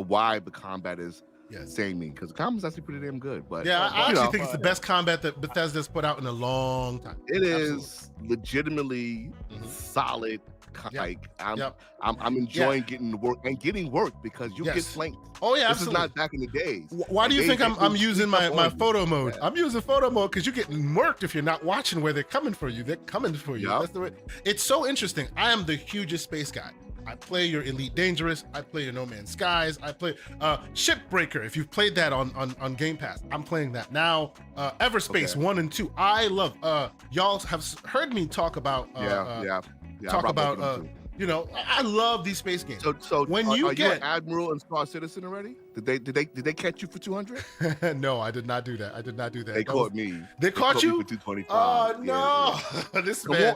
why the combat is samey, because the combat's actually pretty damn good. But yeah, I actually think it's the best combat that Bethesda's put out in a long time. It is legitimately solid. Like I'm enjoying getting work because you get flanked. Oh yeah, this absolutely. is not back in the days. Why do you think I'm using my photo mode? I'm using photo mode because you're getting murked if you're not watching where they're coming for you. They're coming for you. That's the way. It's so interesting. I am the hugest space guy. I play your Elite Dangerous. I play your No Man's Skies. I play Shipbreaker. If you've played that on Game Pass, I'm playing that now. Everspace 1 and 2. I love. Y'all have heard me talk about. Talk about. I love these space games. So when you get an Admiral and Star Citizen already? Did they catch you for 200? No, I did not do that. They caught me. They caught you for 225. Oh no! This man.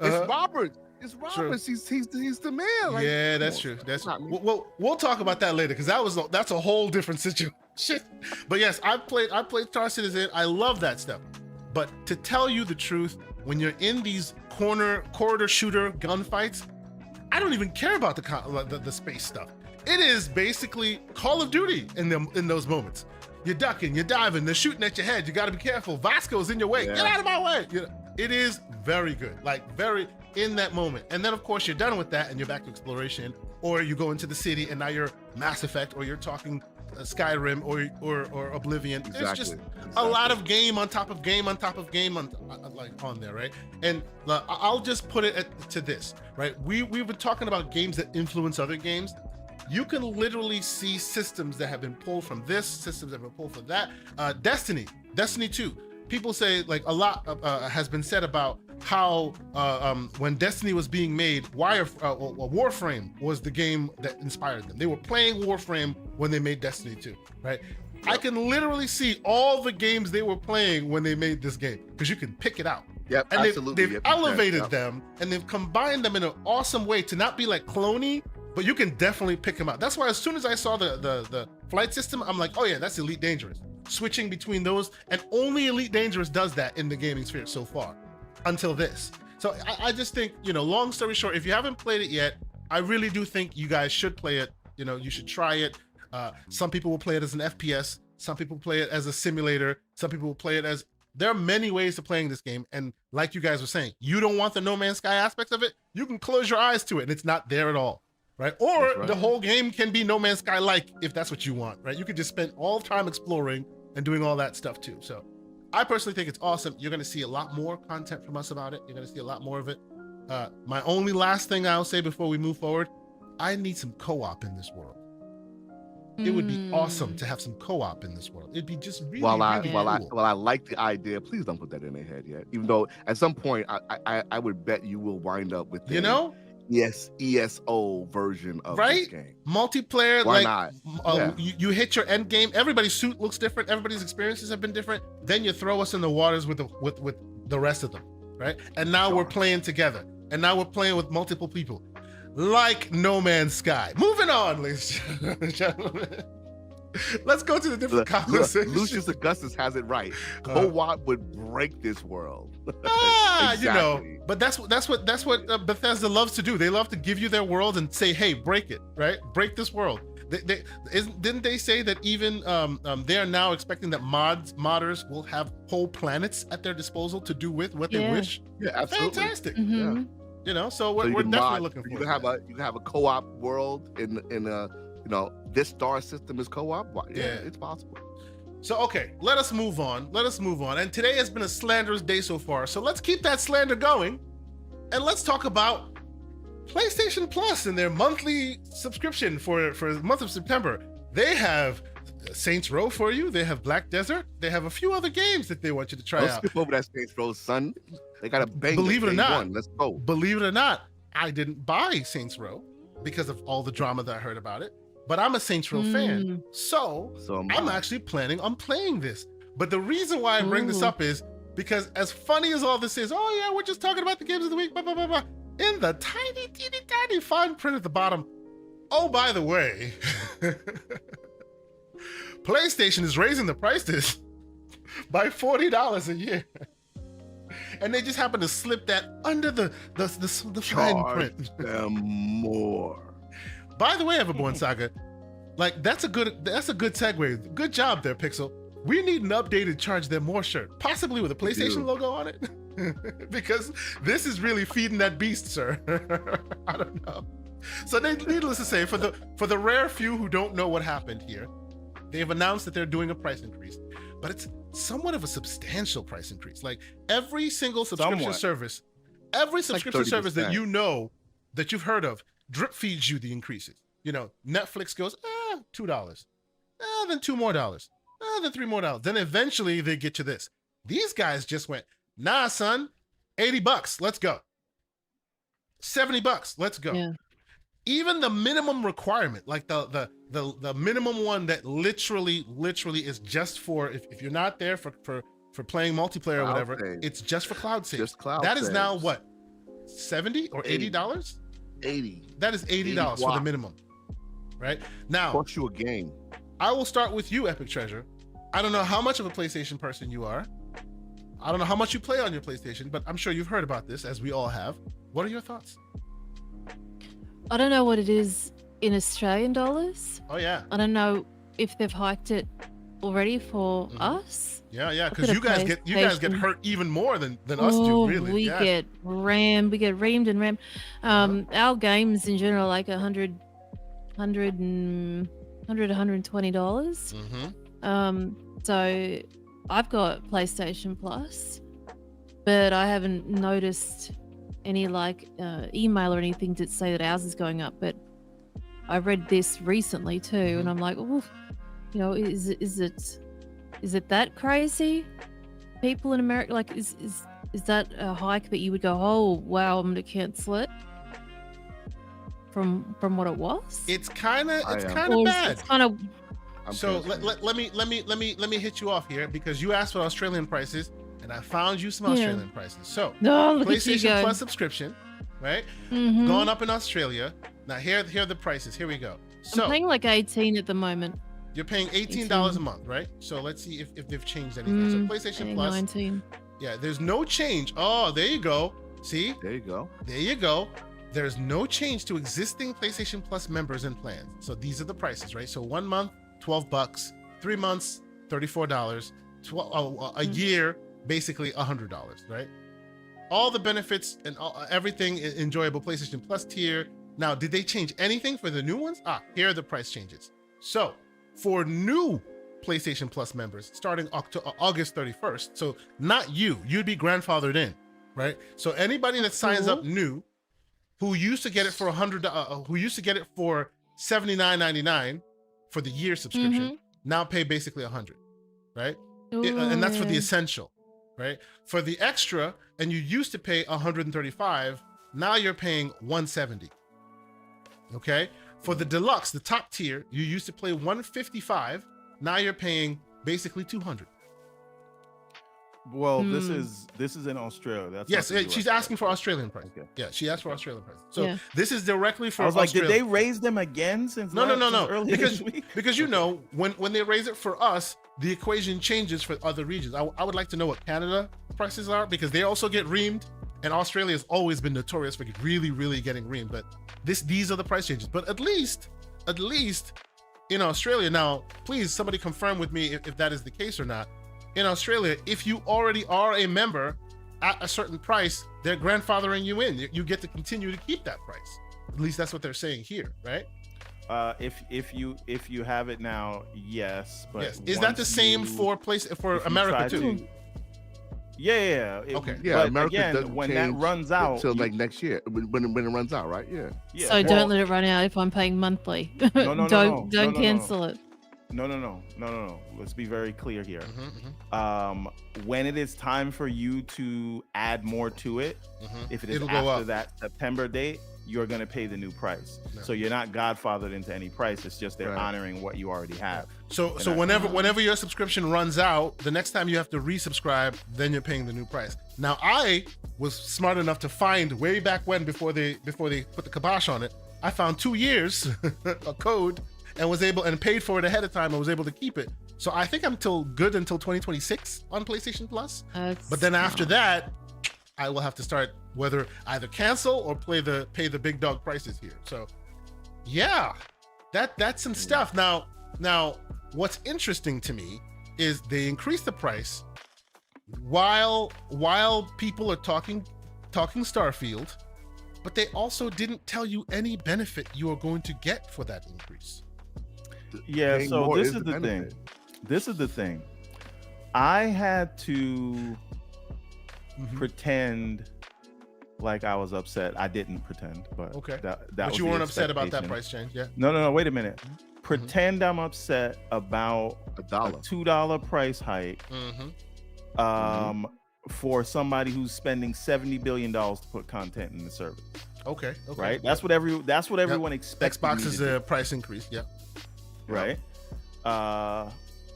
It's Robert. It's Roberts. He's the man. Like, yeah, that's true. That's we'll talk about that later because that's a whole different situation. But yes, I played Star Citizen. I love that stuff. But to tell you the truth, when you're in these corridor shooter gunfights, I don't even care about the space stuff. It is basically Call of Duty in those moments. You're ducking, you're diving, they're shooting at your head. You got to be careful. Vasco's in your way. Yeah. Get out of my way. It is very good, very in that moment. And then of course you're done with that and you're back to exploration, or you go into the city and now you're Mass Effect, or you're talking Skyrim or Oblivion. Exactly. It's just a lot of game on top of game on top of game on there, right? And I'll just put it to this, right? We've been talking about games that influence other games. You can literally see systems that have been pulled from this, systems that have been pulled from that. Destiny 2. People say a lot has been said about how when Destiny was being made, Warframe was the game that inspired them. They were playing Warframe when they made Destiny 2, right? Yep. I can literally see all the games they were playing when they made this game because you can pick it out. Yep, and absolutely. They've elevated them and they've combined them in an awesome way to not be like cloney, but you can definitely pick them out. That's why as soon as I saw the flight system, I'm like, oh yeah, that's Elite Dangerous. Switching between those, and only Elite Dangerous does that in the gaming sphere so far, until this. So I just think, long story short, if you haven't played it yet, I really do think you guys should play it. You should try it. Some people will play it as an FPS. Some people play it as a simulator. Some people will play it as... There are many ways to playing this game, and like you guys were saying, you don't want the No Man's Sky aspects of it, you can close your eyes to it, and it's not there at all, right? Or the whole game can be No Man's Sky-like, if that's what you want, right? You could just spend all the time exploring and doing all that stuff too. So I personally think it's awesome. You're going to see a lot more content from us about it. You're going to see a lot more of it. My only last thing I'll say before we move forward, I need some co-op in this world. It would be awesome to have some co-op in this world. It'd be just really, while I like the idea, please don't put that in their head yet. Even though at some point I would bet you will wind up with ESO version of this game. Multiplayer, why like not? You hit your end game. Everybody's suit looks different. Everybody's experiences have been different. Then you throw us in the waters with the rest of them, right? And now we're playing together. And now we're playing with multiple people. Like No Man's Sky. Moving on, ladies and gentlemen. Let's go to the different conversations. Lucius Augustus has it right. Co-op would break this world. Exactly. But that's what Bethesda loves to do. They love to give you their world and say, "Hey, break it, right? Break this world." Didn't they say that even they are now expecting that modders will have whole planets at their disposal to do with what they wish? Yeah, absolutely. Fantastic. Mm-hmm. Yeah. So we're definitely looking for. You can have a co-op world in a this star system is co-op. Yeah, it's possible. So okay, let us move on. And today has been a slanderous day so far. So let's keep that slander going, and let's talk about PlayStation Plus and their monthly subscription for the month of September. They have Saints Row for you. They have Black Desert. They have a few other games that they want you to try out. Don't skip over that Saints Row, son. They got a bang. Believe it or not, let's go. Believe it or not, I didn't buy Saints Row because of all the drama that I heard about it. But I'm a Saints Row fan, so I'm actually planning on playing this. But the reason why I bring this up is because, as funny as all this is, oh yeah, we're just talking about the games of the week, blah, blah, blah, blah. In the tiny, teeny, tiny fine print at the bottom, oh, by the way, PlayStation is raising the prices by $40 a year. And they just happen to slip that under the fine print. Them more. By the way, Everborn Saga, like that's a good segue. Good job there, Pixel. We need an updated Charge Them More shirt, possibly with a PlayStation logo on it, because this is really feeding that beast, sir. I don't know. So needless to say, for the rare few who don't know what happened here, they've announced that they're doing a price increase, but it's somewhat of a substantial price increase. Like every single subscription service, that that you've heard of, drip feeds you the increases. Netflix goes, $2. Then $2 more. Then $3 more. Then eventually they get to this. These guys just went, nah, son, $80. Let's go. $70. Let's go. Yeah. Even the minimum requirement, like the minimum one that literally is just for if you're not there for playing multiplayer or whatever, it's just for cloud saves. Just cloud that saves. Is now what, $70 or $80? 80. That is $80 for the minimum, right? Now, cost you a game. I will start with you, EpicTreasure. I don't know how much of a PlayStation person you are. I don't know how much you play on your PlayStation, but I'm sure you've heard about this, as we all have. What are your thoughts? I don't know what it is in Australian dollars. Oh yeah. I don't know if they've hiked it already for us. Yeah, because you guys get hurt even more than us do, really. We get reamed and rammed. Our games in general, like $120. So I've got PlayStation Plus, but I haven't noticed any email or anything to say that ours is going up. But I read this recently too, and I'm like, oh, is it that crazy? People in America, is that a hike that you would go, oh wow, I'm gonna cancel it from what it was? It's kind of Or bad. it's kind of So let me hit you off here, because you asked for Australian prices, and I found you some Australian prices. So no, look at you PlayStation go. Plus subscription, right? Mhm. Going up in Australia. Now here are the prices. Here we go. So I'm paying like 18 at the moment. you're paying $18 a month, right? So let's see if they've changed anything. So PlayStation Paying Plus, 19. yeah, there's no change. Oh, there you go. See? There you go. There you go. There's no change to existing PlayStation Plus members and plans. So these are the prices, right? So 1 month, $12, 3 months, $34, a year, basically $100, right? All the benefits and everything enjoyable PlayStation Plus tier. Now, did they change anything for the new ones? Here are the price changes. So for new PlayStation Plus members starting August 31st, so not you'd be grandfathered in, right? So anybody that signs up new, who used to get it for who used to get it for $79.99 for the year subscription, now pay basically $100, right? And that's for the essential, right? For the extra, and you used to pay $135, now you're paying $170. Okay? For the deluxe, the top tier, you used to pay $155, now you're paying basically $200. Well, this is in Australia. That's yes, not the she's US asking for price. Australian price. Okay. Yeah, she asked for Australian price. So this is directly for I was like, Australia. did they raise them again since No. earlier this week? Because you know, when they raise it for us, the equation changes for other regions. I would like to know what Canada prices are, because they also get reamed, and Australia has always been notorious for really getting reamed. But these are the price changes. But at least in Australia, now please somebody confirm with me if that is the case or not. In Australia, if you already are a member at a certain price, they're grandfathering you in. You get to continue to keep that price. At least that's what they're saying here, right? If you have it now, yes. But yes. Is that the same for America too? Yeah. Okay. Yeah, but America again, doesn't when that change runs out, until like next year, when it runs out, right? Yeah. So don't let it run out if I'm paying monthly. No, don't cancel it. No. Let's be very clear here. When it is time for you to add more to it, if it is after that September date, you're going to pay the new price. No. So you're not godfathered into any price. It's just they're honoring what you already have. So whenever your subscription runs out, the next time you have to resubscribe, then you're paying the new price. Now, I was smart enough to find way back when, before they put the kibosh on it, I found 2 years a code and paid for it ahead of time. I was able to keep it. So I think I'm good until 2026 on PlayStation Plus. But then after that, I will have to start either cancel or pay the big dog prices here. So yeah, that's some stuff. Now what's interesting to me is they increased the price while people are talking Starfield, but they also didn't tell you any benefit you are going to get for that increase. Yeah, so this is the thing. This is the thing. I had to pretend like I was upset. I didn't pretend, but okay. But you weren't upset about that price change, yeah? No. Wait a minute. Pretend I'm upset about a $2 price hike. For somebody who's spending $70 billion to put content in the service. Okay. Right. That's what everyone expects. Xbox's price increase. Yeah. Right.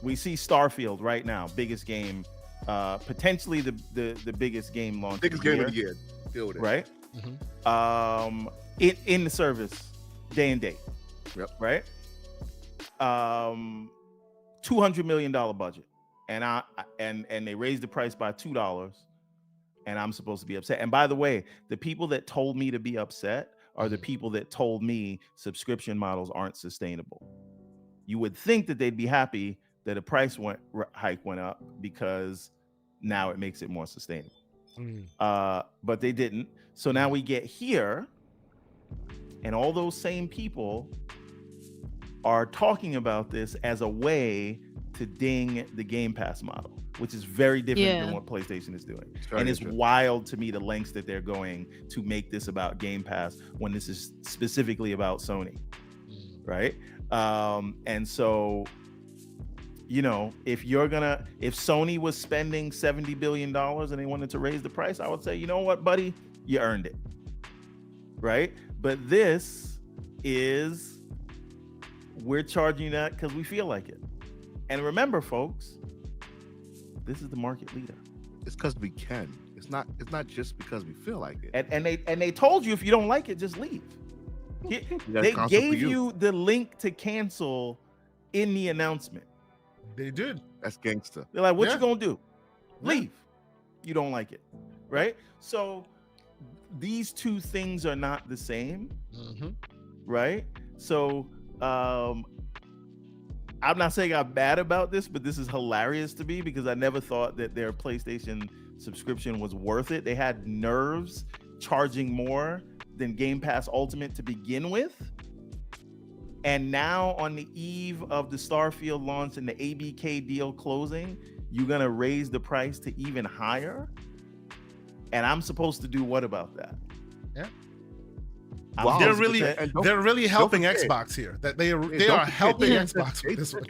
We see Starfield right now, biggest game, potentially the biggest game launch. Biggest game of the year. Right. In the service, day and date. Yep. Right. $200 million budget, and they raised the price by $2, and I'm supposed to be upset. And by the way, the people that told me to be upset are the people that told me subscription models aren't sustainable. You would think that they'd be happy that a price hike went up because now it makes it more sustainable. But they didn't. So now we get here, and all those same people are talking about this as a way to ding the Game Pass model, which is very different than what PlayStation is doing. And it's wild to me the lengths that they're going to make this about Game Pass when this is specifically about Sony, right? And so you know, if Sony was spending $70 billion and they wanted to raise the price, I would say, you know what, buddy, you earned it. Right? But this is, we're charging that because we feel like it. And remember, folks, this is the market leader. It's because we can. It's not just because we feel like it. And they told you if you don't like it, just leave. They gave you the link to cancel in the announcement. They did. That's gangster. They're like, what you gonna do? Leave. You don't like it, right? So these two things are not the same, right? So I'm not saying I'm bad about this, but this is hilarious to me because I never thought that their PlayStation subscription was worth it. They had nerves charging more than Game Pass Ultimate to begin with. And now on the eve of the Starfield launch and the ABK deal closing, you're going to raise the price to even higher? And I'm supposed to do what about that? Yeah. Wow. They're really helping Xbox here. That they are helping Xbox with this one.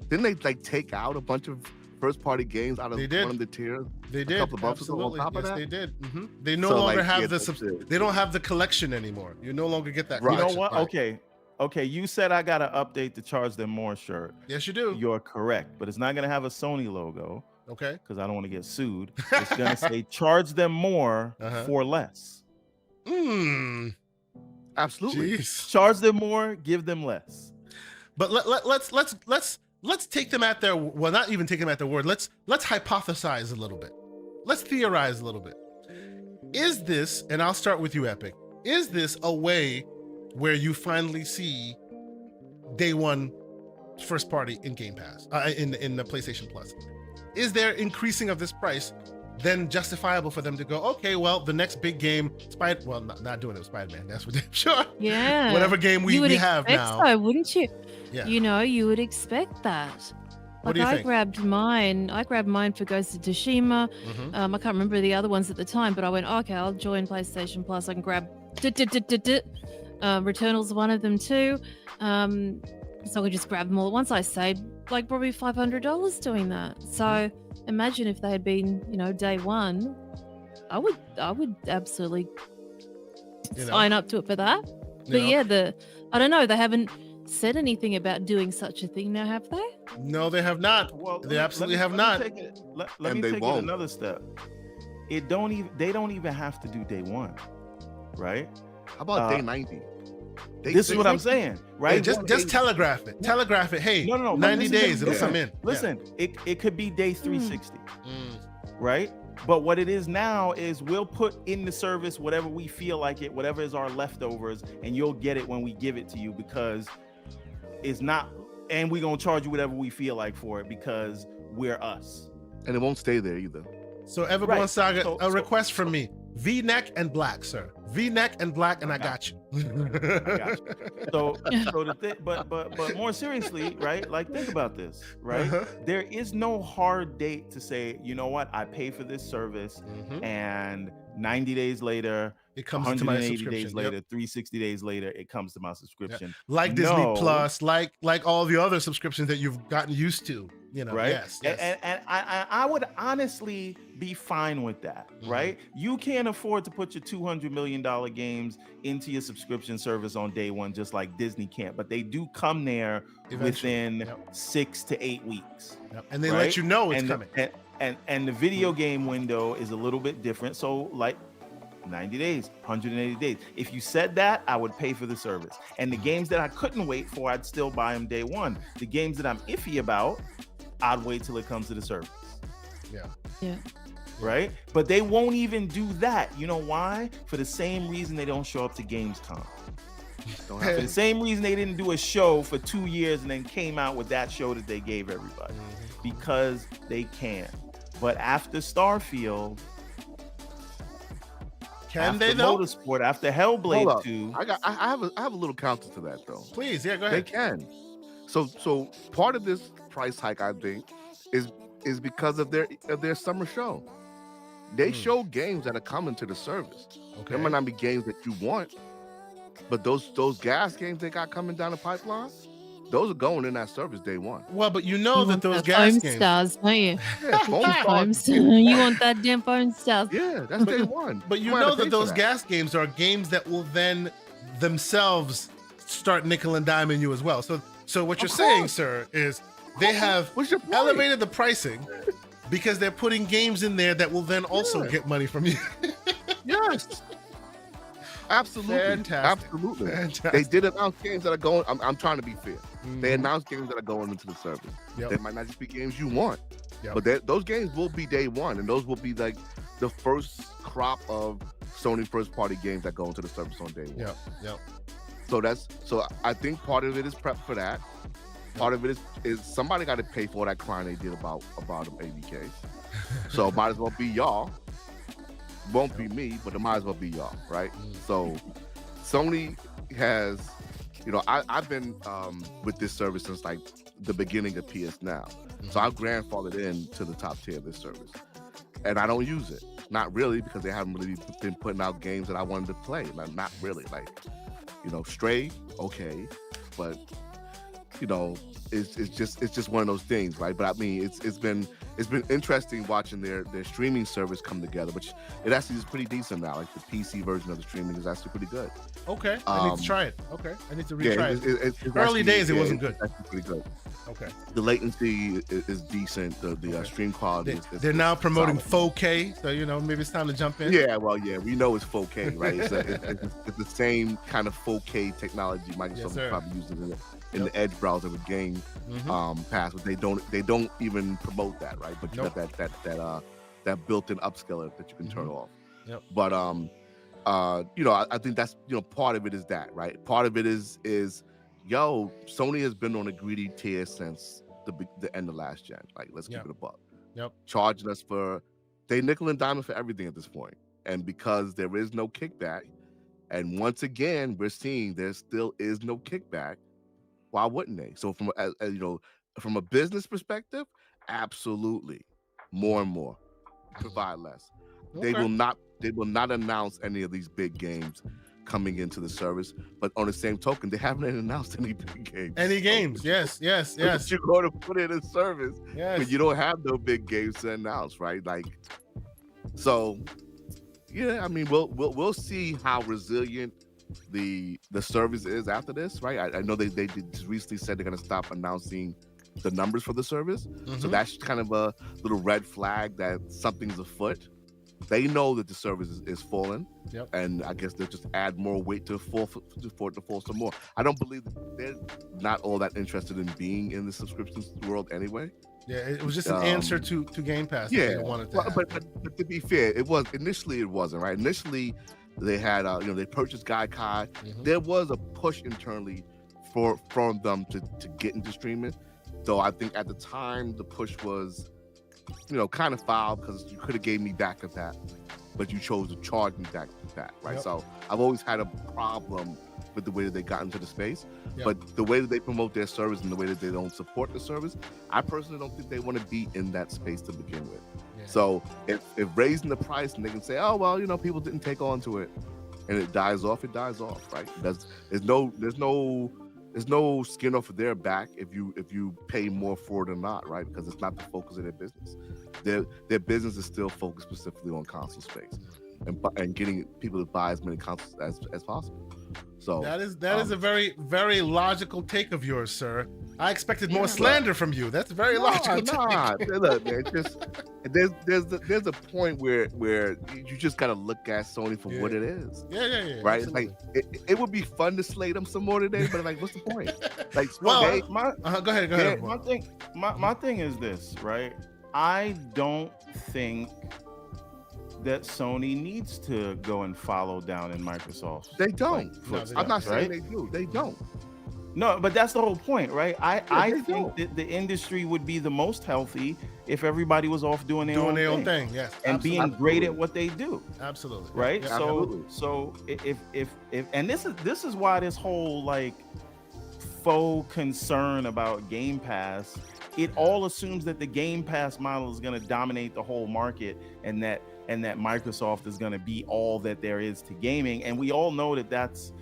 Didn't they like take out a bunch of first-party games out of one of the tiers? They did. A couple of months ago on top of that? They did. They no longer have they don't have the collection anymore. You no longer get that. You know what? Right. Okay. You said I got to update to charge them more shirt. Yes, you do. You're correct, but it's not going to have a Sony logo. Okay. Because I don't want to get sued. It's going to say charge them more for less. Absolutely. Jeez. Charge them more, give them less. But let's take them at their, well, not even take them at their word. Let's hypothesize a little bit. Let's theorize a little bit. Is this, and I'll start with you, Epic, is this a way where you finally see day one first party in Game Pass, in the PlayStation Plus? Is there increasing of this price then justifiable for them to go, okay, well, the next big game, not doing it with Spider-Man, that's for damn sure. Yeah. Whatever game we have now. So, wouldn't you? Yeah. You know, you would expect that. What do you think? I grabbed mine for Ghost of Tsushima. I can't remember the other ones at the time, but I went, okay, I'll join PlayStation Plus. I can grab Returnal's one of them too. So I could just grab them all at once. I saved like probably $500 doing that. So imagine if they had been, day one, I would absolutely sign up to it for that. But I don't know. They haven't said anything about doing such a thing now, have they? No, they have not. Well, they absolutely have not. Let me take it another step. They don't even have to do day one, right? How about day 90? This is what I'm saying, right? Hey, just telegraph it. Telegraph it. Hey, no. 90 days, it'll come in. Listen, it could be day 360, right? But what it is now is we'll put in the service whatever we feel like it, whatever is our leftovers, and you'll get it when we give it to you because it's not, and we're going to charge you whatever we feel like for it because we're us. And it won't stay there either. So Everborn Saga, a request from me. V-neck and black, sir. V-neck and black, and I got you. I got you. So the thing, but more seriously, right? Like, think about this, right? There is no hard date to say, you know what? I pay for this service, and 90 days later, it comes to my subscription. 180 days later, 360 days later, it comes to my subscription. Yep. Like Disney Plus, like all the other subscriptions that you've gotten used to. Right? Yes. And I would honestly be fine with that, right? You can't afford to put your $200 million games into your subscription service on day one, just like Disney can't, but they do come there within 6 to 8 weeks. And they let you know it's coming. And the video game window is a little bit different. So like 90 days, 180 days. If you said that, I would pay for the service. And the games that I couldn't wait for, I'd still buy them day one. The games that I'm iffy about, I'd wait till it comes to the service. Yeah. Right? But they won't even do that. You know why? For the same reason they don't show up to Gamescom. For the same reason they didn't do a show for 2 years and then came out with that show that they gave everybody. Because they can. But after Starfield, they though? Motorsport, after Hellblade 2. I have a little counter to that though. Please, go ahead. They can. So part of this price hike, I think, is because of their summer show. They show games that are coming to the service. Okay. There might not be games that you want, but those gas games they got coming down the pipeline, those are going in that service day one. Well, but you know You that want those that gas foam games. stars, don't you? Yeah, foam Foam stars. stars. You want that damn foam stars. Yeah, that's day one. But you might have know to pay that for those gas games are games that will then themselves start nickel and diming you as well. So what you're saying, sir, is they have What's your point? elevated the pricing because they're putting games in there that will then also get money from you. Yes. Absolutely. Fantastic. Absolutely. Fantastic. They did announce games that are going. I'm trying to be fair. Mhm. They announced games that are going into the service. Yep. They might not just be games you want, Yep. but those games will be day one, and those will be like the first crop of Sony first-party games that go into the service on day one. Yep. So I think part of it is prep for that. Part of it is somebody got to pay for that crime they did about them ABKs. So it might as well be y'all. Won't be me, but it might as well be y'all, right? So Sony has, I've been with this service since like the beginning of PS Now. So I've grandfathered in to the top tier of this service. And I don't use it. Not really, because they haven't really been putting out games that I wanted to play. Like, not really. Like, Stray, okay. But, it's just one of those things, right? But I mean, it's been interesting watching their streaming service come together, which it actually is pretty decent now. Like the PC version of the streaming is actually pretty good. Okay, I need to try it. Okay, I need to retry it. It's Early actually, days, it wasn't good. It's actually pretty good. Okay. The latency is decent. The stream quality They're now promoting solid. 4K, so maybe it's time to jump in. Yeah, well, yeah, we know it's 4K, right? It's the same kind of 4K technology Microsoft is probably using in the Edge browser with Game Pass, but they don't even promote that, right? But you got that built-in upscaler that you can turn off. Yep. But I think that's part of it is that, right? Part of it is Sony has been on a greedy tier since the end of last gen. Like, let's keep it a buck. Yep. Charging us they nickel and diamond for everything at this point. And because there is no kickback, and once again, we're seeing there still is no kickback, why wouldn't they? So from a business perspective, absolutely. More and more. Provide less. Okay. They will not announce any of these big games coming into the service, but on the same token, they haven't announced any big games. Any games? Yes. You're going to put in a service, Yes. but you don't have no big games to announce, right? Like, so yeah, I mean, we'll see how resilient the service is after this, right? I know they just recently said they're going to stop announcing the numbers for the service, so that's kind of a little red flag that something's afoot. They know that the service is falling, and I guess they'll just add more weight to for it to fall some more. I don't believe they're not all that interested in being in the subscriptions world anyway. Yeah, it was just an answer to Game Pass. Yeah, that they wanted to have. But to be fair, it wasn't right. Initially, they had they purchased Gaikai. There was a push internally from them to get into streaming. Though I think at the time the push was kind of foul because you could have gave me back of that, but you chose to charge me back of that, right? Yep. So I've always had a problem with the way that they got into the space, Yep. but the way that they promote their service and the way that they don't support the service, I personally don't think they want to be in that space to begin with. Yeah. So if raising the price and they can say, oh well, people didn't take on to it, and it dies off, right? There's no skin off of their back if you pay more for it or not, right? Because it's not the focus of their business. Their business is still focused specifically on console space and getting people to buy as many consoles as possible. So that is a very, very logical take of yours, sir. I expected more slander from you. That's a very logical take. Look, man, there's a point where you just gotta look at Sony for what it is. Yeah. Right? Absolutely. Like it would be fun to slay them some more today, but like, what's the point? Like, Well, go they, ahead. My thing is this, right? I don't think that Sony needs to go and follow down in Microsoft. They don't. I'm not saying right? they do. They don't. No, but that's the whole point, right? I they think that the industry would be the most healthy if everybody was off doing their own thing. Yes, and absolutely. being great at what they do. Absolutely. Right. Yeah, So if and this is why this whole like faux concern about Game Pass, it all assumes that the Game Pass model is going to dominate the whole market, and that Microsoft is going to be all that there is to gaming, and we all know that that's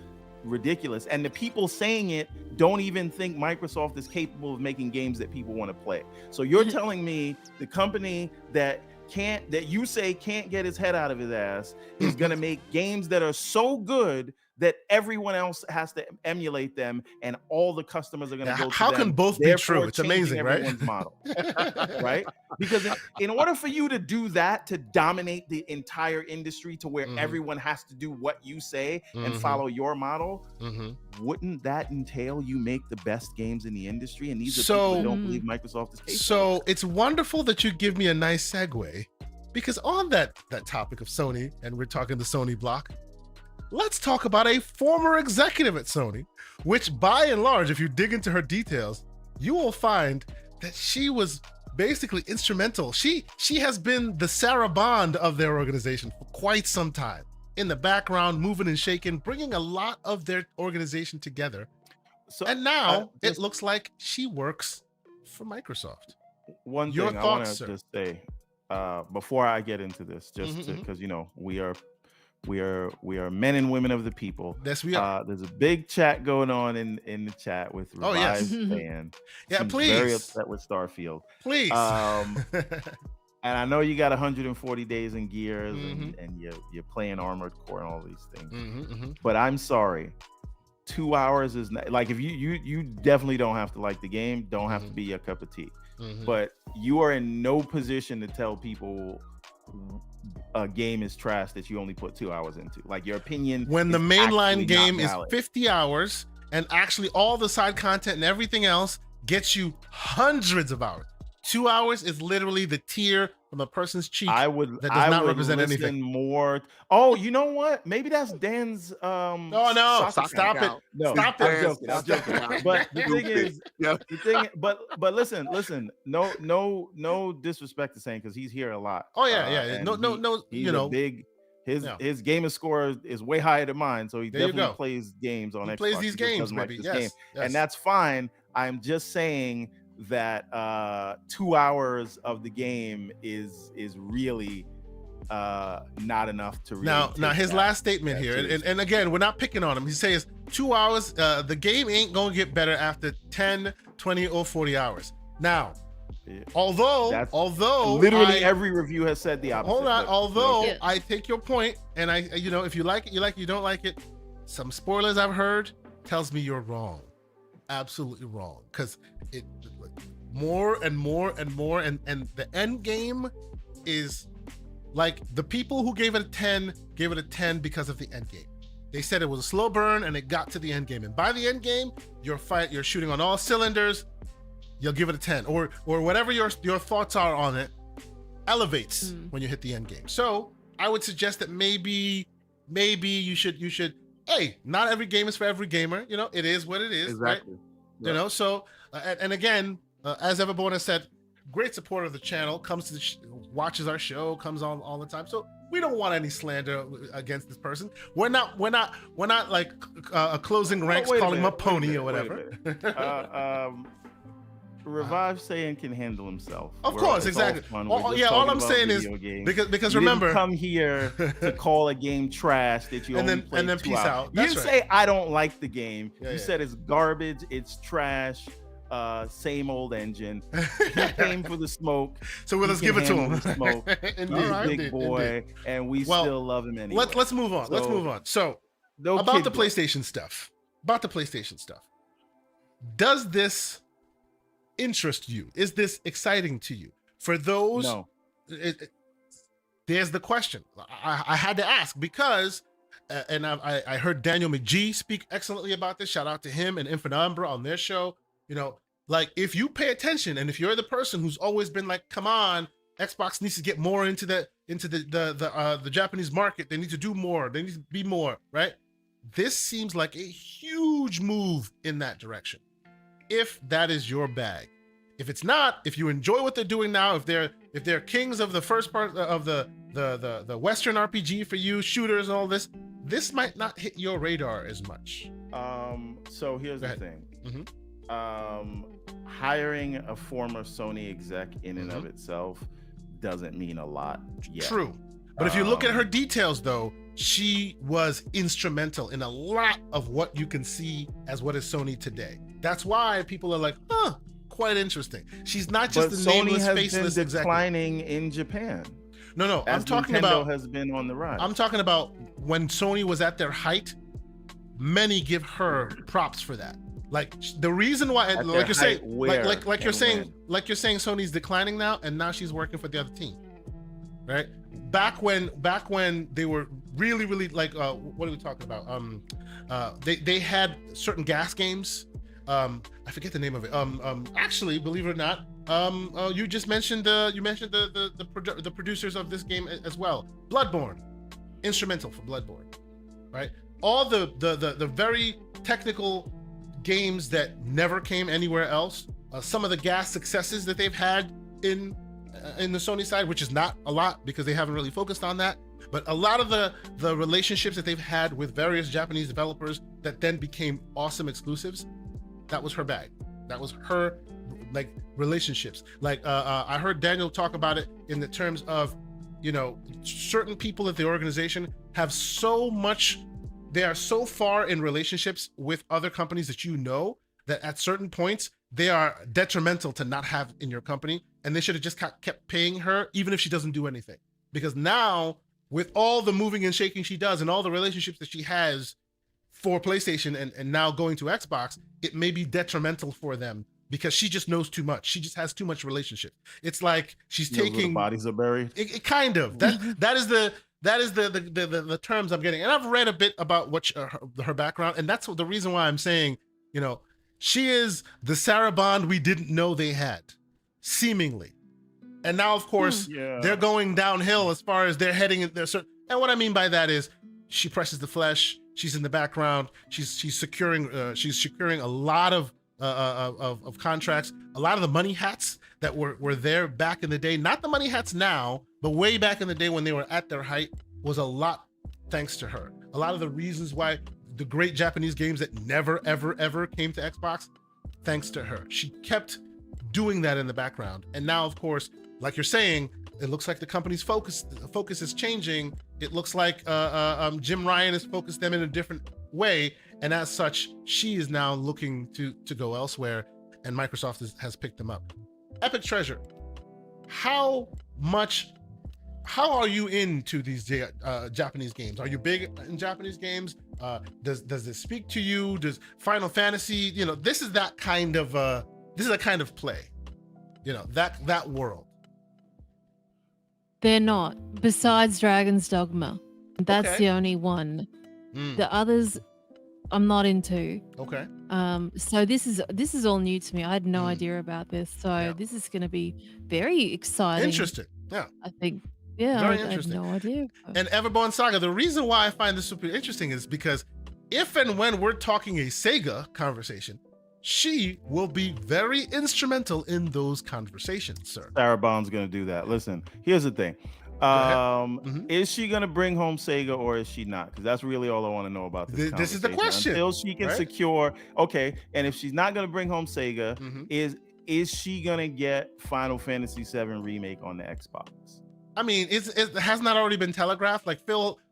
ridiculous. And the people saying it don't even think Microsoft is capable of making games that people want to play. So you're telling me the company that you say can't get his head out of his ass is going to make games that are so good that everyone else has to emulate them, and all the customers are going to go to how them, can both be true? It's amazing, right? Everyone's model, right? Because in order for you to do that, to dominate the entire industry to where everyone has to do what you say and follow your model, wouldn't that entail you make the best games in the industry? And these are people that don't believe Microsoft is capable. So it's wonderful that you give me a nice segue, because on that topic of Sony, and we're talking the Sony block, let's talk about a former executive at Sony, which by and large, if you dig into her details, you will find that she was basically instrumental. She has been the Sarah Bond of their organization for quite some time, in the background, moving and shaking, bringing a lot of their organization together. So, and now it looks like she works for Microsoft. One thing I want to just say before I get into this, just because we are men and women of the people. Yes, we are. There's a big chat going on in the chat with Revive fan. Yeah, please. Very upset with Starfield. Please. And I know you got 140 days in Gears, and you're playing Armored Core and all these things. But I'm sorry, 2 hours is not, like, if you definitely don't have to like the game, don't have to be your cup of tea. But you are in no position to tell people a game is trash that you only put 2 hours into. Like, your opinion, when the mainline game is 50 hours and actually all the side content and everything else gets you hundreds of hours. 2 hours is literally the tear from a person's cheek that does not represent anything. More. Oh, you know what? Maybe that's Dan's. No, stop it. No, stop it. I'm joking. But the thing is, but listen. No disrespect to saying, because he's here a lot. Oh yeah. No. He's you know, big. His gamer score is way higher than mine, so he definitely plays games on Xbox. Plays these games, like maybe. This game. And that's fine. I'm just saying that 2 hours of the game is really not enough to really now his last statement here, and again, we're not picking on him. He says 2 hours, the game ain't gonna get better after 10, 20, or 40 hours. Now, although literally every review has said the opposite. Hold on, although I take your point, and I, if you like it, you like it, you don't like it. Some spoilers I've heard tells me you're wrong, absolutely wrong, because it more and the end game is like, the people who gave it a 10 gave it a 10 because of the end game. They said it was a slow burn and it got to the end game, and by the end game you're shooting on all cylinders, you'll give it a 10, or whatever your thoughts are on it elevates when you hit the end game. So I would suggest that maybe you should hey, not every game is for every gamer, it is what it is, exactly, right? So and again, as Everborn has said, great supporter of the channel, comes to watches our show, comes on all the time. So we don't want any slander against this person. We're not like closing ranks, calling him a pony or whatever. Revive saying can handle himself. Of course, exactly. All I'm saying is because remember, you didn't come here to call a game trash that you and then peace out. You didn't say I don't like the game. You said it's garbage, it's trash. Same old engine. He came for the smoke. So let's give it to him. Smoke. He's a big boy, and we still love him anyway. Let's move on. So about the PlayStation stuff. Does this interest you? Is this exciting to you? For those, no. There's the question. I had to ask because, and I heard Daniel McGee speak excellently about this. Shout out to him and Infinite Umbra on their show. Like, if you pay attention, and if you're the person who's always been like, come on, Xbox needs to get more into the Japanese market. They need to do more. They need to be more, right? This seems like a huge move in that direction. If that is your bag. If it's not, if you enjoy what they're doing now, if they're kings of the first part of the Western RPG for you, shooters and all this might not hit your radar as much. So here's the thing. Hiring a former Sony exec in and of itself doesn't mean a lot yet. True. But if you look at her details though, she was instrumental in a lot of what you can see as what is Sony today. That's why people are like, quite interesting. She's not just the nameless, faceless been executive. declining in Japan. No, I'm talking Nintendo about has been on the rise. I'm talking about when Sony was at their height. Many give her props for that. Like the reason why, like you're saying, like you're saying, Sony's declining now, and now she's working for the other team, right? Back when they were really like, what are we talking about? They had certain gas games. I forget the name of it. Actually, believe it or not, you just mentioned the producers of this game as well. Bloodborne, instrumental for Bloodborne, right? All the very technical games that never came anywhere else. Some of the gas successes that they've had in the Sony side, which is not a lot because they haven't really focused on that, but a lot of the relationships that they've had with various Japanese developers that then became awesome exclusives, that was her bag. That was her like relationships. Like I heard Daniel talk about it in the terms of, certain people at the organization have so much. They are so far in relationships with other companies that that at certain points they are detrimental to not have in your company, and they should have just kept paying her even if she doesn't do anything. Because now, with all the moving and shaking she does and all the relationships that she has for PlayStation and now going to Xbox, it may be detrimental for them because she just knows too much. She just has too much relationship. It's like she's taking where the bodies are buried. It kind of that is the terms I'm getting, and I've read a bit about what her background, and that's the reason why I'm saying, she is the Sarah Bond we didn't know they had, seemingly, and now of course they're going downhill as far as they're heading in their. And what I mean by that is she presses the flesh. She's in the background. She's securing a lot of contracts, a lot of the money hats that were there back in the day. Not the money hats now, but way back in the day when they were at their height, was a lot thanks to her. A lot of the reasons why the great Japanese games that never, ever came to Xbox, thanks to her. She kept doing that in the background. And now, of course, like you're saying, it looks like the company's focus is changing. It looks like Jim Ryan has focused them in a different way. And as such, she is now looking to go elsewhere, and Microsoft has picked them up. EpicTreasure, how are you into these Japanese games? Are you big in Japanese games? Does this speak to you? Does Final Fantasy, this is that kind of play, that world. They're not. Besides Dragon's Dogma, that's the only one. The others, I'm not into. Okay. So this is all new to me. I had no idea about this. So this is going to be very exciting. Interesting. Yeah. I think. Yeah. Very I had interesting. no idea. And Everborn Saga, the reason why I find this super interesting is because if and when we're talking a Sega conversation, she will be very instrumental in those conversations, sir. Sarah Bond's gonna do that. Listen, here's the thing. Is she gonna bring home Sega or is she not? Because that's really all I want to know about this. This is the question. Until she can secure, okay. And if she's not gonna bring home Sega, is she gonna get Final Fantasy VII Remake on the Xbox? I mean, it has not already been telegraphed. Like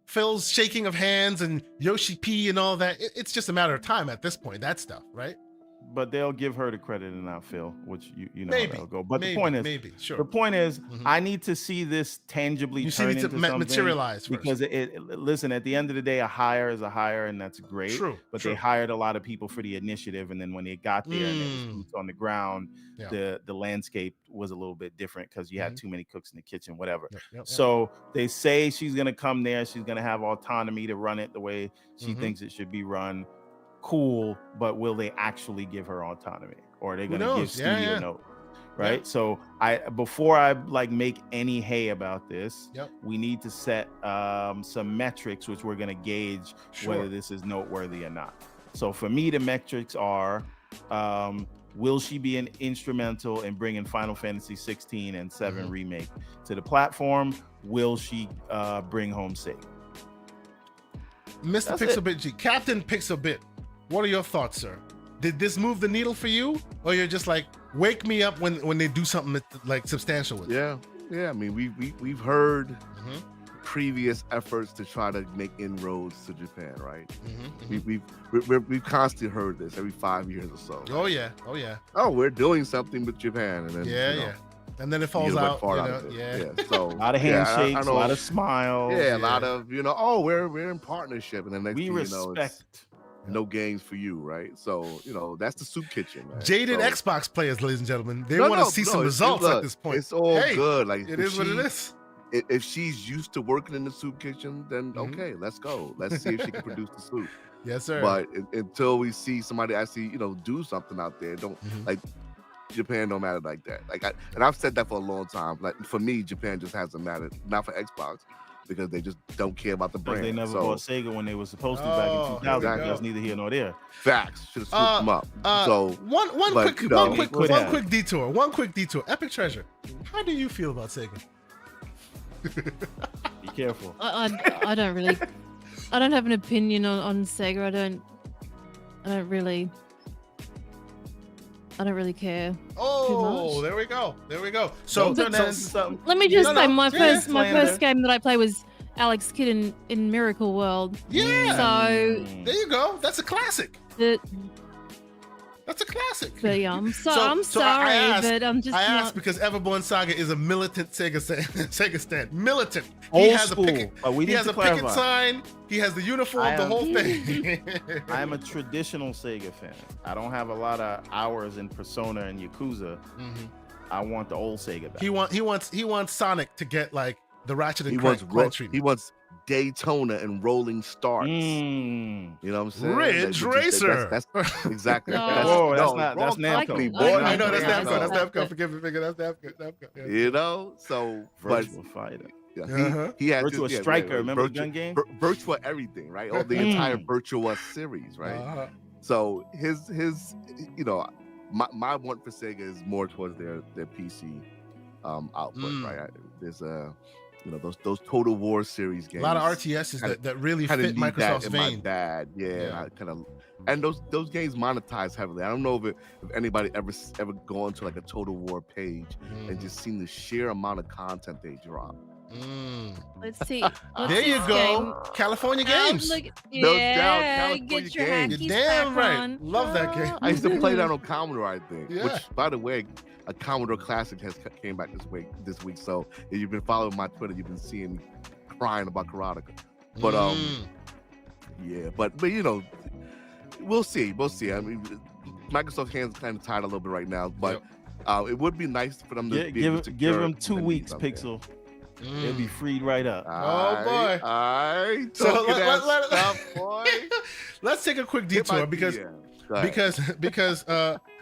Phil's shaking of hands and Yoshi P and all that. It's just a matter of time at this point. That stuff, right? But they'll give her the credit and not Phil, which you know maybe, how that'll go. But maybe, the point is, sure. The point is, I need to see this tangibly turn into something materialize first. Because listen, at the end of the day, a hire is a hire, and that's great. True. They hired a lot of people for the initiative, and then when they got there and it was boots on the ground, the landscape was a little bit different because you had too many cooks in the kitchen, whatever. So they say she's gonna come there, she's gonna have autonomy to run it the way she thinks it should be run. Cool, but will they actually give her autonomy, or are they going to give studio note? Right. So before I make any hay about this, we need to set some metrics which we're going to gauge whether this is noteworthy or not. So for me, the metrics are, will she be an instrumental in bringing Final Fantasy 16 and 7 Remake to the platform? Will she bring home Sega? Mr. Pixelbit G, Captain Pixelbit, what are your thoughts, sir? Did this move the needle for you, or you're just like, wake me up when they do something like substantial with it? Yeah. I mean, we've heard previous efforts to try to make inroads to Japan, right? Mm-hmm. We've constantly heard this every 5 years or so. Oh yeah. Oh, we're doing something with Japan, and then Yeah. And then it falls out. Yeah. So a lot of handshakes, I a know, lot of smiles. Yeah, a lot of oh, we're in partnership, and the next We thing respect. you know, it's no games for you, right? So that's the soup kitchen, man. Jaded So, Xbox players, ladies and gentlemen, they want to see some results at this point. It's all good. Like it is what it is. If she's used to working in the soup kitchen, then okay, let's go. Let's see if she can produce the soup. Yes, sir. But until we see somebody actually, do something out there, like Japan don't matter like that. And I've said that for a long time. Like for me, Japan just hasn't mattered. Not for Xbox, because they just don't care about the brand. They never bought Sega when they were supposed to back in 2000. Exactly. That's neither here nor there. Facts. Should have swooped them up. So one quick detour. EpicTreasure, how do you feel about Sega? Be careful. I don't really. I don't have an opinion on Sega. I don't really care. Oh, there we go. So let me just say, my first game that I played was Alex Kidd in Miracle World. Yeah. So there you go. That's a classic. That's a classic. But I'm sorry, but I'm just. I asked because Everborn Saga is a militant Sega stand. Militant. He has a picket sign. He has the uniform, the whole thing. I am a traditional Sega fan. I don't have a lot of hours in Persona and Yakuza. I want the old Sega back. He wants Sonic to get like the Ratchet and Clank treatment. He wants Daytona and Rolling Starts. You know what I'm saying? Ridge Racer. That's exactly. That's Namco. Boy. I know that's Namco. Forgive me, that's Namco. Yeah. So Virtual Fighter. Yeah, he had Virtua Striker. Remember the gun game? Virtua everything, right? All the entire Virtua series, right? So his my want for Sega is more towards their PC output, right? There's those Total War series games. A lot of RTSs that really fit Microsoft's vein. And those games monetize heavily. I don't know if anybody ever gone to like a Total War page and just seen the sheer amount of content they drop. Let's see. There you go. California Games. California get your Games. hackies You're damn back right. on. Love that game. I used to play that on Commodore, I think. Yeah. Which, by the way, a Commodore Classic came back this week. So if you've been following my Twitter, you've been seeing me crying about Karateka. But but we'll see. I mean, Microsoft's hands kind of tied a little bit right now, but it would be nice for them to give them 2 weeks, Pixel. They'll be freed right up. Oh boy! Let's take a quick detour because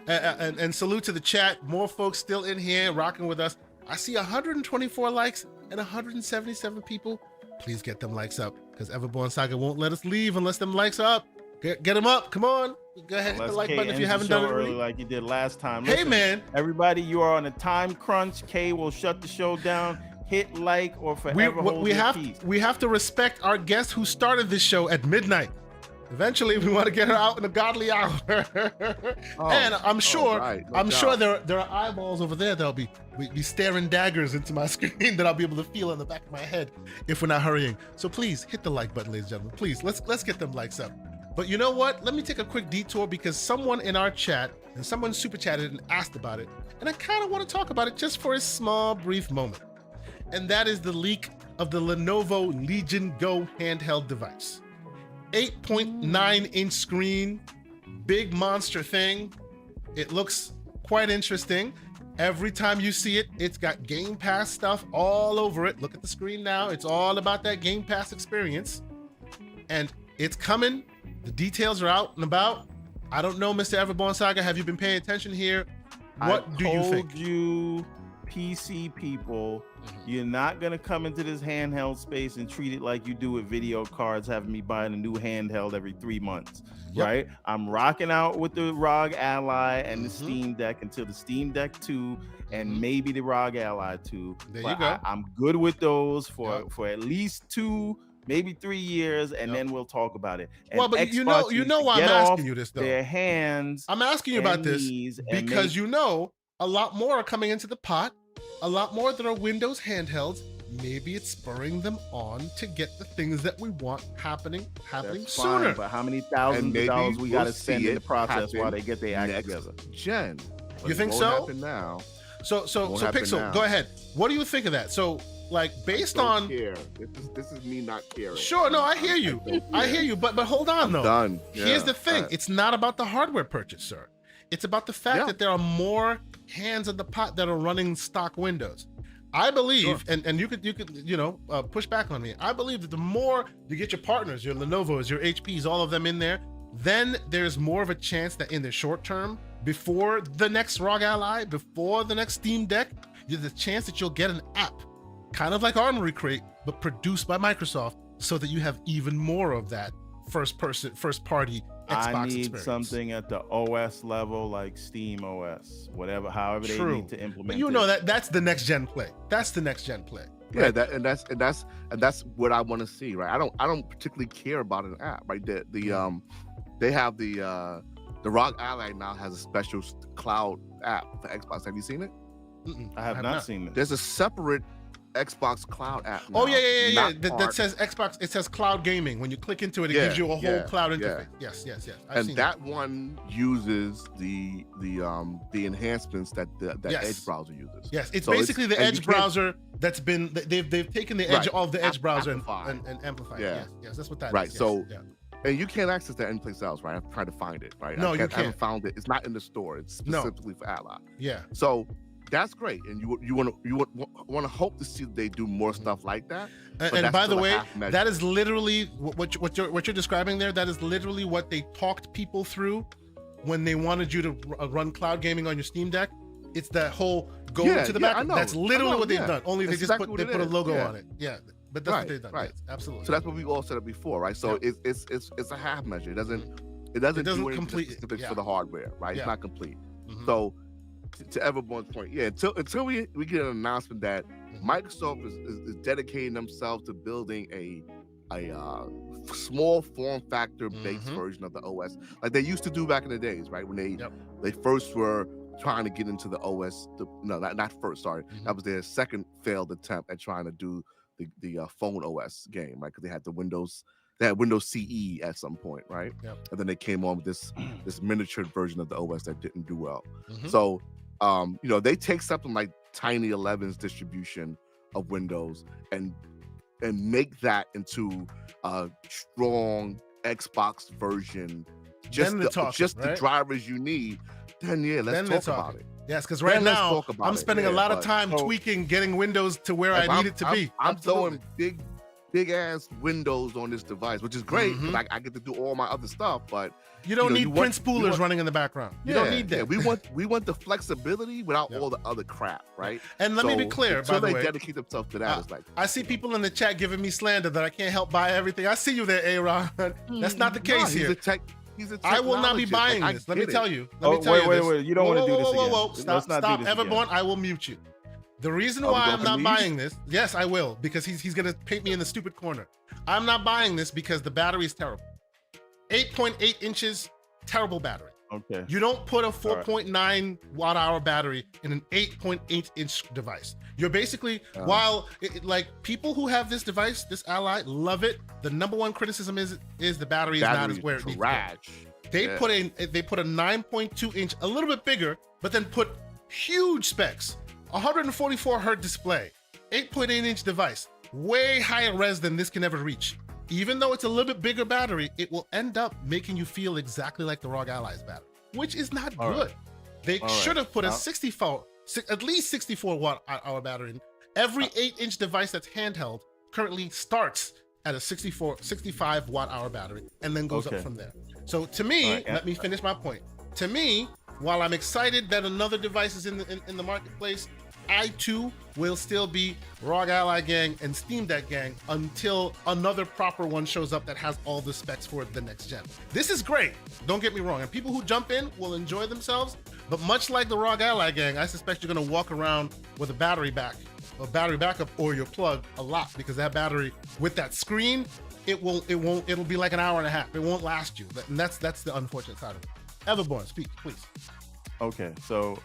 and salute to the chat. More folks still in here rocking with us. I see 124 likes and 177 people. Please get them likes up because Everborn Saga won't let us leave unless them likes are up. Get them up. Come on. Go ahead, hit the like button if you haven't done it already. Like you did last time. Hey, man. Everybody, you are on a time crunch. Kay will shut the show down. Hit like or forever hold your peace. We have to respect our guest who started this show at midnight. Eventually, we want to get her out in a godly hour. And I'm sure there are eyeballs over there that'll be staring daggers into my screen that I'll be able to feel in the back of my head if we're not hurrying. So please hit the like button, ladies and gentlemen. Please, let's get them likes up. But you know what? Let me take a quick detour because someone in our chat and someone super chatted and asked about it. And I kind of want to talk about it just for a small, brief moment. And that is the leak of the Lenovo Legion Go handheld device. 8.9-inch screen, big monster thing. It looks quite interesting. Every time you see it, it's got Game Pass stuff all over it. Look at the screen now. It's all about that Game Pass experience. And it's coming. The details are out and about. I don't know, Mr. Everborn Saga, have you been paying attention here? What do you think? I told you, PC people, you're not going to come into this handheld space and treat it like you do with video cards, having me buying a new handheld every 3 months, right? I'm rocking out with the ROG Ally and the Steam Deck until the Steam Deck 2 and maybe the ROG Ally 2. There you go. I'm good with those for at least 2, maybe 3 years, and then we'll talk about it. And well, but Xbox you know why I'm asking you this, though. Their hands. I'm asking you about this because a lot more are coming into the pot. A lot more that are Windows handhelds maybe it's spurring them on to get the things that we want happening That's sooner. fine, but how many thousands of dollars we got to spend in the process while they get their act together? Gen. You think so? Happen now. So Pixel, go ahead. What do you think of that? So, like, based on care. This is me not caring. Sure, no, I hear you. I hear you, but hold on though. Done. Here's the thing: it's not about the hardware purchase, sir. It's about the fact that there are more hands in the pot that are running stock Windows. I believe, and you could push back on me. I believe that the more you get your partners, your Lenovo's, your HPs, all of them in there, then there's more of a chance that in the short term, before the next ROG Ally, before the next Steam Deck, there's a chance that you'll get an app, kind of like Armory Crate, but produced by Microsoft, so that you have even more of that first party Xbox I need experience. something at the OS level, like Steam OS, however they need to implement. But you know that's the next gen play. That's the next gen play. Right? Yeah, that's what I want to see, right? I don't particularly care about an app, right? They have the ROG Ally now has a special cloud app for Xbox. Have you seen it? I have not seen it. There's a separate Xbox Cloud app now. Oh yeah. That says Xbox. It says cloud gaming. When you click into it, it gives you a whole cloud interface. Yes. And that one uses the enhancements that Edge browser uses. Yes, it's basically the Edge browser that's been they've taken the edge of the Edge browser and amplified. Yes, that's what that is. Right. So. And you can't access that anyplace else, right? I've tried to find it, right? No, you can't. I haven't found it. It's not in the store. It's specifically for Ally. Yeah. So that's great, and you want to hope to see that they do more stuff like that. And by the way, that is literally what you're describing there. That is literally what they talked people through when they wanted you to run cloud gaming on your Steam Deck. It's that whole to the back. That's literally what they've done. Only they just put a logo on it. Yeah. But that's what they've done. Right. Yes, absolutely. So that's what we all said it before, right? So it's a half measure. It doesn't do anything specific for the hardware, right? It's not complete. So to Everborn's point, until we get an announcement that Microsoft is dedicating themselves to building a small form factor based version of the OS, like they used to do back in the days, right? When they first were trying to get into the OS. Not first. Sorry, that was their second failed attempt at trying to do the phone OS game, right? Because they had Windows CE at some point, right? And then they came on with this miniature version of the OS that didn't do well. So they take something like Tiny 11's distribution of Windows and make that into a strong Xbox version, just the drivers you need. Then let's talk about it. Yes, because right now I'm spending a lot of time tweaking, getting Windows to where I need it to be. I'm throwing big ass Windows on this device, which is great because I get to do all my other stuff. But you don't need Prince Poolers running in the background. You don't need that. We want the flexibility without all the other crap, right? And let me be clear, by the way, they dedicate themselves to that. It's like I see people in the chat giving me slander that I can't help buy everything. I see you there, A-Ron. That's not the case here. I will not be buying this. Let me tell you. Wait. You don't want to do this again. Whoa. Stop. Everborn, I will mute you. The reason why I'm not buying this, yes, I will, because he's going to paint me in the stupid corner. I'm not buying this because the battery is terrible. 8.8 inches, terrible battery. Okay. You don't put a 4.9 watt hour battery in an 8.8 inch device. You're basically, while people who have this device, this Ally, love it. The number one criticism is the battery is not as where it needs to be. They put a 9.2 inch, a little bit bigger, but then put huge specs, 144 hertz display, 8.8 inch device, way higher res than this can ever reach. Even though it's a little bit bigger battery, it will end up making you feel exactly like the ROG Ally's battery, which is not good. They should have put at least 64 watt hour battery in. Every 8-inch device that's handheld currently starts at a 65 watt hour battery and then goes up from there. So to me, let me finish my point. To me, while I'm excited that another device is in the marketplace, I too will still be ROG Ally gang and Steam Deck gang until another proper one shows up that has all the specs for the next gen. This is great, don't get me wrong, and people who jump in will enjoy themselves, but much like the ROG Ally gang, I suspect you're gonna walk around with a battery backup or your plug a lot, because that battery with that screen, it'll be like an hour and a half. It won't last you, and that's the unfortunate side of it. Everborn, speak, please. Okay, so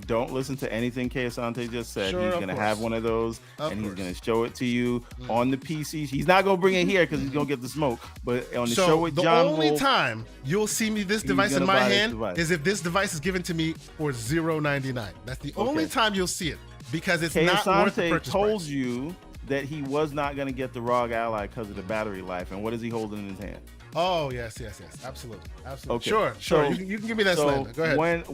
don't listen to anything Kay Asante just said. Sure, he's of gonna course. have one of those, Of and he's course. gonna show it to you on the PC. He's not gonna bring it here because he's gonna get the smoke. But on the show So with the John only Wolf, time you'll see me this he's device in gonna my buy this hand device. is if this device is given to me for $0.99. That's the only Okay. time you'll see it because it's Kay not worth the Asante purchase told price. you that he was not gonna get the ROG Ally because of the battery life. And what is he holding in his hand? Oh yes, absolutely. Okay. Sure. So- You can give me that So slander. Go ahead.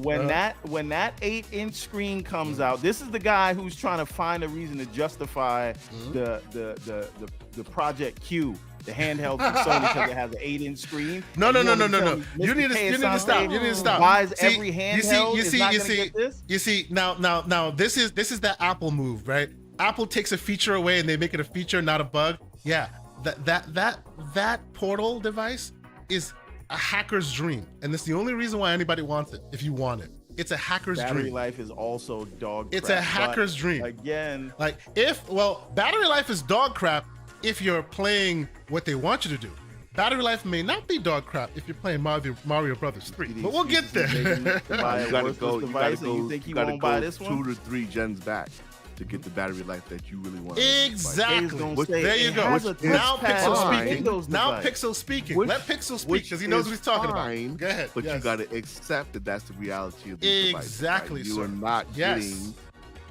when that 8-inch screen comes out, this is the guy who's trying to find a reason to justify the Project Q, the handheld from Sony, because it has an 8-inch screen. No. And you want me to tell You me, need Mr. Kay to Asante stop. You need to stop. Buys See, every handheld. is not gonna get this? You see, now this is that Apple move, right? Apple takes a feature away and they make it a feature, not a bug. Yeah, that Portal device is a hacker's dream, and that's the only reason why anybody wants it. If you want it, it's a hacker's Battery dream. life is also dog. It's crap, a hacker's but dream. Again, Like battery life is dog crap if you're playing what they want you to do. Battery life may not be dog crap if you're playing Mario Brothers 3, but we'll get there. Buy a You gotta worthless go. You device, gotta and go. you think he you gotta won't go buy this 2 one? to 3 gens back to get the battery life that you really want. Exactly. Gonna say There you it go. has a Now touchpad Pixel on speaking. Windows Now device. Pixel speaking. Which- Let Pixel speak which because he knows what is he's talking fine, about. Go ahead. But Yes. you got to accept that that's the reality of these Exactly, devices. Right? You sir. are not Yes. getting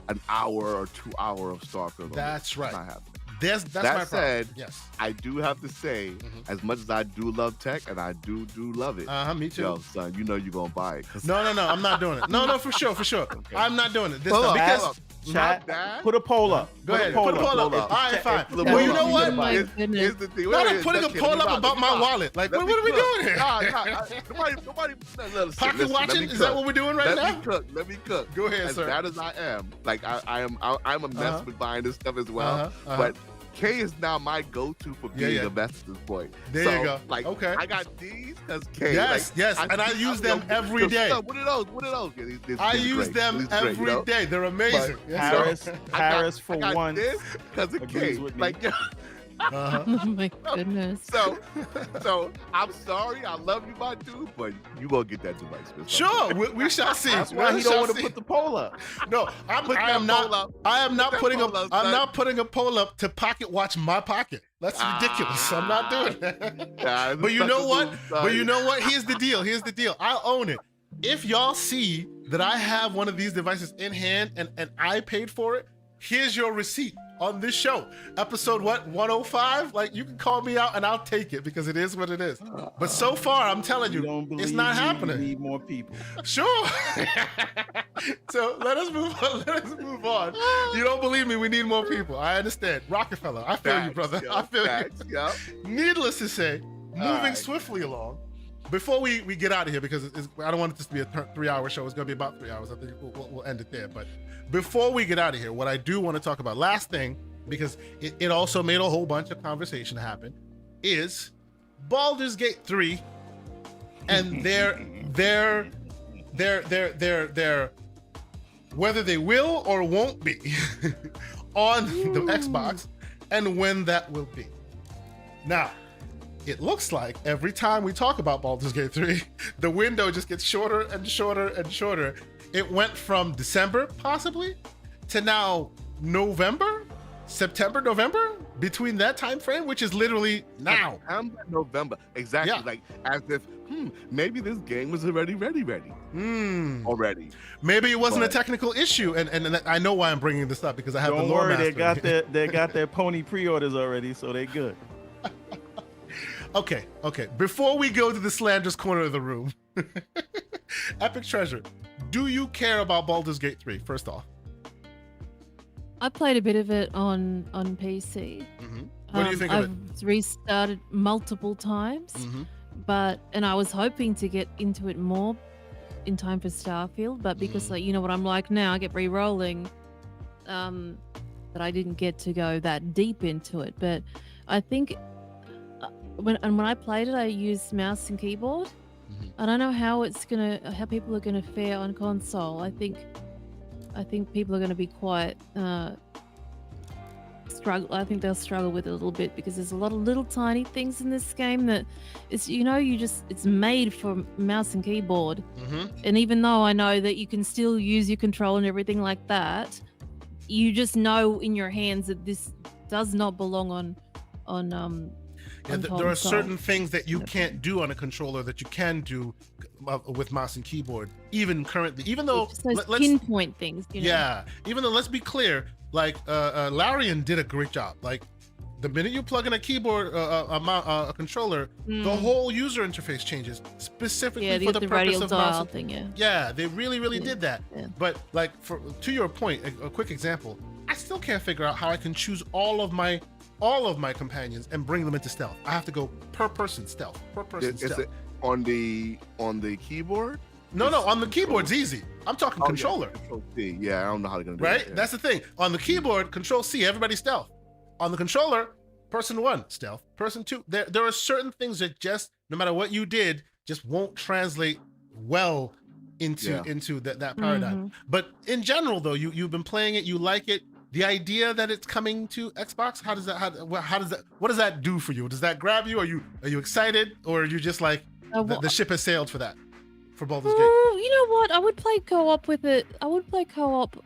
an hour or 2 hour of Starfield. on That's this. right. It's not happening. That's That my problem. said, Yes. I do have to say, as much as I do love tech, and I do love it, Me too. yo, son, you know you're gonna buy it. 'cause No, I'm not doing it. No, for sure. I'm not doing it this Hold time on, because. hold on. Chat, Not that. put a poll up. Go ahead. Put a poll up. All right, fine. Look, Well, hold you know on. what? Oh my goodness. Here's the thing. Now Wait, I'm putting a okay, poll let me up rock, about let me my rock. wallet. Like, Let what me are we cook. doing here? Nobody. Listen, Pocket listen, let watching? me Is that cook. what we're doing right now? Let me cook. Go ahead, as sir. bad as I am, like I'm a mess Uh-huh. with buying this stuff as well. But K is now my go-to for being a mess at this point. There so, you go. Like, Okay. I got these because K. Yes, yes, and I use them every day. What are those? Yeah, these I are use great. them These are great, every you know? day. They're amazing. But Yes, Harris, for I got once, this because of agrees K. with me. Like, yeah. Uh-huh. Oh my goodness. So I'm sorry, I love you, my dude, but you gonna get that device. Mr. Sure, we shall see. That's why We he shall don't want to see. put the poll up. No, Put I that am not. poll up. I am not that putting poll a. up, I'm son. not putting a poll up to pocket watch my pocket. That's ridiculous. I'm not doing that. Nah, But you know what? son. But you know what? Here's the deal. I'll own it. If y'all see that I have one of these devices in hand and I paid for it, here's your receipt on this show. Episode 105? Like, you can call me out and I'll take it because it is what it is. But so far, I'm telling You you, don't believe it's not me, happening. You need more people. Sure. So let us move on. You don't believe me? We need more people. I understand. Rockefeller, I feel you, brother. I feel you. Needless to say, moving swiftly along. Before we get out of here, because I don't want this to be a 3-hour show. It's going to be about 3 hours. I think we'll end it there. But before we get out of here, what I do want to talk about, last thing, because it also made a whole bunch of conversation happen, is Baldur's Gate 3 and their whether they will or won't be on the Xbox and when that will be. Now, it looks like every time we talk about Baldur's Gate 3, the window just gets shorter and shorter and shorter. It went from December, possibly, to now November, September, November, between that time frame, which is literally now. November, exactly. Yeah. Like as if, maybe this game was already ready. Already. Maybe it wasn't a But- technical issue, and I know why I'm bringing this up because I have Don't the lore worry, master. they got their pony pre-orders already, so they good. Okay. Before we go to the slanderous corner of the room, EpicTreasure, do you care about Baldur's Gate 3? First off, I played a bit of it on PC. What do you think of it? I've restarted multiple times, and I was hoping to get into it more in time for Starfield, but because like you know what I'm like now, I get re-rolling. That I didn't get to go that deep into it, but I think when I played it, I used mouse and keyboard. I don't know how people are gonna fare on console. I think people are gonna be quite struggle. I think they'll struggle with it a little bit because there's a lot of little tiny things in this game that it's it's made for mouse and keyboard. And even though I know that you can still use your control and everything like that, you just know in your hands that this does not belong on there are certain things that you can't do on a controller that you can do with mouse and keyboard, even currently. Even though let's pinpoint things. Yeah, even though let's be clear, like Larian did a great job. Like the minute you plug in a keyboard, a controller, the whole user interface changes specifically for the purpose of mouse. Yeah, they really did that. Yeah. But like to your point, a quick example, I still can't figure out how I can choose all of my companions and bring them into stealth. I have to go per person stealth. Is it on the keyboard? No, on the keyboard's easy. I'm talking controller. Yeah, Control C. Yeah, I don't know how they're gonna do right? that. Yeah. That's the thing. On the keyboard, Control C, everybody stealth. On the controller, person 1 stealth, person 2. There are certain things that just, no matter what you did, just won't translate well into that paradigm. But in general, though, you've been playing it, you like it. The idea that it's coming to Xbox, what does that do for you? Does that grab you? Are you excited, or are you just like the ship has sailed for that, for Baldur's Gate? You know what? I would play co-op with it. I would play co-op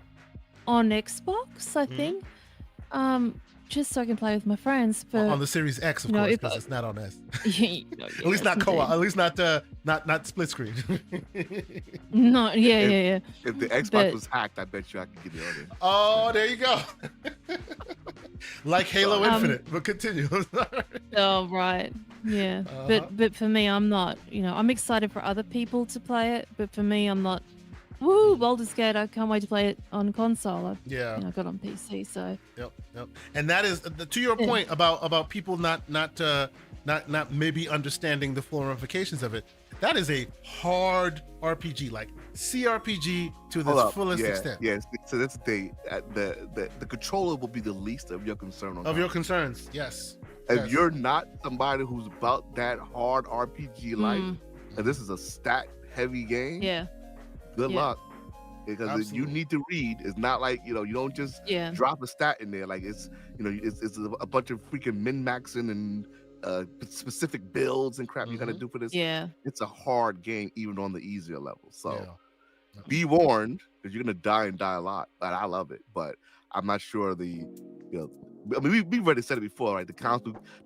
on Xbox, I think, just so I can play with my friends. But on the Series X, of course, because it's not on S. At least not co-op. At least not split screen. No, yeah. If the Xbox was hacked, I bet you I could get it on it. Oh, there you go. Like Halo Infinite, but continue. Oh, right. Yeah. But for me, I'm not, I'm excited for other people to play it, but for me, I'm not, woo, Baldur's Gate, I can't wait to play it on console. I got on PC, so. Yep. And that is, to your point about people not maybe understanding the full ramifications of it, that is a hard RPG, like CRPG to the fullest extent. Yes. So that's the thing. The controller will be the least of your concern. Your concerns, yes. If you're not somebody who's about that hard RPG life, and this is a stat-heavy game, good luck. Because you need to read. It's not like, you don't just drop a stat in there. Like it's a bunch of freaking min-maxing and specific builds and crap you gotta do for this. Yeah. It's a hard game, even on the easier level. So be warned, because you're gonna die a lot. But I love it. But I'm not sure we've already said it before, right? The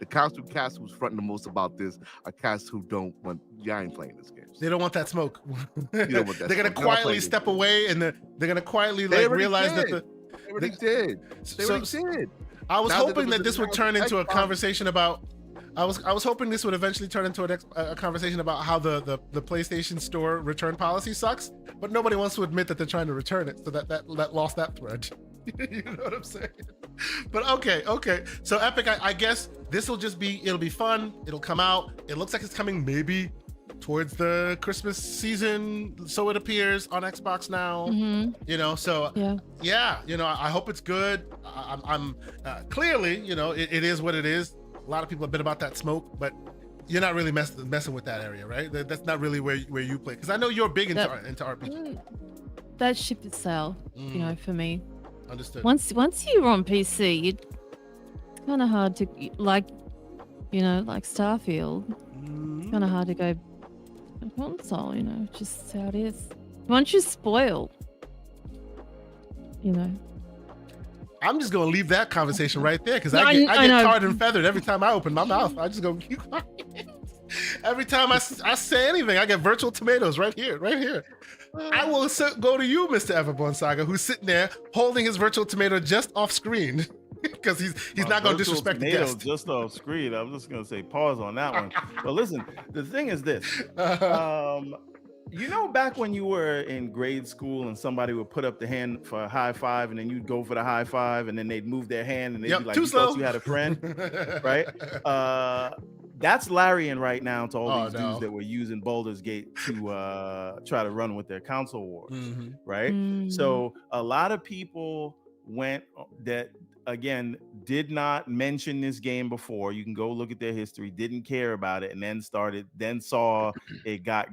council cast who's fronting the most about this are cast who don't want. I ain't playing this game. They don't want that smoke. You don't want that they're gonna quietly step away, and they're gonna quietly realize that they already did. They already did. I was hoping that this would turn into a conversation about. I was hoping this would eventually turn into a conversation about how the PlayStation Store return policy sucks, but nobody wants to admit that they're trying to return it, so that lost that thread. You know what I'm saying? But okay. So Epic, I guess it'll be fun. It'll come out. It looks like it's coming maybe towards the Christmas season, so it appears, on Xbox now. So I hope it's good. I'm clearly, it is what it is. A lot of people have been about that smoke, but you're not really messing with that area, right? That's not really where you play, because I know you're big into RPG. That ship itself, for me. Understood. Once you're on PC, it's kind of hard to like Starfield. It's kind of hard to go console. Just how it is. Once you're spoiled, I'm just gonna leave that conversation right there, because I get tarred and feathered every time I open my mouth. I just go keep quiet. Every time I say anything, I get virtual tomatoes right here. I will go to you, Mr. Everborn Saga, who's sitting there holding his virtual tomato just off scrin, because he's not going to disrespect the guest. Just off screen. I'm just going to say pause on that one. But listen, the thing is this. Back when you were in grade school and somebody would put up the hand for a high five, and then you'd go for the high five, and then they'd move their hand, and they'd be like, you thought you had a friend, right? That's Larian right now to all these dudes that were using Baldur's Gate to try to run with their console wars, right? So a lot of people that, again, did not mention this game before. You can go look at their history, didn't care about it, and then saw it got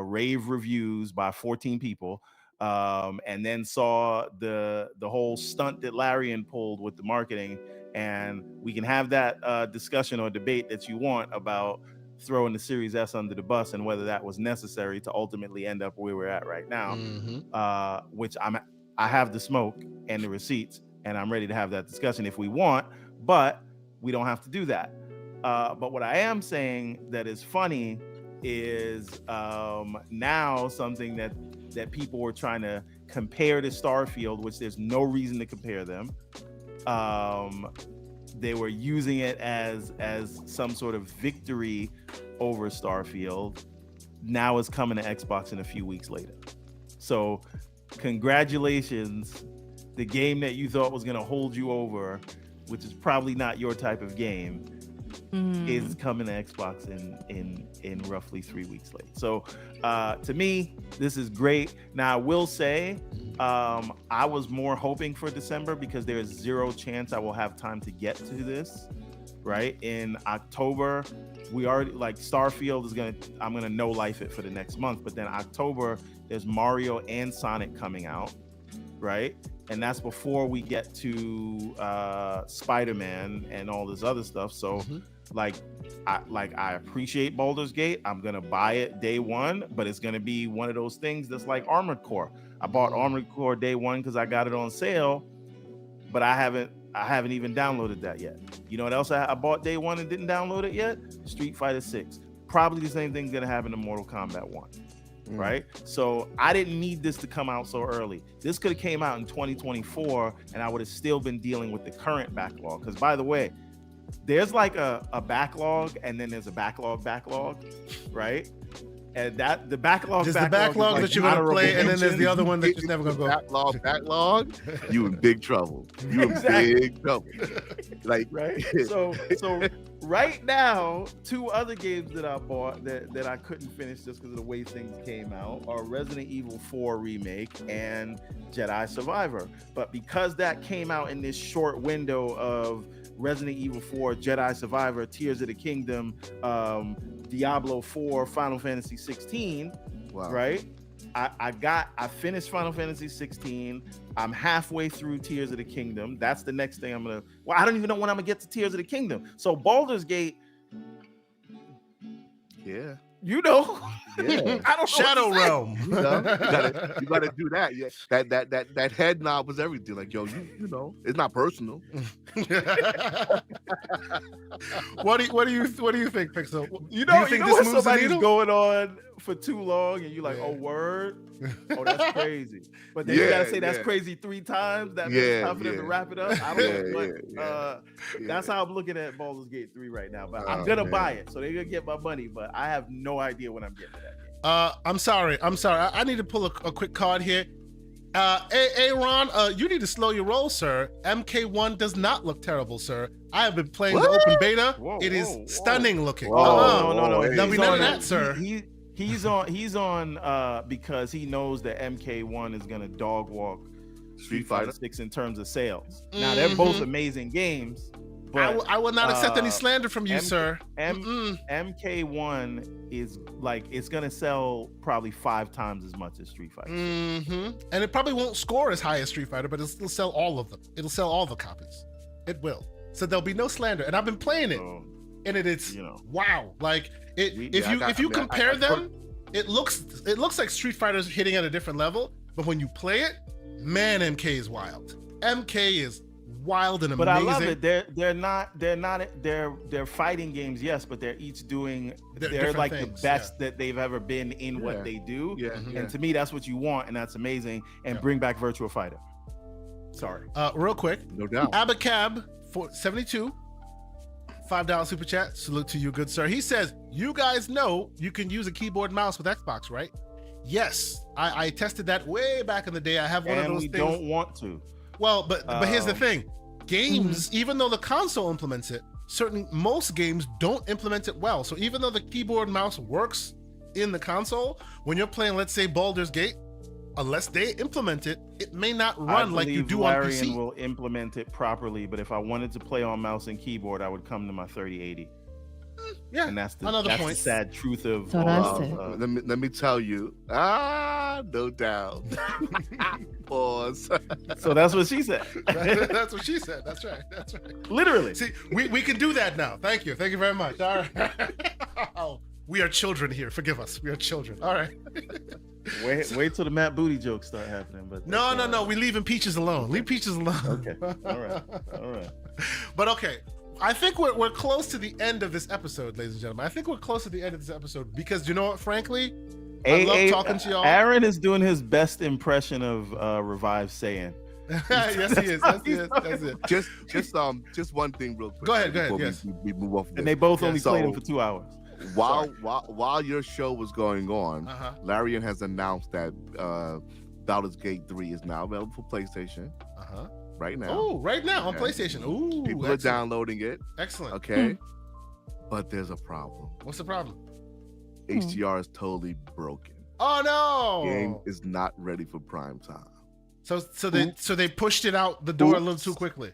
rave reviews by 14 people, and then saw the whole stunt that Larian pulled with the marketing, and we can have that discussion or debate that you want about throwing the Series S under the bus and whether that was necessary to ultimately end up where we're at right now. Which I have the smoke and the receipts, and I'm ready to have that discussion if we want, but we don't have to do that. But what I am saying that is funny is now something that people were trying to compare to Starfield, which there's no reason to compare them. They were using it as some sort of victory over Starfield. Now it's coming to Xbox in a few weeks later. So congratulations, the game that you thought was going to hold you over, which is probably not your type of game, is coming to Xbox in roughly 3 weeks late. So to me, this is great. Now I will say, I was more hoping for December because there's zero chance I will have time to get to this. Right in October, we already like Starfield is I'm gonna no life it for the next month, but then October there's Mario and Sonic coming out, right? And that's before we get to Spider-Man and all this other stuff. So I appreciate Baldur's Gate. I'm gonna buy it day one, but it's gonna be one of those things that's like Armored Core. I bought Armored Core day one because I got it on sale, but I haven't even downloaded that yet. You know what else I bought day one and didn't download it yet? Street Fighter 6. Probably the same thing's gonna happen to Mortal Kombat 1. Right? So I didn't need this to come out so early. This could have came out in 2024 and I would have still been dealing with the current backlog. Because by the way, there's like a backlog and then there's a backlog, right? And that the backlog, there's the backlog that you're gonna play, and then there's the other one that you're never gonna go. Backlog. You in big trouble. You in big trouble. Like right. So right now, two other games that I bought that I couldn't finish just because of the way things came out are Resident Evil 4 remake and Jedi Survivor. But because that came out in this short window of Resident Evil 4, Jedi Survivor, Tears of the Kingdom, Diablo 4, Final Fantasy 16, right? I finished Final Fantasy 16. I'm halfway through Tears of the Kingdom. That's the next thing I don't even know when I'm gonna get to Tears of the Kingdom. So Baldur's Gate, yeah. You know, yeah. I don't Shadow Realm. You gotta do that. Yeah, that head knob was everything. Like, yo, you know, it's not personal. What do you think, Pixel? You know when somebody's going on for too long and you're like, oh, word, oh, that's crazy. But then you gotta say that's crazy 3 times. That makes time for them to wrap it up. I don't know, but that's how I'm looking at Baldur's Gate 3 right now. But I'm gonna buy it, so they're gonna get my money. But I have no idea when I'm getting to that game. I'm sorry. I need to pull a quick card here. Hey, Ron, you need to slow your roll, sir. MK1 does not look terrible, sir. I have been playing the open beta. It is stunning looking. No. There'll be none of that, sir. He's on because he knows that MK1 is gonna dog walk Street Fighter 6 in terms of sales. Now they're both amazing games. But, I will not accept any slander from you, sir. MK1 is like, it's gonna sell probably 5 times as much as Street Fighter. And it probably won't score as high as Street Fighter, but it'll still sell all of them. It'll sell all the copies. It will. So there'll be no slander. And I've been playing it, and it's wow. Like if you compare them, it looks like Street Fighter's hitting at a different level. But when you play it, man, MK is wild. MK is wild and amazing. But I love it. They're fighting games, yes, but they're each doing they're like things, the best that they've ever been in what they do. And to me, that's what you want, and that's amazing. And bring back Virtua Fighter. Sorry. Real quick, no doubt. Abacab for 72, $5 super chat. Salute to you, good sir. He says, you guys know you can use a keyboard and mouse with Xbox, right? Yes, I tested that way back in the day. I have one of those things. And we don't want to. Well, but here's the thing. Games, even though the console implements it, most games don't implement it well. So even though the keyboard and mouse works in the console, when you're playing, let's say, Baldur's Gate, unless they implement it, it may not run like you do on PC. Larian will implement it properly, but if I wanted to play on mouse and keyboard, I would come to my 3080. Yeah, and that's another the point. sad truth of. That's what I said. Let me tell you. No doubt. Pause. So that's what she said. That's what she said. That's right. Literally. See, we can do that now. Thank you very much. All right. Oh, we are children here. Forgive us. We are children. All right. Wait till the Matt Booty jokes start happening. But No. We leaving Peaches alone. Leave Peaches alone. Okay. All right. But okay. I think we're close to the end of this episode, ladies and gentlemen. I think we're close to the end of this episode because you know what, frankly, I love talking to y'all. Aaron is doing his best impression of Revive saying. Yes, he is. That's it. Just one thing real quick. Go ahead. before Yes. we move off. And they both only played him for 2 hours. While your show was going on, Larian has announced that Baldur's Gate 3 is now available for PlayStation. Right now. Oh, right now on PlayStation. Ooh, people are downloading it. Excellent. Okay. But there's a problem. What's the problem? HDR is totally broken. Oh no! The game is not ready for prime time. So they pushed it out the door a little too quickly.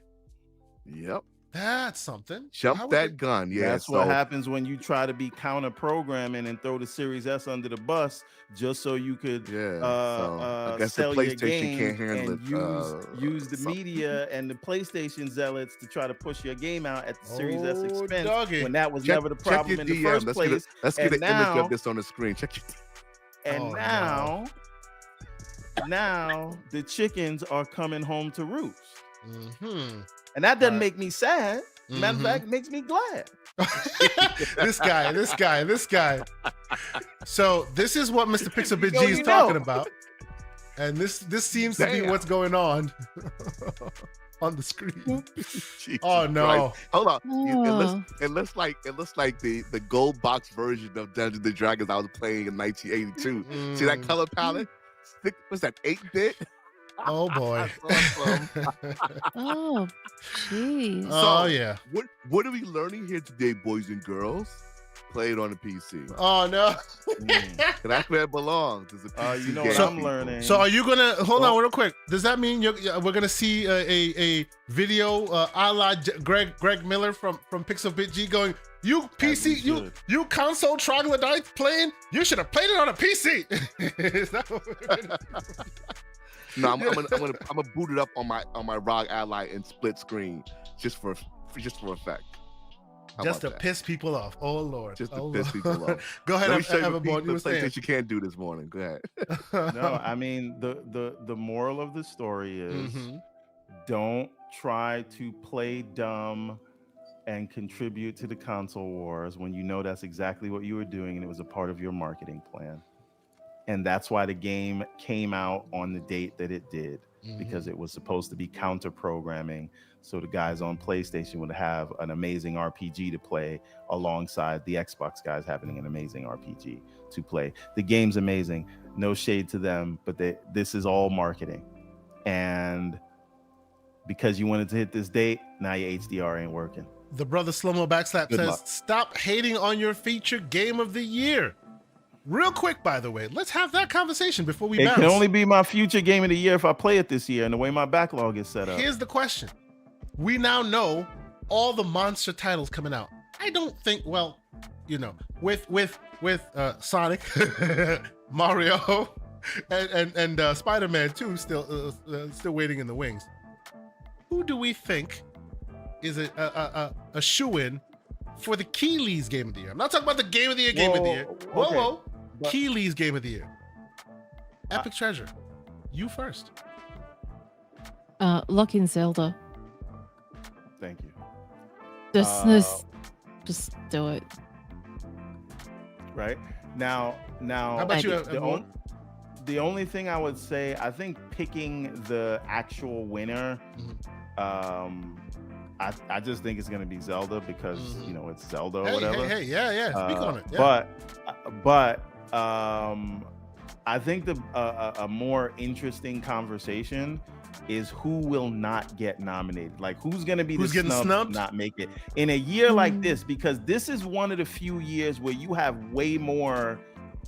Yep. That's something. Jump that gun. Yeah. That's what happens when you try to be counter programming and throw the Series S under the bus just so you could I guess sell the your PlayStation game can't handle and use the media and the PlayStation zealots to try to push your game out at the Series S expense when that was never the problem in the first place. Let's get an image of this on the screen. Check your And now the chickens are coming home to roost. And that doesn't make me sad. Matter of fact, it makes me glad. This guy. So this is what Mr. Pixel G is talking about. And this seems to be what's going on the screen. Oh no. Christ. Hold on. It looks like the gold box version of Dungeons and Dragons I was playing in 1982. See that color palette? What's that, 8-bit? Oh boy. Oh, jeez. Oh yeah. What are we learning here today, boys and girls? Play it on the PC. Oh no. That's where it belongs. It's a PC you know game. what I'm learning. So are you gonna hold on real quick? Does that mean we're gonna see a video a la Greg Miller from Pixel Bit G going, you PC, you console troglodyte playing? You should have played it on a PC. Is that what we're gonna do? No, I'm gonna boot it up on my ROG Ally in split screen just for effect. Just to piss people off. Oh Lord. Just to piss people off. Go ahead, Let me show you Everborn. You were saying that you can't do this morning. Go ahead. No, I mean the moral of the story is don't try to play dumb and contribute to the console wars when you know that's exactly what you were doing and it was a part of your marketing plan. And that's why the game came out on the date that it did, because it was supposed to be counter programming. So the guys on PlayStation would have an amazing RPG to play alongside the Xbox guys having an amazing RPG to play. The game's amazing. No shade to them, but this is all marketing. And because you wanted to hit this date, now your HDR ain't working. The brother Slow-Mo Backslap Good says, luck. Stop hating on your featured game of the year. Real quick, by the way, let's have that conversation before we bounce. It can only be my future game of the year if I play it this year and the way my backlog is set up. Here's the question. We now know all the monster titles coming out. I don't think, well, you know, with Sonic, Mario, and Spider-Man 2 still waiting in the wings. Who do we think is a shoo-in for the Keeley's Game of the Year? I'm not talking about the Game of the Year Game of the Year. Whoa. Keeley's Game of the Year. EpicTreasure. You first. Lock in Zelda. Thank you. Just do it. Right now. How about you? The only thing I would say, I think picking the actual winner, I just think it's gonna be Zelda because you know it's Zelda or whatever. Yeah. Speak on it. Yeah. But I think a more interesting conversation is who will not get nominated. Like who's gonna be getting snubbed? Not make it in a year like this, because this is one of the few years where you have way more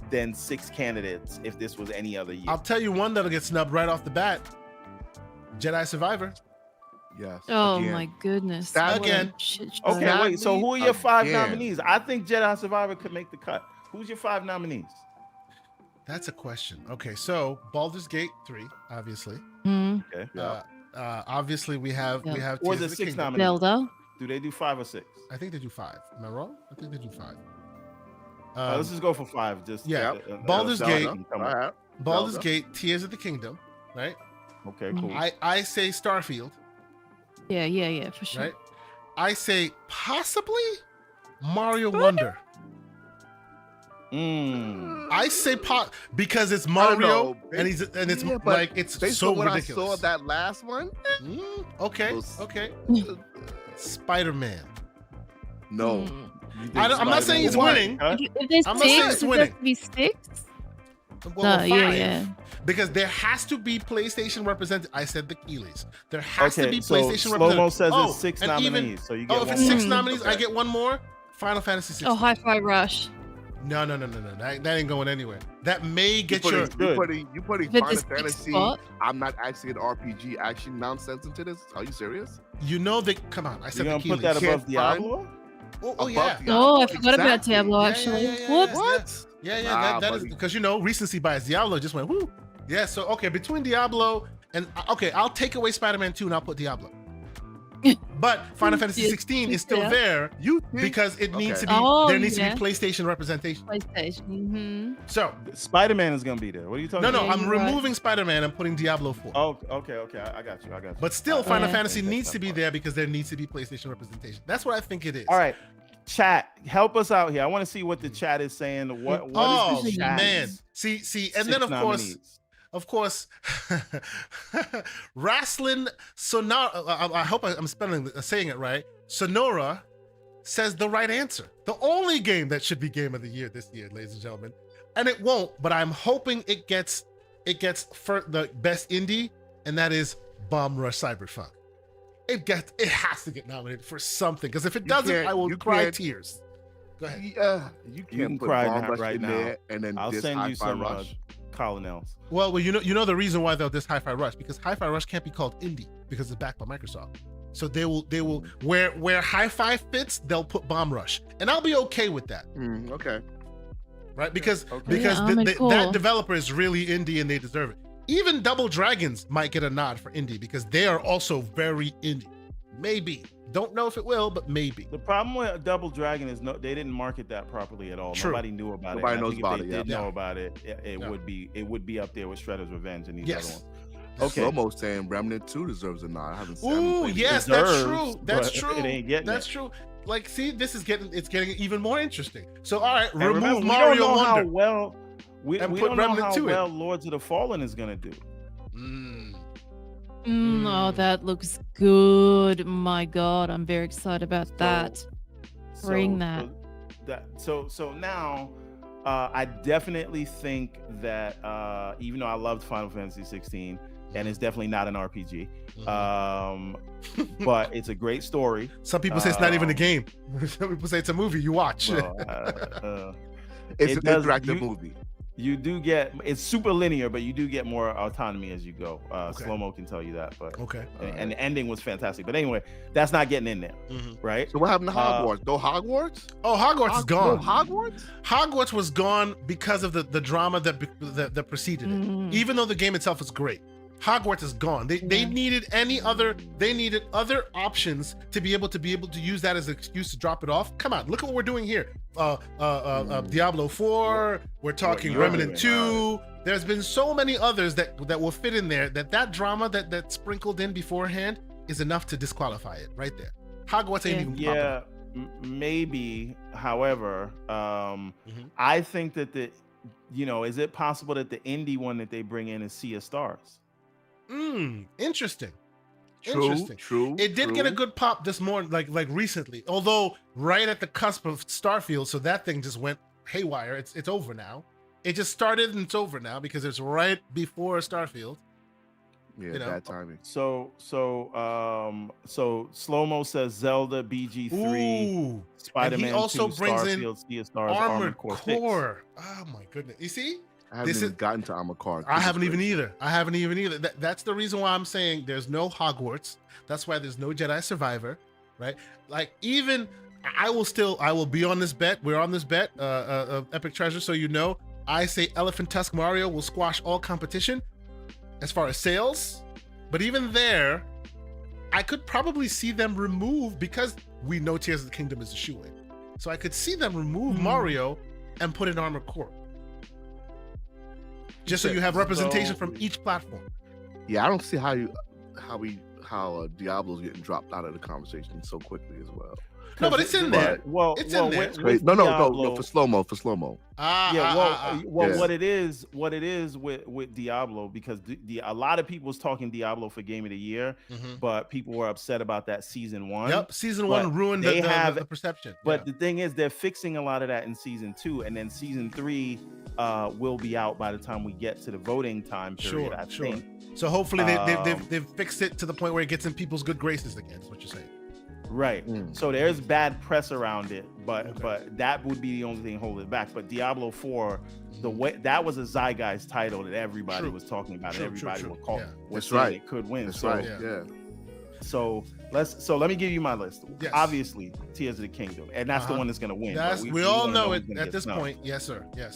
than 6 candidates. If this was any other year, I'll tell you one that'll get snubbed right off the bat. Jedi Survivor. Yes. Oh again. my goodness. Stab what a again. shit show. Okay, wait. So Sadly, who are your 5 again. nominees? I think Jedi Survivor could make the cut. Who's your 5 nominees? That's a question. Okay, so Baldur's Gate 3, obviously. Mm, Okay. Obviously, we have Yeah. Or Tears the of the 6 Kingdom. nominees? Zelda. Do they do 5 or 6? I think they do 5. Am I wrong? I think they do 5. Let's just go for 5. Just yeah. Baldur's Zelda Gate. can come All up. right. Baldur's Zelda. Gate, Tears of the Kingdom, right? Okay, Mm. cool. I say Starfield, Yeah, for sure. right? I say possibly Mario Wonder. I say because it's Mario know. and it's Yeah, but like it's Based so on what ridiculous. I saw that last one, Okay, was- okay. Spider-Man. no. Mm. You think I'm not saying he's Spider-Man winning. will win? If there's I'm not saying 6, it's does winning. it have to be 6? Well, No, 5. yeah. Because there has to be PlayStation represented. I said the Keeleys. There has to Okay, be so PlayStation Slow-Mo represented. says it's 6 and nominees, even- so you get if one it's 6 more. nominees, I Okay. get one more. Final Fantasy 16. Oh, Hi-Fi Rush. No. That ain't going anywhere. That may You get your. putting If Final it's a 6 Fantasy. spot. I'm not actually an RPG action nonsense into this. Are you serious? You know that. Come on, I You said the gonna put Keeleys. that Can't above Diablo? Oh yeah. Above Oh, I Diablo? forgot about Exactly. Diablo, Yeah, actually. yeah. Whoops. What? Yeah. Nah, That is buddy. because recency bias. Diablo just went whoo. Yeah. So okay, between Diablo and I'll take away Spider-Man 2 and I'll put Diablo. But Final Fantasy Yeah, 16 is still yeah. there You think? because it needs to Okay. be. Oh, there needs yeah. to be PlayStation representation. PlayStation. Mm-hmm. So Spider-Man is gonna be there. What are you talking no, about? Yeah, I'm you're right. removing Spider-Man and putting Diablo 4. Oh, okay. I got you. But still, All Final Yeah. Fantasy That's needs that to be part. there because there needs to be PlayStation representation. That's what I think it is. All right, chat, help us out here. I want to see what the chat is saying. What Oh is the chat's man, see, and then 6 nominees? of course, Wrestling Sonora. I hope I'm saying it right. Sonora says the right answer. The only game that should be Game of the Year this year, ladies and gentlemen, and it won't. But I'm hoping it gets for the best indie, and that is Bomb Rush Cyberpunk. It has to get nominated for something because if it doesn't, can't- I will you cry can't- tears. Go ahead. Yeah, you can can't put cry Bomb now- Rush right in now. there and then I'll this send you Hi-Fi some Rush. colonels. Well, you know the reason why they'll diss Hi-Fi Rush because Hi-Fi Rush can't be called indie because it's backed by Microsoft. So they will where Hi-Fi fits, they'll put Bomb Rush, and I'll be okay with that, Okay. right? Because Okay. Yeah, cool. that developer is really indie and they deserve it. Even Double Dragons might get a nod for indie because they are also very indie. Maybe. Don't know if it will, but maybe. The problem with Double Dragon is they didn't market that properly at all. True. Nobody knew about Nobody it. knows I think about if it, they did yeah. know about it, it Yeah. would be up there with Shredder's Revenge and these Yes. other ones. Okay. Slow-Mo saying Remnant 2 deserves a nod. I haven't seen Ooh, yes, that's Deserves, true. That's but true. it ain't getting That's it. true. Like, see, it's getting even more interesting. So, all right, And remove remember, we Mario don't know how Wonder. well we And we put don't know Remnant how 2 in. well Lords of the Fallen is gonna do. Oh, that looks good. My God, I'm very excited about that. Bring that. So now, I definitely think that even though I loved Final Fantasy 16, and it's definitely not an RPG, but it's a great story. Some people say it's not even a game. Some people say it's a movie you watch. Well, It's It an does- interactive you- movie. you do get it's super linear, but you do get more autonomy as you go. Okay. Slow-Mo can tell you that, but Okay. and the ending was fantastic. But anyway, that's not getting in there, right? So what happened to Uh, Hogwarts? No Hogwarts? Oh, Hogwarts is gone. No Hogwarts? Hogwarts was gone because of the drama that preceded it. Mhm. Even though the game itself is great, Hogwarts is gone. They Yeah. needed they needed other options to be able to use that as an excuse to drop it off. Come on, look at what we're doing here. Diablo 4. We're talking you're Remnant doing, 2. There's been so many others that will fit in there. That drama that sprinkled in beforehand is enough to disqualify it right there. Hogwarts ain't Yeah. even popping Yeah, up. maybe. However, Mhm. I think that is it possible that the indie one that they bring in is Sea of Stars? Interesting. True, Interesting. true. It did get a true. good pop this morning, like recently. Although right at the cusp of Starfield, so that thing just went haywire. It's over now. It just started and it's over now because it's right before Starfield. Yeah, you know. bad timing. So Slow-Mo says Zelda, BG3, Ooh, Spider-Man also 2, brings in Starfield, Sea of Stars, Armored Core 6. Core. Oh my goodness! You see, I haven't even gotten to Armored Core. I haven't even either. That's the reason why I'm saying there's no Hogwarts. That's why there's no Jedi Survivor, right? Like, even I will be on this bet. We're on this bet of EpicTreasure, so you know. I say Elephant Tusk Mario will squash all competition as far as sales. But even there, I could probably see them remove, because we know Tears of the Kingdom is a shoe-in. So I could see them remove Mario and put in Armored Core. Just so you have representation from each platform. Yeah, I don't see how Diablo's getting dropped out of the conversation so quickly as well. No, but it's in there. Well, it's in there. No, for slow mo. What it is with Diablo, because a lot of people was talking Diablo for Game of the Year, but people were upset about that season 1. Yep, season 1 ruined the perception. But the thing is, they're fixing a lot of that in season 2, and then season 3 will be out by the time we get to the voting time period. I think. So hopefully they've fixed it to the point where it gets in people's good graces again. Is what you're saying. Right. So there's bad press around it, but that would be the only thing holding it back. But Diablo 4, the way that was a zeitgeist title that everybody was talking about, and everybody was saying it could win. That's right. Yeah. So let me give you my list. Yes. Obviously, Tears of the Kingdom, and that's the one that's going to win. We all know it at this point. Yes, sir. Yes.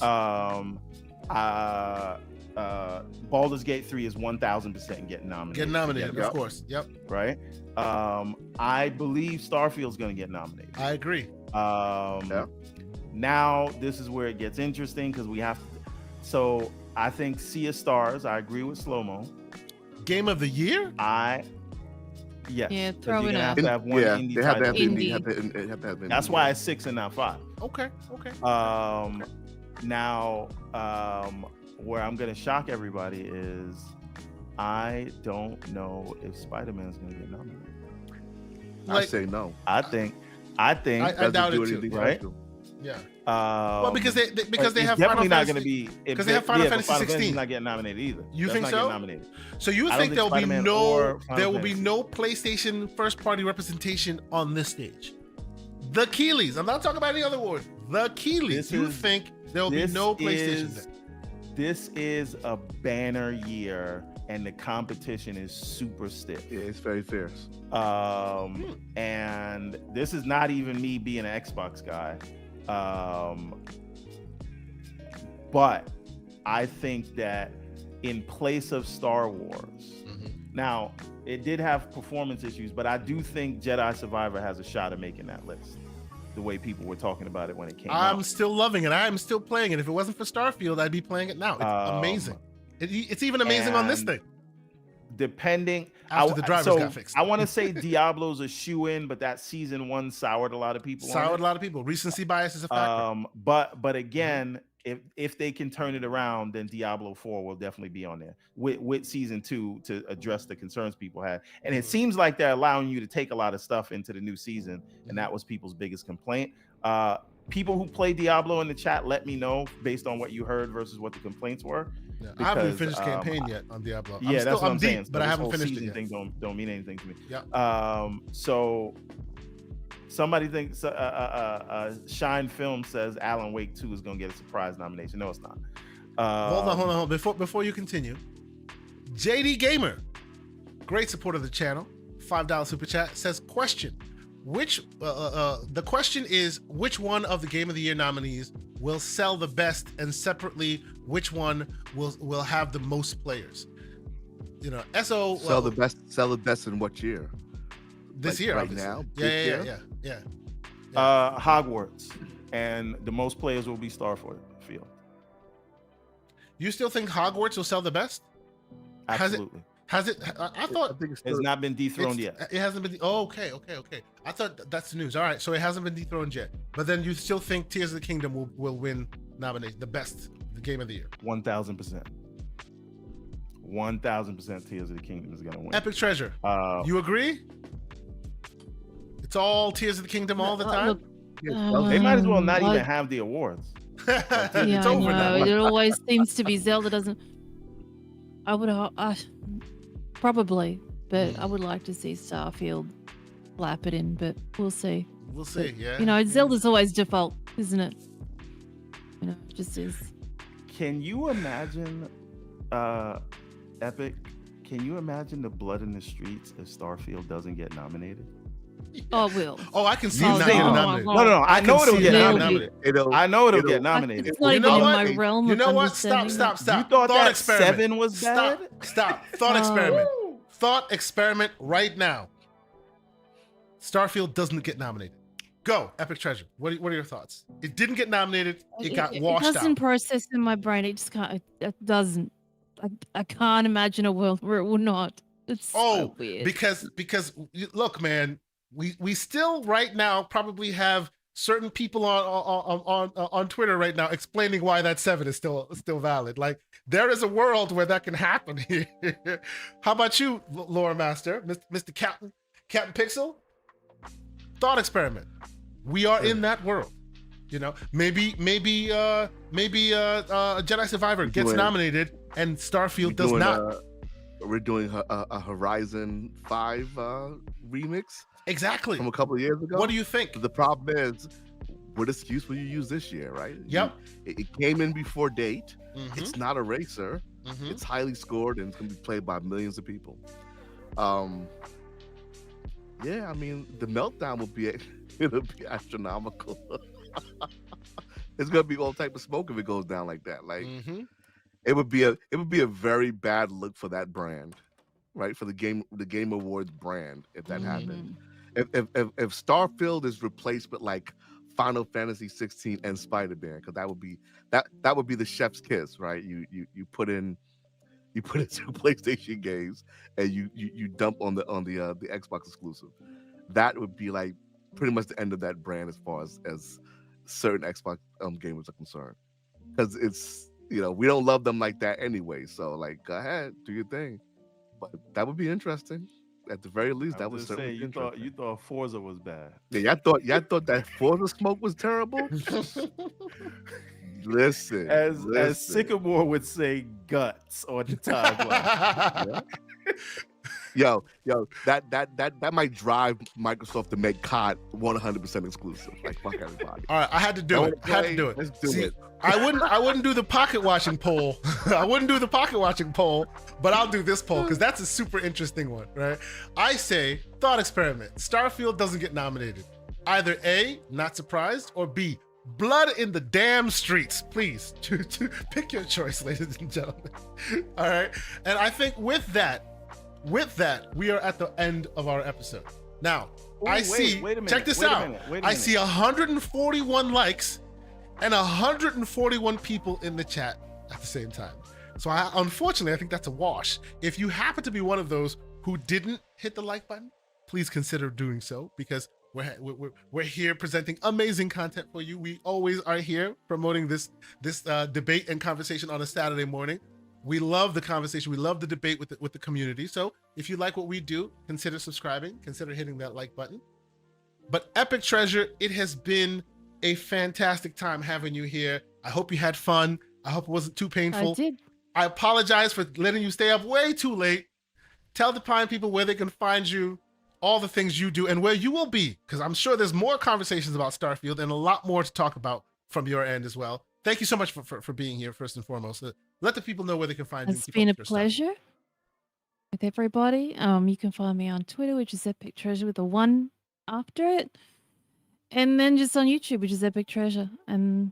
Baldur's Gate 3 is 1000% getting nominated. Of course. Yep. Right. I believe Starfield's going to get nominated. I agree. Now this is where it gets interesting, because we have to. So I think Sea of Stars. I agree with Slow-Mo. Game of the Year. Yes. Yeah, throw it out. Have to have one indie they have to have indie. That's why it's 6 and not 5. Okay. Now, where I'm gonna shock everybody is, I don't know if Spider-Man's gonna get nominated. I say no. I think I doubt it too. Right? Yeah. Well, because they have definitely Final not Fantasy, going to be, because they have Final Fantasy 16 not getting nominated either. You think so? So you think there will be no PlayStation first party representation on this stage? The Keeleys. I'm not talking about any other award. The Keeleys. You think there will be no PlayStation there? This is a banner year, and the competition is super stiff. Yeah, it's very fierce. And this is not even me being an Xbox guy. But I think that in place of Star Wars, now it did have performance issues, but I do think Jedi Survivor has a shot at making that list, the way people were talking about it when it came out. I'm still loving it. I'm still playing it. If it wasn't for Starfield, I'd be playing it now. It's amazing. It's even amazing on this thing. Depending after the drivers got fixed. I want to say Diablo's a shoe-in, but that season 1 soured a lot of people. Recency bias is a factor. But again, if they can turn it around, then Diablo 4 will definitely be on there with season 2 to address the concerns people had. And it seems like they're allowing you to take a lot of stuff into the new season, and that was people's biggest complaint. People who play Diablo in the chat, let me know based on what you heard versus what the complaints were. Yeah, I haven't finished campaign yet on Diablo. Yeah, that's what I'm saying. But I haven't finished it yet. Thing don't mean anything to me. Yeah. So somebody thinks Shine Film says Alan Wake 2 is going to get a surprise nomination. No, it's not. Hold on. Before you continue, JD Gamer, great supporter of the channel, $5 super chat, says question. The question is, which one of the Game of the Year nominees will sell the best, and separately, which one will have the most players? You know, sell the best in what year? This year, right obviously. now. Yeah. Hogwarts, and the most players will be Starfield. You still think Hogwarts will sell the best? Absolutely. Has it? I thought it's not been dethroned yet. It hasn't been. Okay. I thought that's the news. All right, so it hasn't been dethroned yet. But then you still think Tears of the Kingdom will win nomination, the best Game of the Year? 1000%. 1000% Tears of the Kingdom is gonna win. EpicTreasure. You agree? It's all Tears of the Kingdom all the time. They might as well not even have the awards. It's over now. It always seems to be Zelda doesn't. I would probably, but I would like to see Starfield lap it in, but we'll see. Yeah. You know, Zelda's always default, isn't it? You know, it just is. Can you imagine, Epic? Can you imagine the blood in the streets if Starfield doesn't get nominated? Oh, it will. Oh, I can see You it not think- getting Oh, nominated. No. I know it'll get Clearly. nominated. It'll, I know it'll get it'll- nominated. It's not You even know in what? my realm You of know what? Stop. understanding. You thought Thought that experiment. 7 was bad? Stop. Thought experiment. Thought experiment right now. Starfield doesn't get nominated. Go, EpicTreasure. What are your thoughts? It didn't get nominated. It got washed It doesn't out. process in my brain. It just can't. It doesn't. I can't imagine a world where it will not. It's so weird. because look, man, we still right now probably have certain people on Twitter right now explaining why that 7 is still valid. Like there is a world where that can happen here. How about you, Lore Master, Mr. Captain Pixel? Thought experiment. We are in that world. You know, maybe Jedi Survivor gets nominated and Starfield does not. We're doing a Horizon 5 remix Exactly. from a couple of years ago. What do you think? The problem is, what excuse will you use this year, right? Yep. It came in before date. Mhm. It's not a racer. Mhm. It's highly scored and it's going to be played by millions of people. Yeah, I mean, the meltdown will be it'll be astronomical. It's gonna be all type of smoke if it goes down like that. Like it would be a very bad look for that brand, right? For the Game Awards brand if that happened. If Starfield is replaced with like Final Fantasy 16 and Spider-Man, because that would be the chef's kiss, right? You put in 2 PlayStation games and you dump on the Xbox exclusive. That would be like pretty much the end of that brand as far as certain Xbox gamers are concerned. Because it's, you know, we don't love them like that anyway. So like, go ahead, do your thing. But that would be interesting. At the very least, that would certainly be interesting. You thought Forza was bad. Yeah, y'all thought that Forza smoke was terrible. Listen, As Sycamore would say, guts on the timeline. Yo, that might drive Microsoft to make COD 100% exclusive. Like fuck everybody. All right, I had to do it. Let's do it. I wouldn't do the pocket watching poll. I wouldn't do the pocket watching poll, but I'll do this poll because that's a super interesting one, right? I say thought experiment. Starfield doesn't get nominated. Either A, not surprised, or B, blood in the damn streets. Please pick your choice, ladies and gentlemen. All right, and I think with that, we are at the end of our episode. Now, wait a minute, check this out. I see 141 likes and 141 people in the chat at the same time. So unfortunately, I think that's a wash. If you happen to be one of those who didn't hit the like button, please consider doing so because we're here presenting amazing content for you. We always are here promoting this debate and conversation on a Saturday morning. We love the conversation. We love the debate with the community. So if you like what we do, consider subscribing, consider hitting that like button. But EpicTreasure, it has been a fantastic time having you here. I hope you had fun. I hope it wasn't too painful. I did. I apologize for letting you stay up way too late. Tell the Pine people where they can find you, all the things you do, and where you will be, because I'm sure there's more conversations about Starfield and a lot more to talk about from your end as well. Thank you so much for being here, first and foremost. Let the people know where they can find you. It's been a pleasure with everybody. You can find me on Twitter, which is EpicTreasure with a 1 after it. And then just on YouTube, which is EpicTreasure. And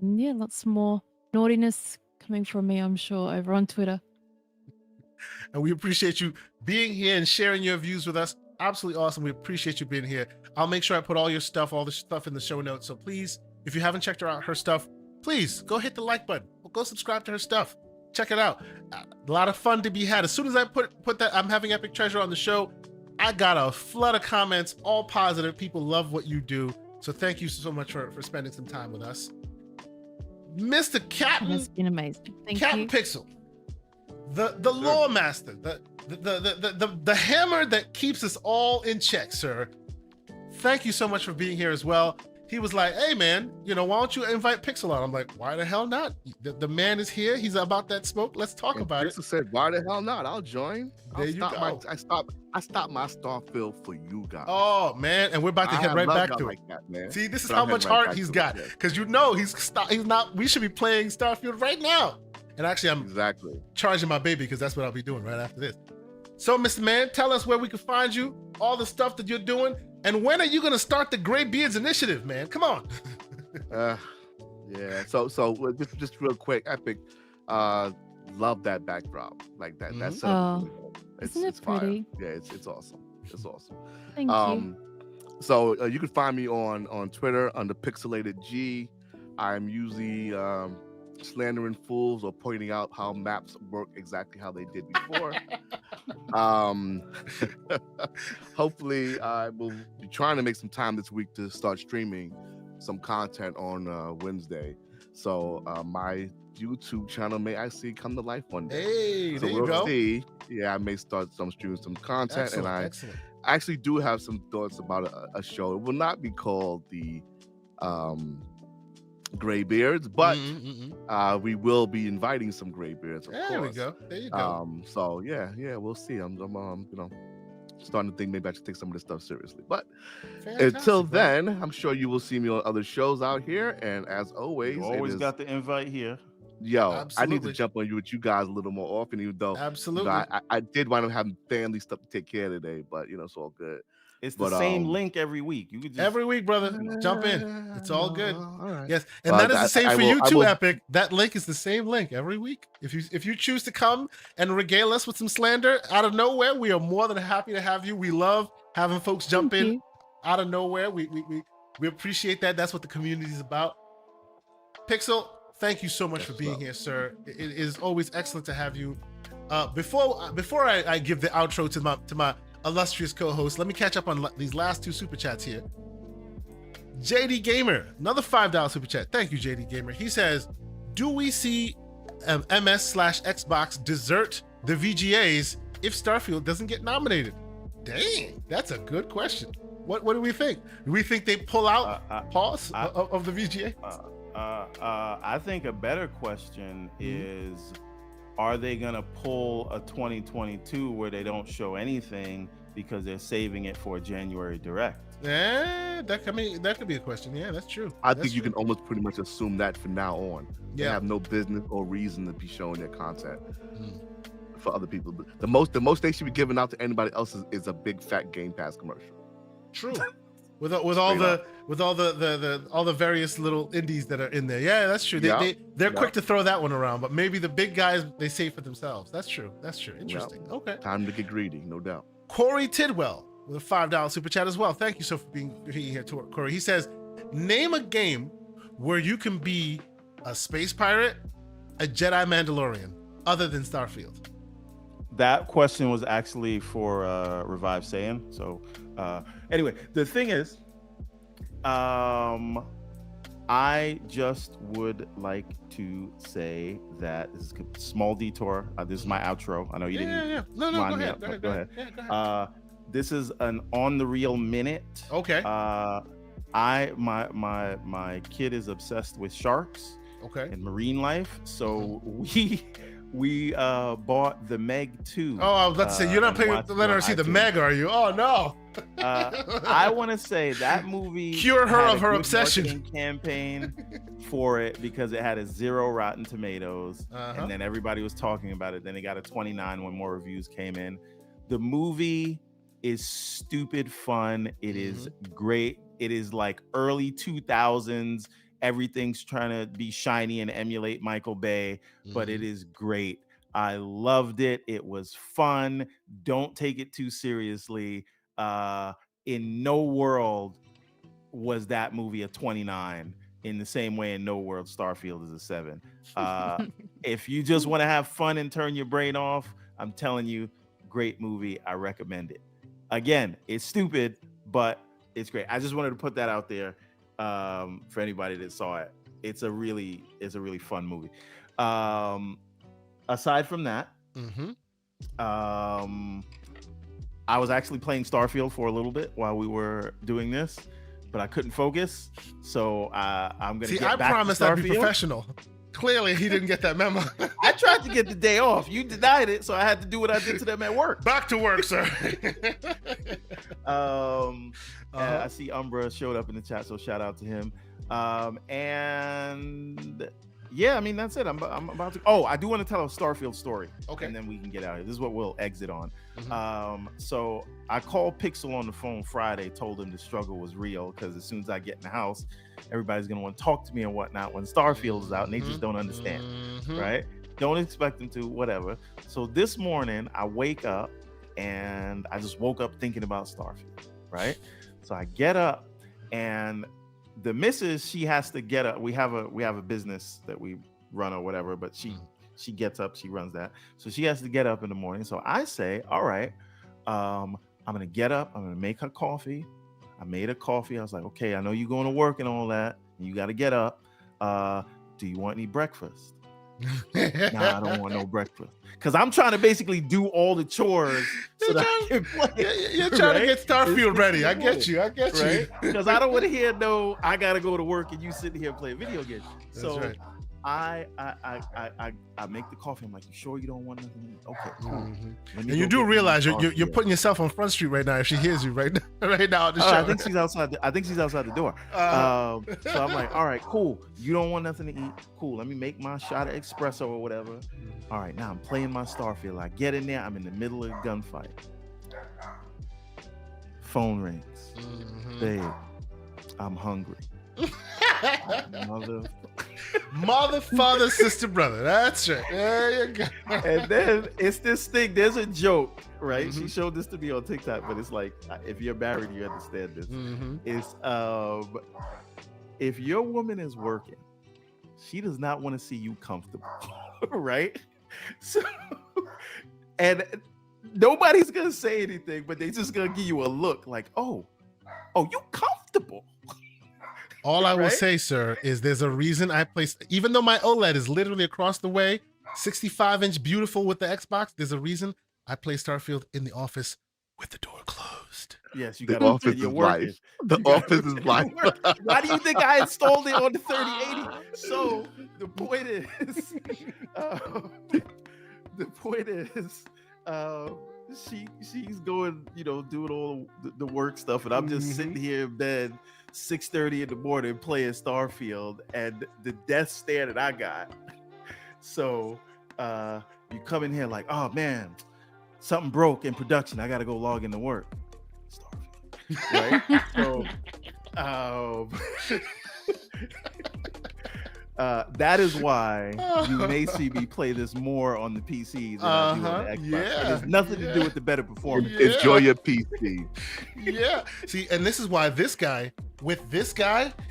yeah, lots more naughtiness coming from me, I'm sure, over on Twitter. And we appreciate you being here and sharing your views with us. Absolutely awesome. We appreciate you being here. I'll make sure I put all the stuff in the show notes. So please, if you haven't checked out her stuff, please go hit the like button. Go subscribe to her stuff. Check it out. A lot of fun to be had. As soon as I put that I'm having EpicTreasure on the show, I got a flood of comments, all positive. People love what you do. So thank you so much for spending some time with us. Mr. Captain. It's been amazing. Thank Captain you. Pixel. The lore master. The hammer that keeps us all in check, sir. Thank you so much for being here as well. he was like, "Hey man, why don't you invite Pixel on?" I'm like, "Why the hell not? The man is here. He's about that smoke. Let's talk about it." Pixel said, "Why the hell not? I'll join. There you go. I stopped my Starfield for you guys." Oh man, and we're about to head right back to it. Like that, man. See, this is how much heart he's got, because he's not. We should be playing Starfield right now. And actually, I'm charging my baby, because that's what I'll be doing right after this. So, Mr. Man, tell us where we can find you, all the stuff that you're doing, and when are you going to start the Gray Beards Initiative, man? Come on. Yeah. So just real quick, Epic, love that backdrop, like that. That's isn't it pretty? Yeah, it's awesome. It's awesome. Thank you. So you can find me on Twitter under Pixelated G. I'm usually slandering fools or pointing out how maps work exactly how they did before. Hopefully I will be trying to make some time this week to start streaming some content on Wednesday. So my YouTube channel may actually come to life one day. Hey, so there you go. See. Yeah, I may start streaming some content. Excellent, and I excellent. actually do have some thoughts about a show. It will not be called the Graybeards, but we will be inviting some Graybeards. There we go. There you go. So yeah, we'll see. I'm starting to think maybe I should take some of this stuff seriously. But until then, I'm sure you will see me on other shows out here. And as always, you always got the invite here. Yo, absolutely. I need to jump on you with you guys a little more often, even though I did wind up having family stuff to take care of today, but it's all good. It's the same link every week. You could just... Every week, brother. Jump in. It's all good. All right. Yes, and that is the same for you too, Epic. That link is the same link every week. If you choose to come and regale us with some slander out of nowhere, we are more than happy to have you. We love having folks jump in out of nowhere. We appreciate that. That's what the community is about. Pixel, thank you so much for being here, sir. It is always excellent to have you. Before I give the outro to my illustrious co-host, let me catch up on these last two super chats here. JD Gamer, another $5 super chat. Thank you, JD Gamer. He says, do we see MS/Xbox desert the VGAs if Starfield doesn't get nominated? Dang, that's a good question. What do we think? Do we think they pull out of the VGA? I think a better question is, are they gonna pull a 2022 where they don't show anything because they're saving it for a January Direct? Yeah, that could be a question. Yeah, that's true. I think you can almost pretty much assume that from now on. They Yeah. have no business or reason to be showing their content for other people. The most they should be giving out to anybody else is a big fat Game Pass commercial. True. With all the various little indies that are in there. Yeah, that's true. They're quick to throw that one around, but maybe the big guys they save for themselves. That's true. Interesting. Okay. Time to get greedy, no doubt. Corey Tidwell with a $5 super chat as well. Thank you so for being here, Corey. He says, name a game where you can be a space pirate, a Jedi Mandalorian, other than Starfield. That question was actually for Revive Saiyan. So anyway, the thing is, I just would like to say that this is a small detour. This is my outro. I know you didn't. Yeah. No, go ahead. Go ahead. Yeah, go ahead. This is an on the real minute. Okay. My kid is obsessed with sharks. Okay. And marine life. So we bought the Meg 2. Oh, I was about to say, you're not letting her see the Meg, are you? Oh no. I want to say that movie cure her of her obsession campaign for it because it had a 0 Rotten Tomatoes, and then everybody was talking about it. Then it got a 29 when more reviews came in. The movie is stupid fun. It is great. It is like early 2000s. Everything's trying to be shiny and emulate Michael Bay, but it is great. I loved it. It was fun. Don't take it too seriously. In no world was that movie a 29, in the same way in no world Starfield is a 7. If you just want to have fun and turn your brain off, I'm telling you, great movie. I recommend it. Again, it's stupid, but it's great. I just wanted to put that out there. For anybody that saw it, it's a really fun movie. Aside from that, I was actually playing Starfield for a little bit while we were doing this. but I couldn't focus. So I'm gonna get I back promised to I'd be Starfield. professional. Clearly, he didn't get that memo. I tried to get the day off. You denied it, so I had to do what I did to them at work. Back to work, sir. I see Umbra showed up in the chat, so shout out to him. And yeah, I mean that's it. I'm about to. Oh, I do want to tell a Starfield story. Okay. And then we can get out of here. This is what we'll exit on. Mhm. So I called Pixel on the phone Friday, told him the struggle was real because as soon as I get in the house, everybody's gonna want to talk to me and whatnot when Starfield is out, and they just don't understand, right? Don't expect them to, whatever. So this morning I wake up and I just woke up thinking about Starfield, right? So I get up and the missus, she has to get up. We have a business that we run or whatever, but she gets up, she runs that. So she has to get up in the morning. So I say, all right, I'm gonna get up, I'm gonna make her coffee. I made her coffee. I was like, okay, I know you're going to work and all that. And you got to get up. Do you want any breakfast? Nah, I don't want no breakfast. Because I'm trying to basically do all the chores so that I can play. You're trying to get Starfield ready. I get you. Right? Because I don't want to hear no, I got to go to work and you sitting here playing video games. So right. I make the coffee. I'm like, you sure you don't want nothing? Okay, cool. And you do realize you're putting yourself on Front Street right now if she hears you right now at the show. I think she's outside. I think she's outside the door. So I'm like, all right, cool. You don't want nothing to eat? Cool. Let me make my shot of espresso or whatever. All right, now I'm playing my Starfield. I get in there. I'm in the middle of a gunfight. Phone rings. Babe, I'm hungry. Mother, father, sister, brother. That's right. There you go. And then it's this thing. There's a joke, right? She showed this to me on TikTok, but it's like, if you're married, you understand this. It's if your woman is working, she does not want to see you comfortable, right? So, and nobody's gonna say anything, but they just gonna give you a look like, oh, you comfortable. All I will say, sir, is there's a reason I placed, even though my OLED is literally across the way, 65-inch beautiful with the Xbox, there's a reason I play Starfield in the office with the door closed. Yes, you The got office is life. The office is life. Why do you think I installed it on the 3080? So the point is, she's going, doing all the work stuff, and I'm just sitting here in bed, 6:30 in the morning, playing Starfield, and the death stare that I got. So you come in here like, oh man, something broke in production. I got to go log into work. Starfield, right? So that is why you may see me play this more on the PC than I do on the Xbox. It has nothing to do with the better performance. Enjoy your PC. Yeah. See, and this is why this guy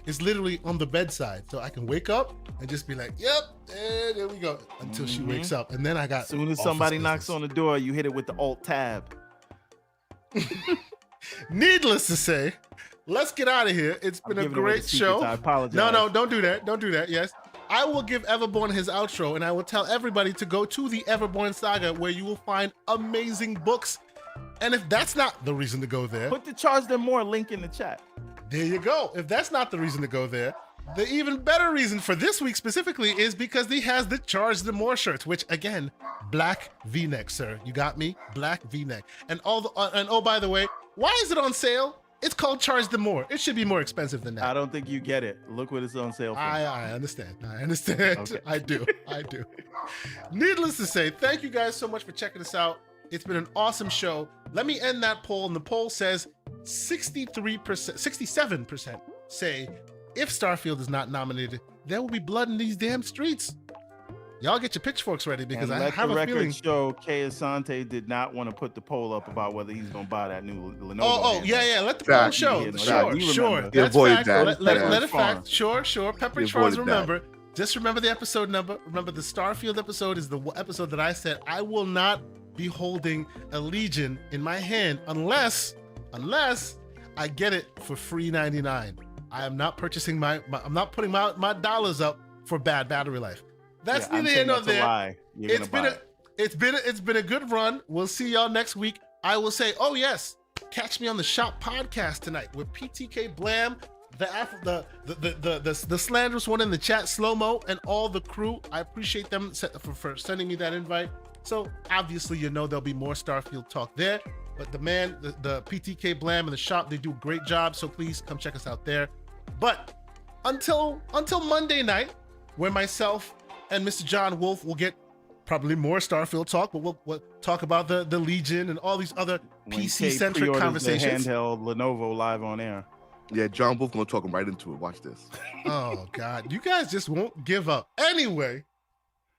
is literally on the bedside. So I can wake up and just be like, yep, and there we go, until she wakes up. And then I got, as soon as somebody knocks on the door, you hit it with the Alt Tab. Needless to say, let's get out of here. It's been a great show. I apologize. No, don't do that. Don't do that. Yes. I will give Everborn his outro, and I will tell everybody to go to the Everborn Saga, where you will find amazing books. And if that's not the reason to go there, put the Charge Them More link in the chat. There you go. If that's not the reason to go there, the even better reason for this week specifically is because he has the Charge Them More shirts, which again, black V-neck, sir. You got me? Black V-neck. And oh, by the way, why is it on sale? It's called Charge Them More. It should be more expensive than that. I don't think you get it. Look what it's on sale for. I understand. Okay. I do. Needless to say, thank you guys so much for checking us out. It's been an awesome show. Let me end that poll. And the poll says 67% say if Starfield is not nominated, there will be blood in these damn streets. Y'all get your pitchforks ready, because and I have a feeling. Let the record show Kay Asante did not want to put the poll up about whether he's going to buy that new Lenovo. Oh, yeah. Let the poll show. Sure. That's fact. Let it fact. Sure. Pepper Charles, remember. Just remember the episode number. Remember, the Starfield episode is the episode that I said I will not be holding a Legion in my hand unless I get it for free 99. I am not purchasing I'm not putting my dollars up for bad battery life. That's neither here nor there. It's been a good run. We'll see y'all next week. I will say, oh yes, catch me on the Shop podcast tonight with PTK Blam, the slanderous one in the chat, Slow-Mo, and all the crew. I appreciate them for sending me that invite. So obviously, there'll be more Starfield talk there. But the PTK Blam and the Shop, they do a great job. So please come check us out there. But until Monday night, where myself and Mr. John Wolf will get probably more Starfield talk, but we'll talk about the Legion and all these other PC-centric conversations. The handheld Lenovo live on air. Yeah, John Wolf gonna talk him right into it. Watch this. Oh God, you guys just won't give up. Anyway,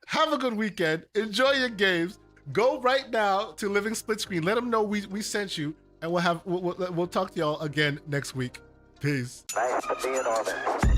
have a good weekend. Enjoy your games. Go right now to Living Split Screen. Let them know we sent you, and we'll talk to y'all again next week. Peace. Nice to be in orbit.